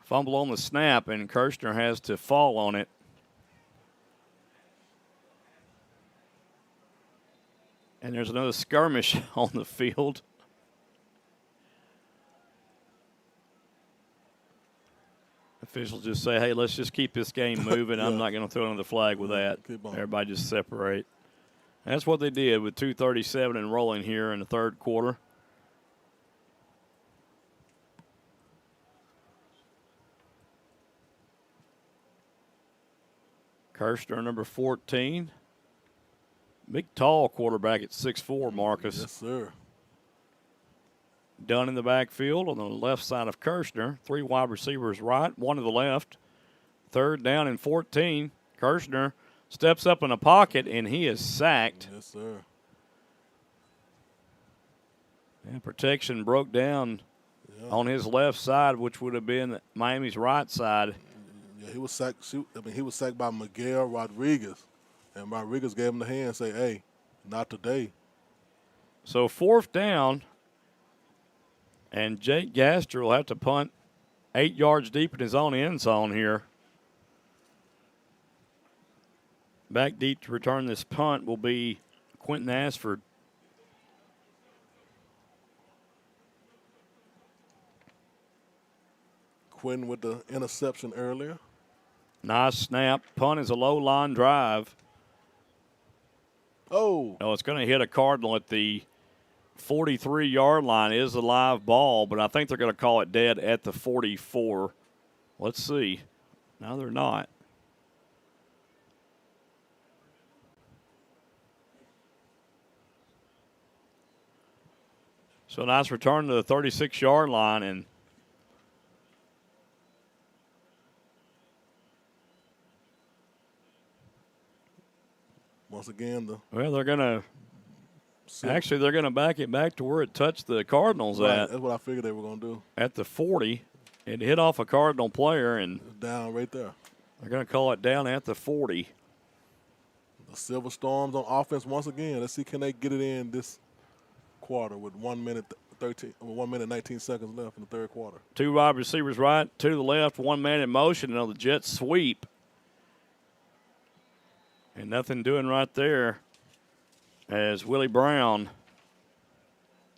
Fumble on the snap, and Kirshner has to fall on it. And there's another skirmish on the field. Officials just say, hey, let's just keep this game moving. I'm not going to throw another flag with that. Everybody just separate. That's what they did with 2:37 and rolling here in the 3rd quarter. Kirshner, number 14. Big, tall quarterback at 6'4", Marcus. Yes, sir. Dunn in the backfield on the left side of Kirshner. 3 wide receivers right, 1 to the left. 3rd down and 14. Kirshner steps up in the pocket, and he is sacked. Yes, sir. And protection broke down on his left side, which would have been Miami's right side. Yeah, he was sacked. He was sacked by Miguel Rodriguez, and Rodriguez gave him the hand and say, hey, not today. So 4th down, and Jake Gaster will have to punt 8 yards deep in his own end zone here. Back deep to return this punt will be Quentin Ashford. Quentin with the interception earlier. Nice snap. Punt is a low line drive. Oh. No, it's going to hit a Cardinal at the 43-yard line. It is a live ball, but I think they're going to call it dead at the 44. Let's see. No, they're not. So nice return to the 36-yard line, and once again they're gonna back it back to where it touched the Cardinals at. That's what I figured they were gonna do. At the 40. It hit off a Cardinal player, and down right there. They're going to call it down at the 40. The Silver Storms on offense once again. Let's see, can they get it in this quarter with 1 minute 19 seconds left in the third quarter. 2 wide receivers right, 2 to the left, 1 man in motion, and on the jet sweep. And nothing doing right there as Willie Brown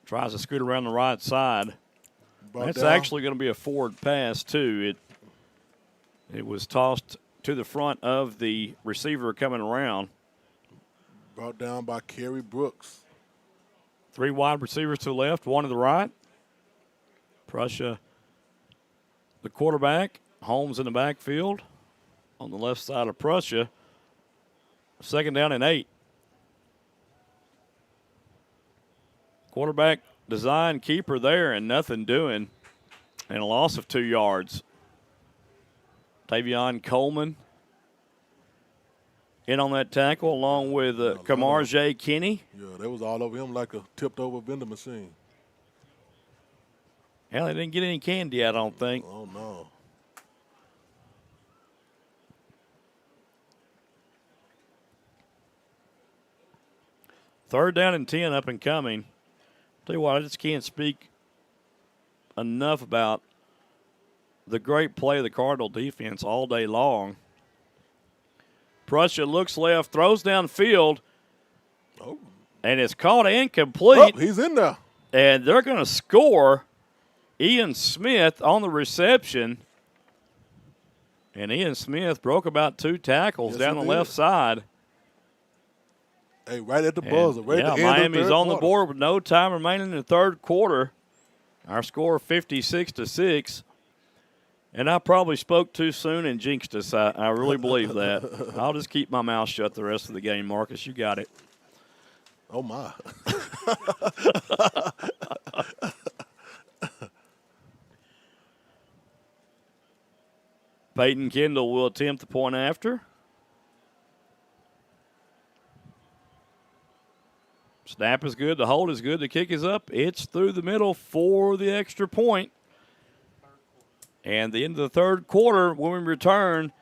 tries to scoot around the right side. That's actually going to be a forward pass, too. It was tossed to the front of the receiver coming around. Brought down by Kerry Brooks. 3 wide receivers to the left, 1 to the right. Prussia, the quarterback. Holmes in the backfield on the left side of Prussia. 2nd down and 8. Quarterback design keeper there and nothing doing. And a loss of 2 yards. Tavion Coleman in on that tackle along with Kamarjay Kinney. Yeah, they was all over him like a tipped-over vending machine. Hell, they didn't get any candy, I don't think. Oh, no. Third down and 10 up and coming. Tell you what, I just can't speak enough about the great play of the Cardinal defense all day long. Prussia looks left, throws downfield, and it's caught incomplete. Oh, he's in there. And they're going to score. Ian Smith on the reception. And Ian Smith broke about 2 tackles down the left side. Hey, right at the buzzer. Right at the end Miami's of the on the board with no time remaining in the third quarter. Our score 56-6. And I probably spoke too soon and jinxed us. I really believe that. I'll just keep my mouth shut the rest of the game, Marcus. You got it. Oh, my. Peyton Kendall will attempt the point after. Snap is good. The hold is good. The kick is up. It's through the middle for the extra point. And the end of the third quarter, when we return,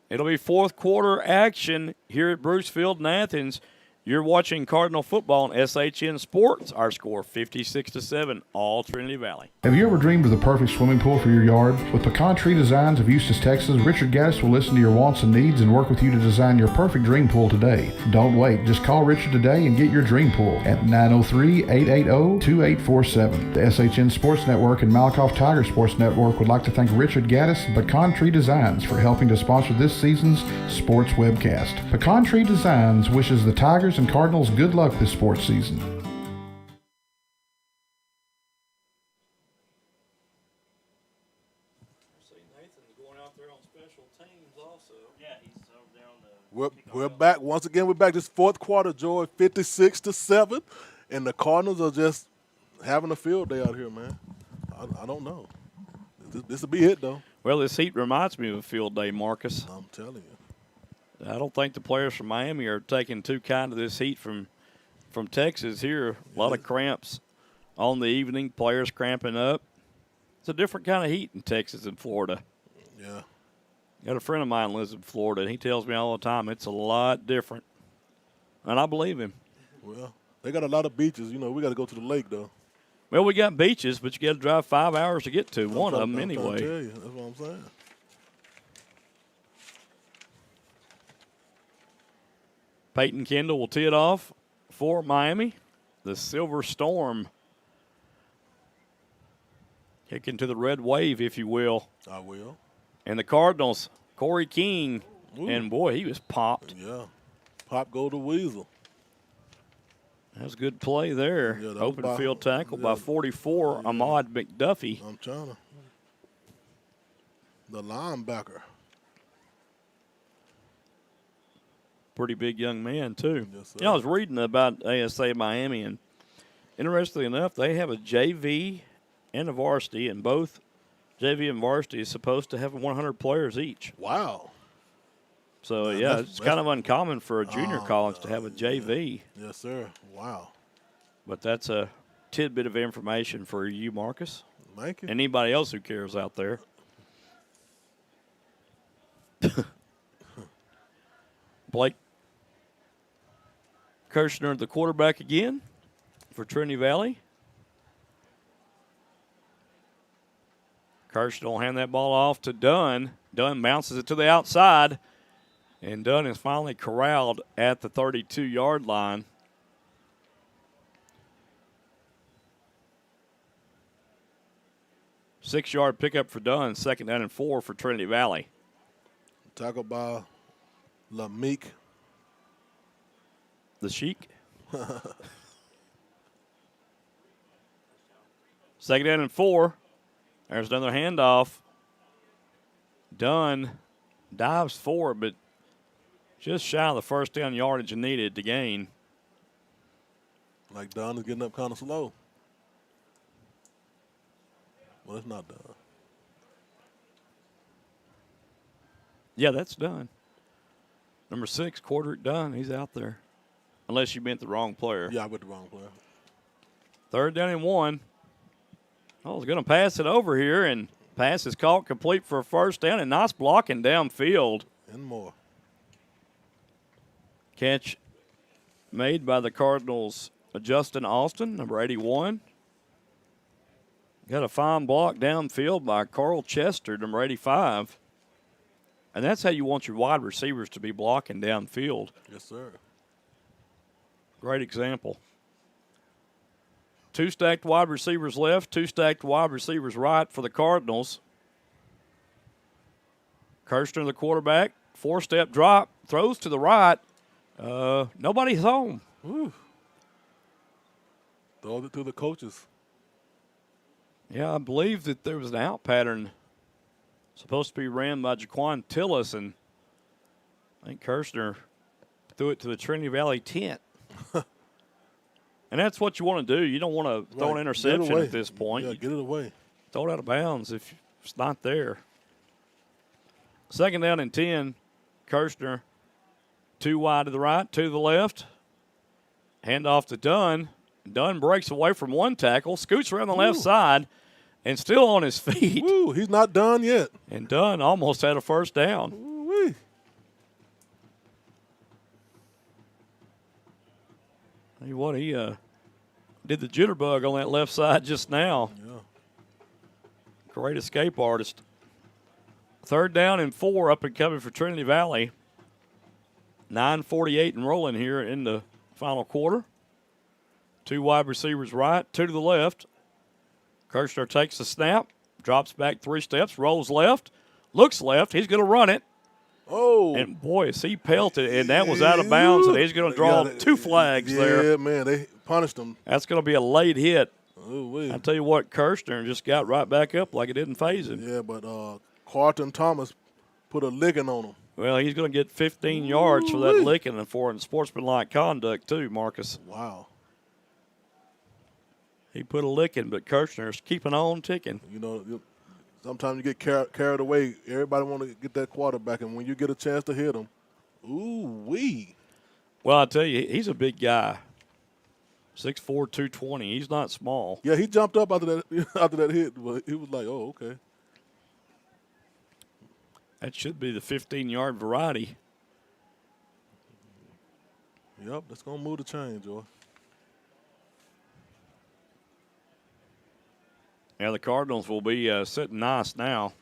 it'll be fourth quarter action here at Bruce Field in Athens. You're watching Cardinal football on SHN Sports. Our score 56-7, all Trinity Valley. Have you ever dreamed of the perfect swimming pool for your yard? With Pecan Tree Designs of Eustis, Texas, Richard Gaddis will listen to your wants and needs and work with you to design your perfect dream pool today. Don't wait. Just call Richard today and get your dream pool at 903-880-2847. The SHN Sports Network and Malakoff Tiger Sports Network would like to thank Richard Gaddis and Pecan Tree Designs for helping to sponsor this season's sports webcast. Pecan Tree Designs wishes the Tigers and Cardinals good luck this sports season. We're back. Once again, we're back this fourth quarter, Joy, 56-7. And the Cardinals are just having a field day out here, man. I don't know. This will be it, though. Well, this heat reminds me of a field day, Marcus. I'm telling you. I don't think the players from Miami are taking too kind of this heat from Texas here. A lot of cramps on the evening, players cramping up. It's a different kind of heat in Texas and Florida. Yeah. Got a friend of mine lives in Florida, and he tells me all the time it's a lot different. And I believe him. Well, they got a lot of beaches. You know, we got to go to the lake, though. Well, we got beaches, but you got to drive 5 hours to get to one of them anyway. I'm tell you. That's what I'm saying. Peyton Kendall will tee it off for Miami. The Silver Storm kicking to the red wave, if you will. I will. And the Cardinals, Corey King, Ooh. And boy, he was popped. Yeah. Pop go to Weasel. That was a good play there. Yeah, open field tackle by 44, Ahmad McDuffie. I'm trying to. The linebacker. Pretty big young man, too. Yes, sir. You know, I was reading about ASA-Miami, and interestingly enough, they have a JV and a varsity, and both JV and varsity is supposed to have 100 players each. Wow. So, yeah, it's kind of uncommon for a junior college to have a JV. Yeah. Yes, sir. Wow. But that's a tidbit of information for you, Marcus. Thank you. Anybody else who cares out there. Blake Kirshner, the quarterback again for Trinity Valley. Kirshner will hand that ball off to Dunn. Dunn bounces it to the outside, and Dunn is finally corralled at the 32-yard line. Six-yard pickup for Dunn, 2nd down and 4 for Trinity Valley. Tackle by LaMeek. The Sheik. 2nd down and 4. There's another handoff. Dunn dives forward, but just shy of the first down yardage needed to gain. Like Dunn is getting up kind of slow. Well, it's not Dunn. Yeah, that's Dunn. Number 6, Quadrick Dunn. He's out there. Unless you meant the wrong player. Yeah, I went the wrong player. 3rd down and 1. I was going to pass it over here, and pass is caught complete for a first down, and nice blocking downfield. And more. Catch made by the Cardinals' Justin Austin, number 81. Got a fine block downfield by Carl Chester, number 85. And that's how you want your wide receivers to be blocking downfield. Yes, sir. Great example. 2 stacked wide receivers left, 2 stacked wide receivers right for the Cardinals. Kirshner, the quarterback, 4-step drop, throws to the right. Nobody's home. Woo. Throw it to the coaches. Yeah, I believe that there was an out pattern supposed to be ran by Jaquan Tillis, and I think Kirshner threw it to the Trinity Valley tent. And that's what you want to do. You don't want to throw an interception at this point. Yeah, get it away. Throw it out of bounds if it's not there. 2nd down and 10. Kirshner, 2 wide to the right, 2 to the left. Hand off to Dunn. Dunn breaks away from 1 tackle, scoots around the left side, and still on his feet. Woo, he's not done yet. And Dunn almost had a first down. Woo-wee. Tell you what, he did the jitterbug on that left side just now. Yeah. Great escape artist. 3rd down and 4 up and coming for Trinity Valley. 9:48 and rolling here in the final quarter. 2 wide receivers right, 2 to the left. Kirshner takes the snap, drops back 3 steps, rolls left, looks left. He's going to run it. Oh. And, boy, is he pelted, and that was out of bounds, and he's going to draw 2 flags there. Yeah, man, they punished him. That's going to be a late hit. Ooh-wee. I tell you what, Kirshner just got right back up like it didn't faze him. Yeah, but Carlton Thomas put a licking on him. Well, he's going to get 15 yards for that licking and for sportsmanlike conduct too, Marcus. Wow. He put a licking, but Kirshner's keeping on ticking. You know, sometimes you get carried away. Everybody want to get that quarterback, and when you get a chance to hit him, ooh-wee. Well, I tell you, he's a big guy. 6'4", 220. He's not small. Yeah, he jumped up after that hit, but he was like, oh, okay. That should be the 15-yard variety. Yep, that's going to move the chain, Joy. Yeah, the Cardinals will be sitting nice now.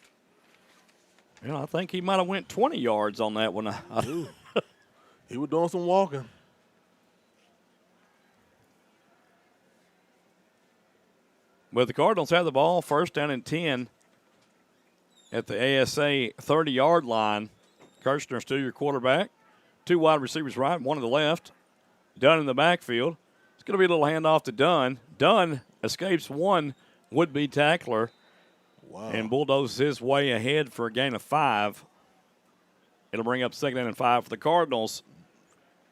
You know, I think he might have went 20 yards on that one. He was doing some walking. But the Cardinals have the ball, 1st down and 10 at the ASA 30-yard line. Kirshner still your quarterback. 2 wide receivers right, 1 to the left. Dunn in the backfield. It's going to be a little handoff to Dunn. Dunn escapes 1 would-be tackler. Wow. And bulldozes his way ahead for a gain of 5. It'll bring up 2nd down and 5 for the Cardinals.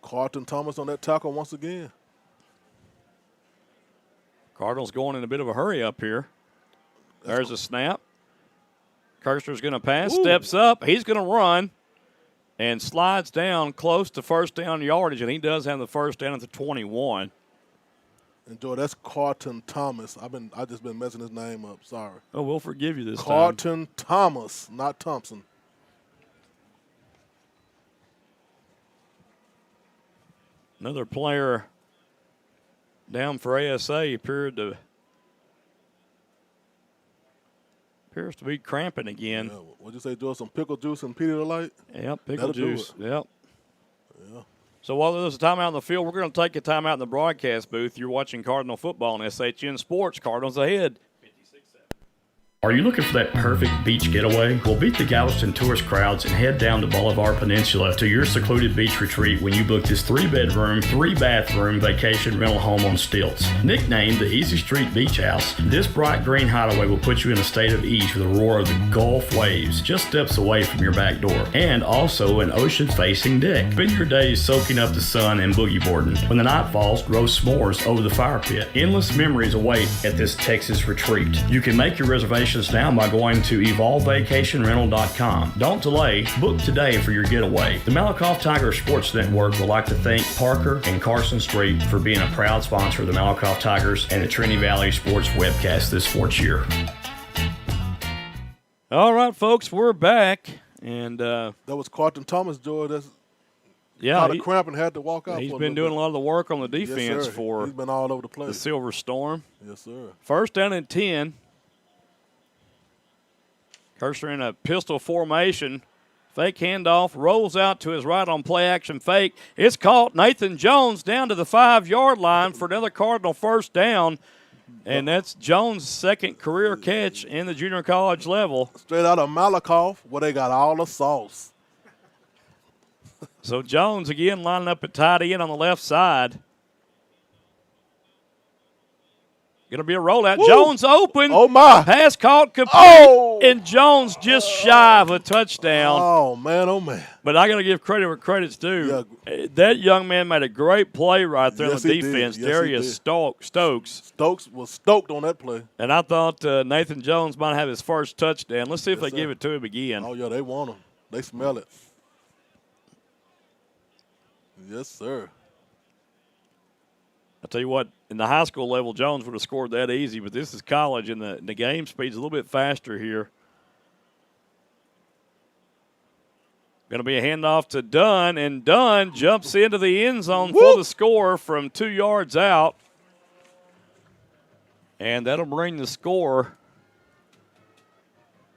Carlton Thomas on that tackle once again. Cardinals going in a bit of a hurry up here. There's a snap. Kirshner's going to pass, steps up. He's going to run and slides down close to 1st down yardage, and he does have the 1st down at the 21. And Joy, that's Carlton Thomas. I just been messing his name up. Sorry. Oh, we'll forgive you this Carlton Thomas, not Thompson. Another player down for ASA appears to be cramping again. Yeah, what'd you say, do some pickle juice and Pedialyte? Yep, pickle That'll juice. Yep. Yeah. So while there's a timeout on the field, we're going to take a timeout in the broadcast booth. You're watching Cardinal football on SHN Sports. Cardinals ahead. Are you looking for that perfect beach getaway? Well, beat the Galveston tourist crowds and head down to Bolivar Peninsula to your secluded beach retreat when you book this 3-bedroom, 3-bathroom vacation rental home on stilts. Nicknamed the Easy Street Beach House, this bright green hideaway will put you in a state of ease with the roar of the Gulf waves just steps away from your back door, and also an ocean-facing deck. Spend your days soaking up the sun and boogie boarding. When the night falls, roast s'mores over the fire pit. Endless memories await at this Texas retreat. You can make your reservations now by going to evolvevacationrental.com. Don't delay. Book today for your getaway. The Malakoff Tiger Sports Network would like to thank Parker and Carson Street for being a proud sponsor of the Malakoff Tigers and the Trinity Valley Sports webcast this sports year. All right, folks, we're back. And that was Carlton Thomas, George. That's yeah, caught a cramp and had to walk out. He's for been doing a lot of the work on the defense yes, for he's been all over the place. The Silver Storm. Yes, sir. First down and 10. Cursor in a pistol formation. Fake handoff. Rolls out to his right on play action fake. It's caught. Nathan Jones down to the 5-yard line for another Cardinal first down. And that's Jones' second career catch in the junior college level. Straight out of Malakoff, where they got all the sauce. So Jones again lining up at tight end on the left side. Going to be a rollout. Woo. Jones open. Oh, my. Pass caught, complete. Oh. And Jones just shy of a touchdown. Oh, man, oh, man. But I got to give credit where credit's due. Yeah. That young man made a great play right there on the defense. Yes, Darius Stokes. Stokes was stoked on that play. And I thought Nathan Jones might have his first touchdown. Let's see if they give it to him again. Oh, yeah, they want him. They smell it. Yes, sir. I'll tell you what, in the high school level, Jones would have scored that easy, but this is college, and the game speed's a little bit faster here. Going to be a handoff to Dunn, and Dunn jumps into the end zone for the score from 2 yards out. And that'll bring the score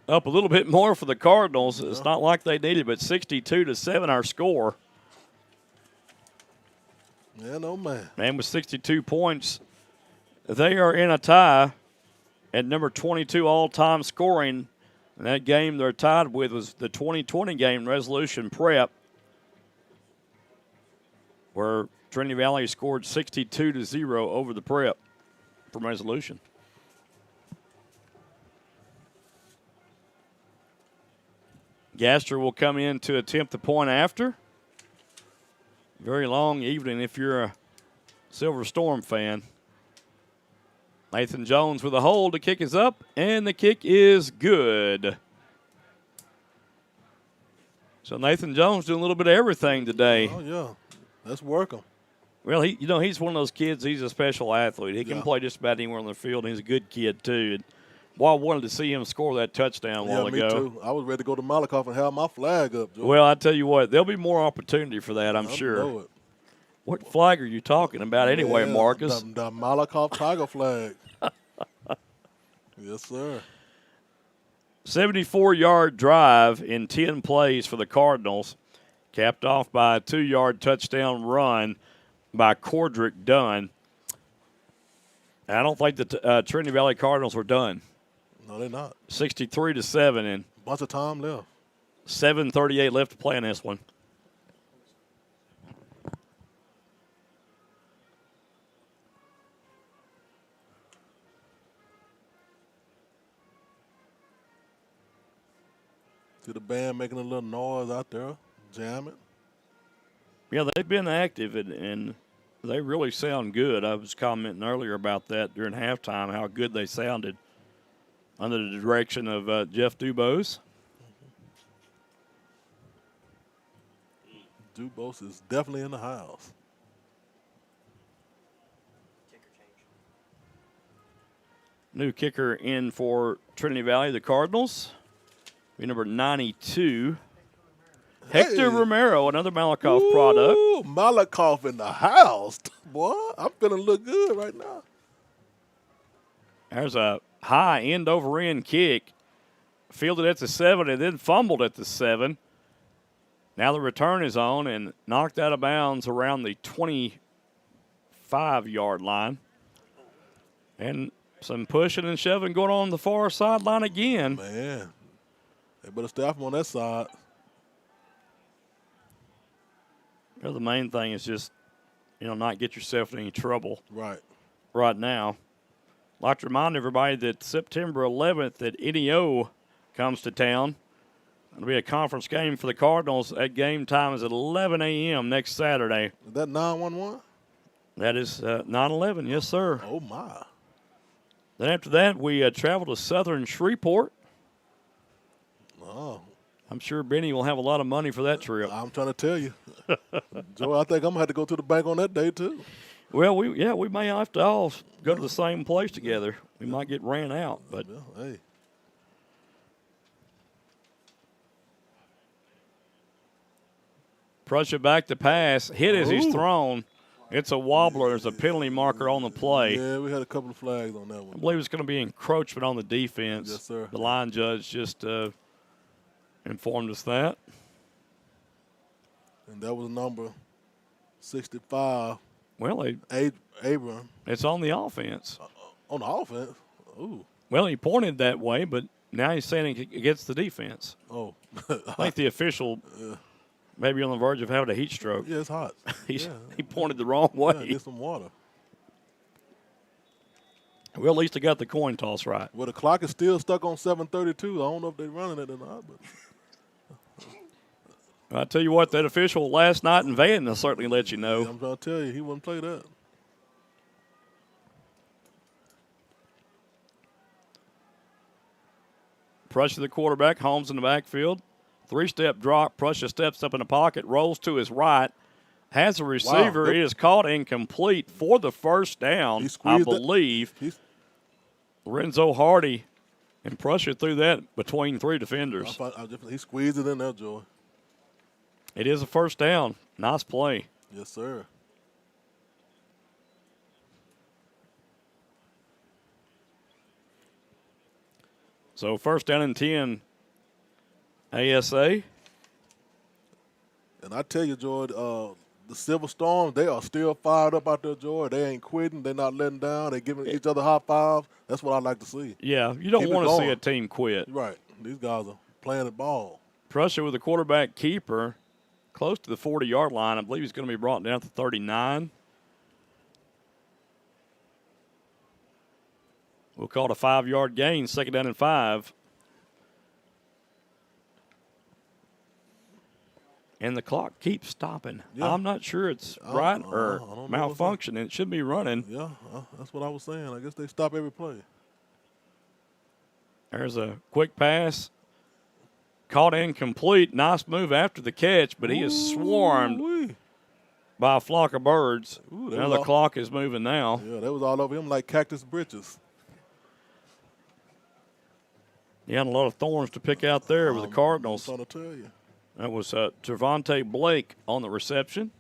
up a little bit more for the Cardinals. Yeah. It's not like they needed, but 62-7 our score. Yeah, no man. And with 62 points, they are in a tie at number 22 all-time scoring. And that game they're tied with was the 2020 game, Resolution Prep, where Trinity Valley scored 62-0 over the Prep from Resolution. Gaster will come in to attempt the point after. Very long evening if you're a Silver Storm fan. Nathan Jones with a hold. The kick is up, and the kick is good. So Nathan Jones doing a little bit of everything today. Oh, yeah. Let's work him. Well, he's one of those kids. He's a special athlete. He can play just about anywhere on the field, and he's a good kid, too. And, well, I wanted to see him score that touchdown a while ago. Yeah, me too. I was ready to go to Malakoff and have my flag up, George. Well, I tell you what, there'll be more opportunity for that, I'm sure. Know it. What flag are you talking about anyway, Marcus? The Malakoff Tiger flag. Yes, sir. 74-yard drive in 10 plays for the Cardinals, capped off by a 2-yard touchdown run by Cordrick Dunn. And I don't think the Trinity Valley Cardinals were done. No, they're not. 63-7, and bunch of time left. 7:38 left to play in this one. See the band making a little noise out there, jamming. Yeah, they've been active, and they really sound good. I was commenting earlier about that during halftime, how good they sounded under the direction of Jeff Dubose. Dubose is definitely in the house. New kicker in for Trinity Valley, the Cardinals. Be number 92, Hector Romero, another Malakoff product. Malakoff in the house. Boy, I'm feeling look good right now. There's a high end-over-end kick. Fielded at the 7 and then fumbled at the 7. Now the return is on and knocked out of bounds around the 25-yard line. And some pushing and shoving going on the far sideline again. Man, they better staff him on that side. The main thing is just, not get yourself in any trouble right now. I'd like to remind everybody that September 11th at NEO comes to town. It'll be a conference game for the Cardinals. That game time is at 11 a.m. next Saturday. Is that 911? That is 9/11, yes, sir. Oh, my. Then after that, we travel to Southern Shreveport. Oh. I'm sure Benny will have a lot of money for that trip. I'm trying to tell you. Joe, I think I'm going to have to go to the bank on that day, too. Well, we may have to all go to the same place together. We might get ran out, but well, hey. Prussia back to pass, hit as he's thrown. It's a wobbler. There's a penalty marker on the play. Yeah, we had a couple of flags on that one. I believe it's going to be encroachment on the defense. Yes, sir. The line judge just informed us that. And that was number 65. Well, Abram. It's on the offense. On the offense? Ooh. Well, he pointed that way, but now he's saying it against the defense. Oh. I think the official maybe on the verge of having a heat stroke. Yeah, it's hot. He pointed the wrong way. Yeah, get some water. Well, at least they got the coin toss right. Well, the clock is still stuck on 7:32. I don't know if they're running it or not, but. I tell you what, that official last night in Van will certainly let you know. Yeah, I'm trying to tell you, he wouldn't play that. Prussia, the quarterback, Holmes in the backfield. 3-step drop. Prussia steps up in the pocket, rolls to his right, has a receiver. Wow. It is caught incomplete for the first down, I believe. Lorenzo Hardy and Prussia threw that between 3 defenders. He squeezed it in there, Joy. It is a first down. Nice play. Yes, sir. So first down and 10, ASA. And I tell you, Joy, the Silver Storm, they are still fired up out there, Joy. They ain't quitting. They're not letting down. They're giving each other high fives. That's what I like to see. Yeah, you don't want to see a team quit. Right. These guys are playing the ball. Prussia with a quarterback keeper close to the 40-yard line. I believe he's going to be brought down to 39. We'll call it a 5-yard gain, second down and 5. And the clock keeps stopping. Yeah. I'm not sure it's right or malfunctioning. It should be running. Yeah, that's what I was saying. I guess they stop every play. There's a quick pass. Caught incomplete. Nice move after the catch, but he is swarmed by a flock of birds. Now the clock is moving now. Yeah, that was all over him like cactus britches. He had a lot of thorns to pick out there with the Cardinals. I'm trying to tell you. That was Trevante Blake on the reception.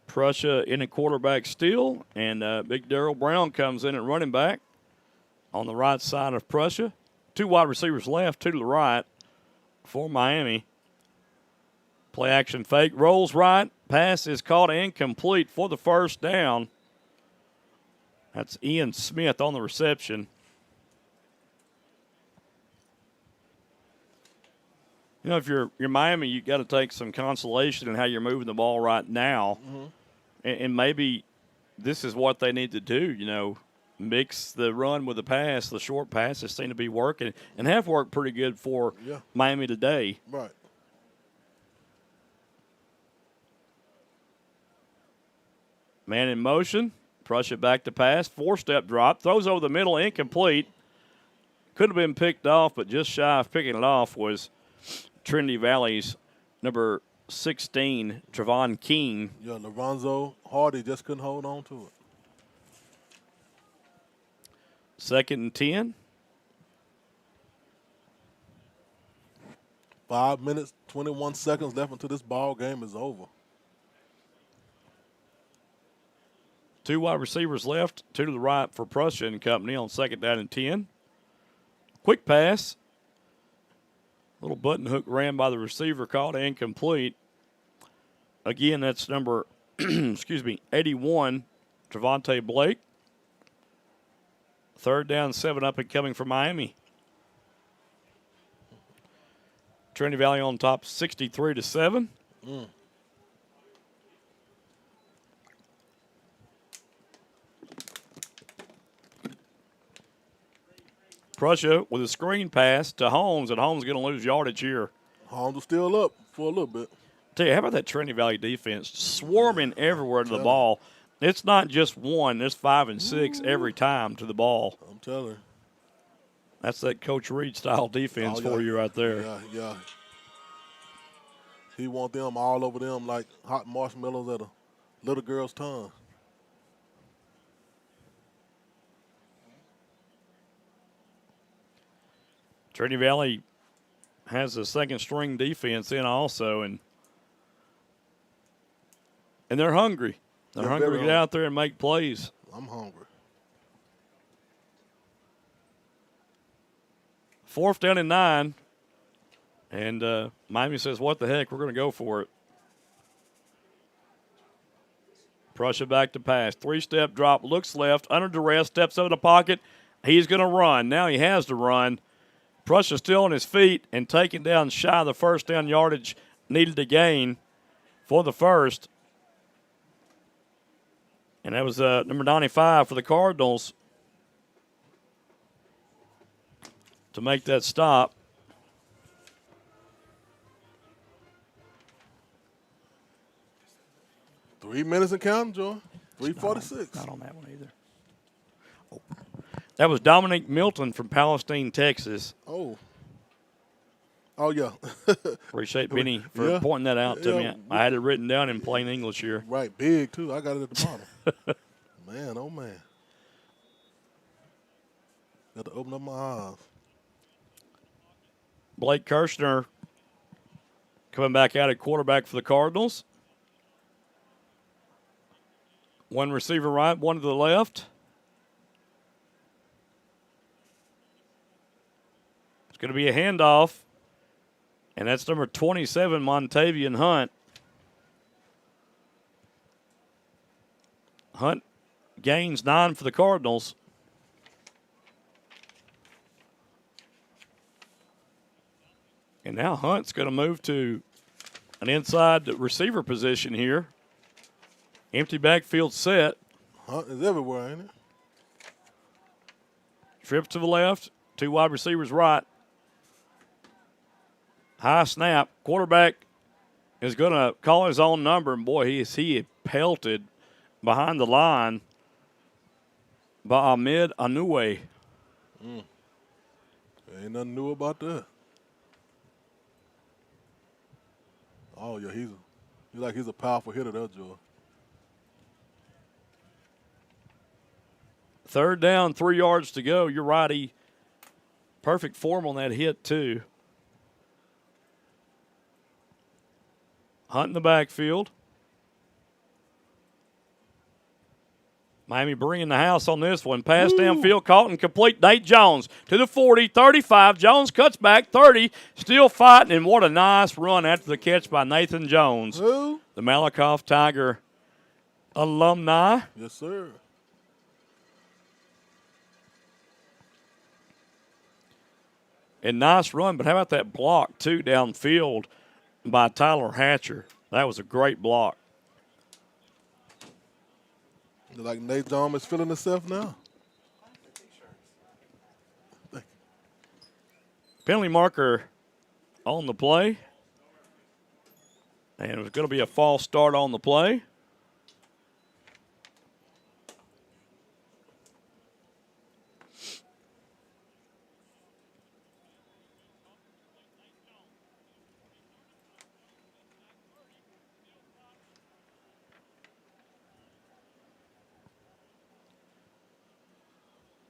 Prussia in a quarterback steal, and Big Darrell Brown comes in at running back on the right side of Prussia. 2 wide receivers left, 2 to the right for Miami. Play action fake, rolls right, pass is caught incomplete for the first down. That's Ian Smith on the reception. You know, if you're Miami, you got to take some consolation in how you're moving the ball right now. Mm-hmm. And maybe this is what they need to do, you know, mix the run with the pass. The short passes seem to be working and have worked pretty good for Miami today. Right. Man in motion. Prussia back to pass. 4-step drop. Throws over the middle, incomplete. Could have been picked off, but just shy of picking it off was Trinity Valley's number 16, Trevon King. Yeah, Lorenzo Hardy just couldn't hold on to it. 2nd and 10. 5 minutes, 21 seconds left until this ball game is over. 2 wide receivers left, 2 to the right for Prussia and company on 2nd down and 10. Quick pass. Little button hook ran by the receiver, called incomplete. Again, that's number, 81, Trevontae Blake. 3rd down, 7 up and coming for Miami. Trinity Valley on top, 63-7. Prussia with a screen pass to Holmes, and Holmes going to lose yardage here. Holmes was still up for a little bit. Tell you, how about that Trinity Valley defense swarming everywhere to the ball? It's not just one. There's 5 and 6 every time to the ball. I'm telling you. That's that Coach Reed-style defense for you right there. Yeah. He want them all over them like hot marshmallows at a little girl's tongue. Trinity Valley has a second-string defense in also, and they're hungry. They're hungry to get out there and make plays. I'm hungry. 4th down and 9, and Miami says, what the heck, we're going to go for it. Prussia back to pass. 3-step drop, looks left, under duress, steps out of the pocket. He's going to run. Now he has to run. Prussia still on his feet and taking down shy of the 1st down yardage needed to gain for the first. And that was number 95 for the Cardinals to make that stop. Three minutes and counting, Joe. 3:46. Not on that one either. Oh. That was Dominic Milton from Palestine, Texas. Oh, yeah. Appreciate Benny for pointing that out to me. I had it written down in plain English here. Right, big, too. I got it at the bottom. Man, oh, man. Got to open up my eyes. Blake Kirshner coming back out at quarterback for the Cardinals. 1 receiver right, 1 to the left. It's going to be a handoff, and that's number 27, Montavian Hunt. Hunt gains 9 for the Cardinals. And now Hunt's going to move to an inside receiver position here. Empty backfield set. Hunt is everywhere, ain't it? Trips to the left, 2 wide receivers right. High snap. Quarterback is going to call his own number, and boy, he pelted behind the line by Ahmed Anoué. Ain't nothing new about that. Oh, yeah, he's a powerful hitter, that Joe. 3rd down, 3 yards to go. You're right, perfect form on that hit, too. Hunt in the backfield. Miami bringing the house on this one. Pass downfield, caught and complete. Nate Jones to the 40, 35. Jones cuts back, 30. Still fighting, and what a nice run after the catch by Nathan Jones. Who? The Malakoff Tiger alumni. Yes, sir. And nice run, but how about that block, too, downfield by Tyler Hatcher? That was a great block. Like Nate Jones is feeling himself now. Penalty marker on the play. And it was going to be a false start on the play.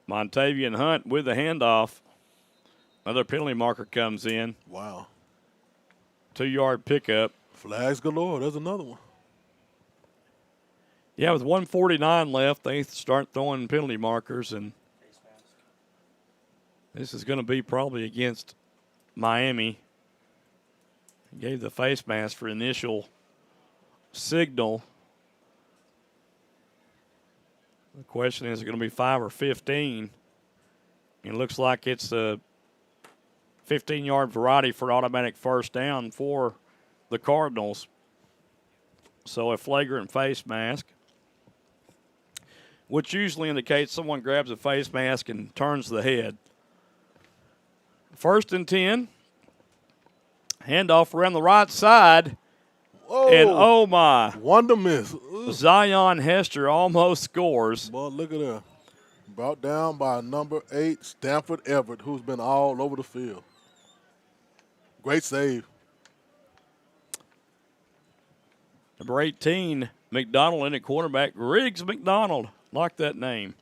Montavian Hunt with the handoff. Another penalty marker comes in. Wow. 2-yard pickup. Flags galore. There's another one. Yeah, with 1:49 left, they start throwing penalty markers, and this is going to be probably against Miami. He gave the face mask for initial signal. The question is it going to be 5 or 15? It looks like it's a 15-yard variety for automatic first down for the Cardinals. So a flagrant face mask, which usually indicates someone grabs a face mask and turns the head. 1st and 10. Handoff around the right side. Whoa. And, oh, my. Wonder miss. Zion Hester almost scores. Boy, look at that. Brought down by number 8, Stanford Everett, who's been all over the field. Great save. Number 18, McDonald in at quarterback. Riggs McDonald. Like that name.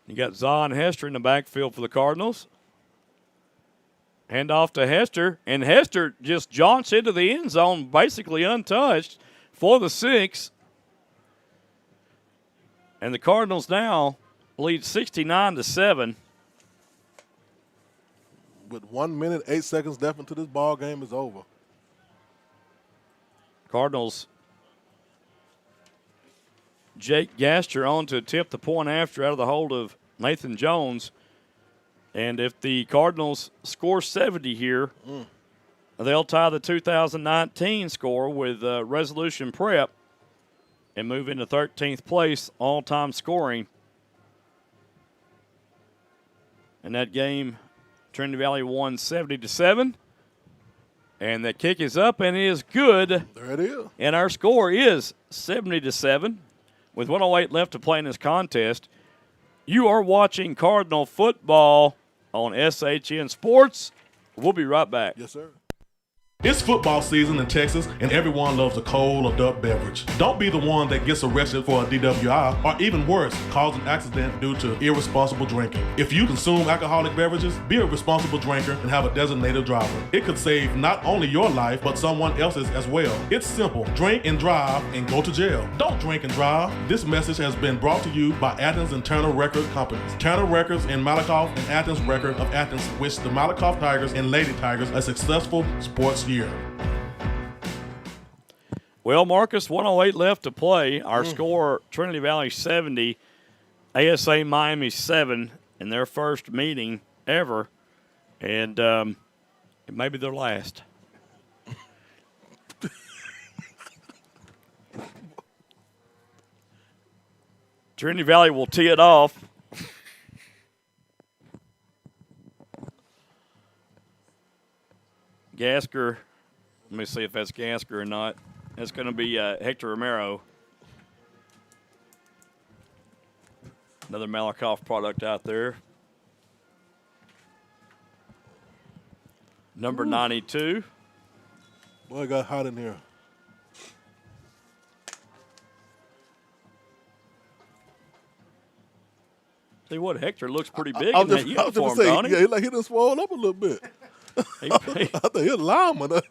You got Zion Hester in the backfield for the Cardinals. Hand off to Hester, and Hester just jaunts into the end zone, basically untouched, for the 6. And the Cardinals now lead 69-7. With 1 minute, 8 seconds left until this ball game is over. Cardinals, Jake Gaster on to tip the point after out of the hold of Nathan Jones. And if the Cardinals score 70 here, they'll tie the 2019 score with Resolution Prep and move into 13th place all-time scoring. And that game, Trinity Valley won 70-7. And the kick is up and is good. There it is. And our score is 70-7 with 1:08 left to play in this contest. You are watching Cardinal football on SHN Sports. We'll be right back. Yes, sir. It's football season in Texas, and everyone loves a cold adult beverage. Don't be the one that gets arrested for a DWI, or even worse, cause an accident due to irresponsible drinking. If you consume alcoholic beverages, be a responsible drinker and have a designated driver. It could save not only your life, but someone else's as well. It's simple. Drink and drive and go to jail. Don't drink and drive. This message has been brought to you by Athens and Turner Record Companies. Turner Records in Malakoff and Athens Record of Athens wish the Malakoff Tigers and Lady Tigers a successful sports year. Well, Marcus, 1:08 left to play. Our score, Trinity Valley 70, ASA-Miami 7 in their first meeting ever. And it may be their last. Trinity Valley will tee it off. Gasker. Let me see if that's Gasker or not. That's going to be Hector Romero. Another Malakoff product out there. Number 92. Boy, it got hot in here. See what, Hector looks pretty big in that uniform, don't he? Yeah, like he done swole up a little bit. I thought he was lineman.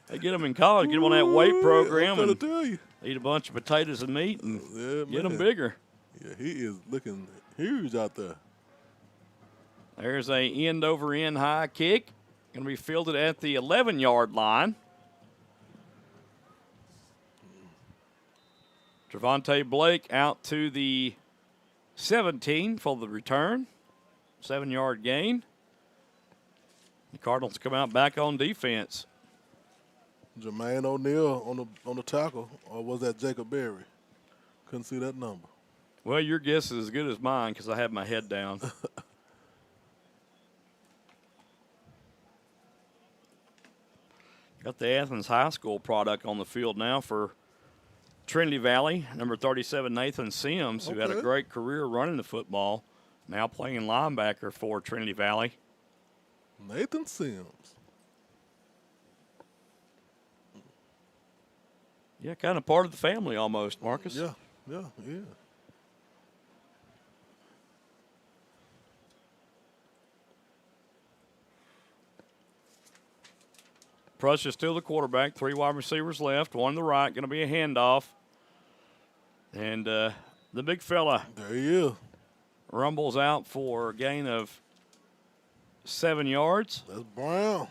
They get him in college, get him on that weight program, I'm and tell you. eat a bunch of potatoes and meat and get them bigger. Yeah, he is looking huge out there. There's a end-over-end high kick. Going to be fielded at the 11-yard line. Trevonte Blake out to the 17 for the return. 7-yard gain. The Cardinals come out back on defense. Jermaine O'Neal on the tackle, or was that Jacob Berry? Couldn't see that number. Well, your guess is as good as mine because I have my head down. Got the Athens High School product on the field now for Trinity Valley. Number 37, Nathan Sims, who had a great career running the football, now playing linebacker for Trinity Valley. Nathan Sims. Yeah, kind of part of the family almost, Marcus. Yeah. Prussia's still the quarterback. 3 wide receivers left. 1 to the right. Going to be a handoff. And the big fella. There he is. Rumbles out for a gain of 7 yards. That's Brown.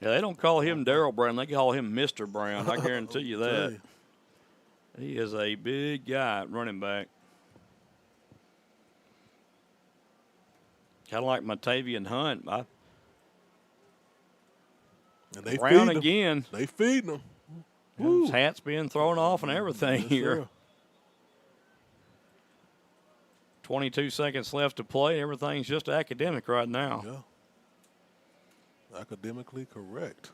Yeah, they don't call him Darryl Brown. They call him Mr. Brown. I guarantee you that. He is a big guy at running back. Kind of like Matavian Hunt. And they Brown feed again. They feeding him. His hat's being thrown off and everything here. Sir. 22 seconds left to play. Everything's just academic right now. Yeah. Academically correct.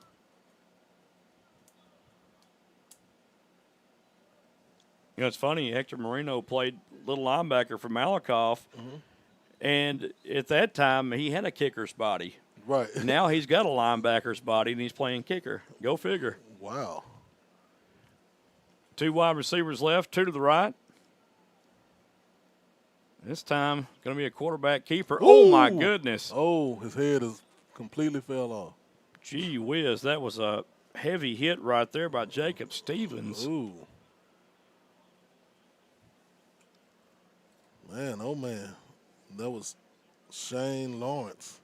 You know, it's funny. Hector Marino played little linebacker for Malakoff, and at that time he had a kicker's body. Right. Now he's got a linebacker's body, and he's playing kicker. Go figure. Wow. 2 wide receivers left, 2 to the right. This time, going to be a quarterback keeper. Oh, my goodness. Oh, his head is completely fell off. Gee whiz, that was a heavy hit right there by Jacob Stevens. Ooh. Man, oh, man. That was Shane Lawrence.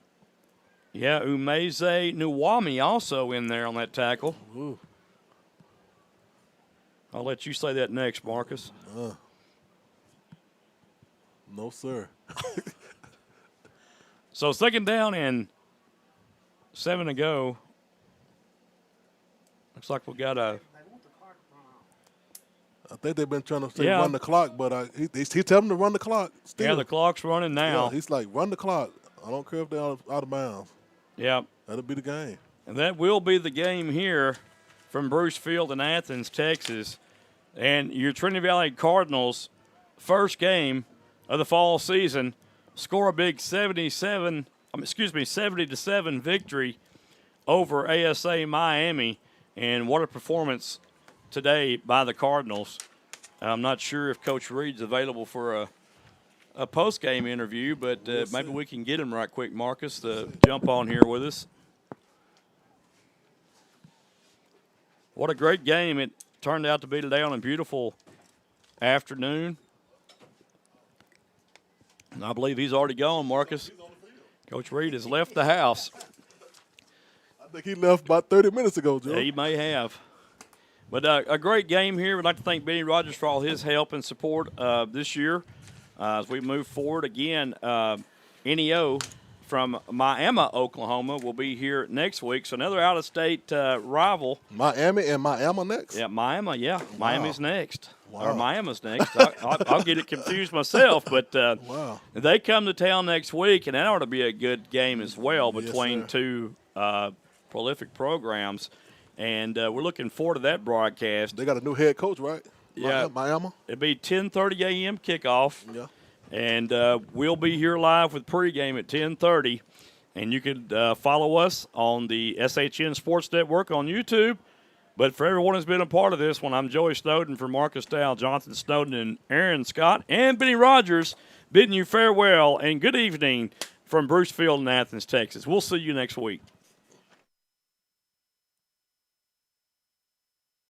Yeah, Umeze Nuwami also in there on that tackle. Ooh. I'll let you say that next, Marcus. No, sir. So 2nd down and 7 to go. Looks like we got a. I think they've been trying to say Yeah. run the clock, but he tell them to run the clock. Still. Yeah, the clock's running now. Yeah, he's like, run the clock. I don't care if they're out of bounds. Yeah. That'll be the game. And that will be the game here from Bruce Field in Athens, Texas. And your Trinity Valley Cardinals' first game of the fall season score a big 70-7 victory over ASA-Miami. And what a performance today by the Cardinals. I'm not sure if Coach Reed's available for a post-game interview, but maybe we can get him right quick, Marcus, to jump on here with us. What a great game it turned out to be today on a beautiful afternoon. And I believe he's already gone, Marcus. Coach Reed has left the house. I think he left about 30 minutes ago, Joe. Yeah, he may have. But a great game here. We'd like to thank Benny Rogers for all his help and support this year as we move forward. Again, NEO from Miami, Oklahoma, will be here next week. So another out-of-state rival. Miami and Miami next? Yeah, Miami, yeah. Wow. Miami's next. Wow. Or Miami's next. I'll get it confused myself. But wow. They come to town next week, and that ought to be a good game as well between two prolific programs. And we're looking forward to that broadcast. They got a new head coach, right? Yeah. Miami? It'll be 10:30 a.m. kickoff. Yeah. And we'll be here live with pregame at 10:30. And you can follow us on the SHN Sports Network on YouTube. But for everyone who's been a part of this one, I'm Joey Snowden for Marcus Dow, Jonathan Snowden, and Aaron Scott, and Benny Rogers bidding you farewell and good evening from Bruce Field in Athens, Texas. We'll see you next week.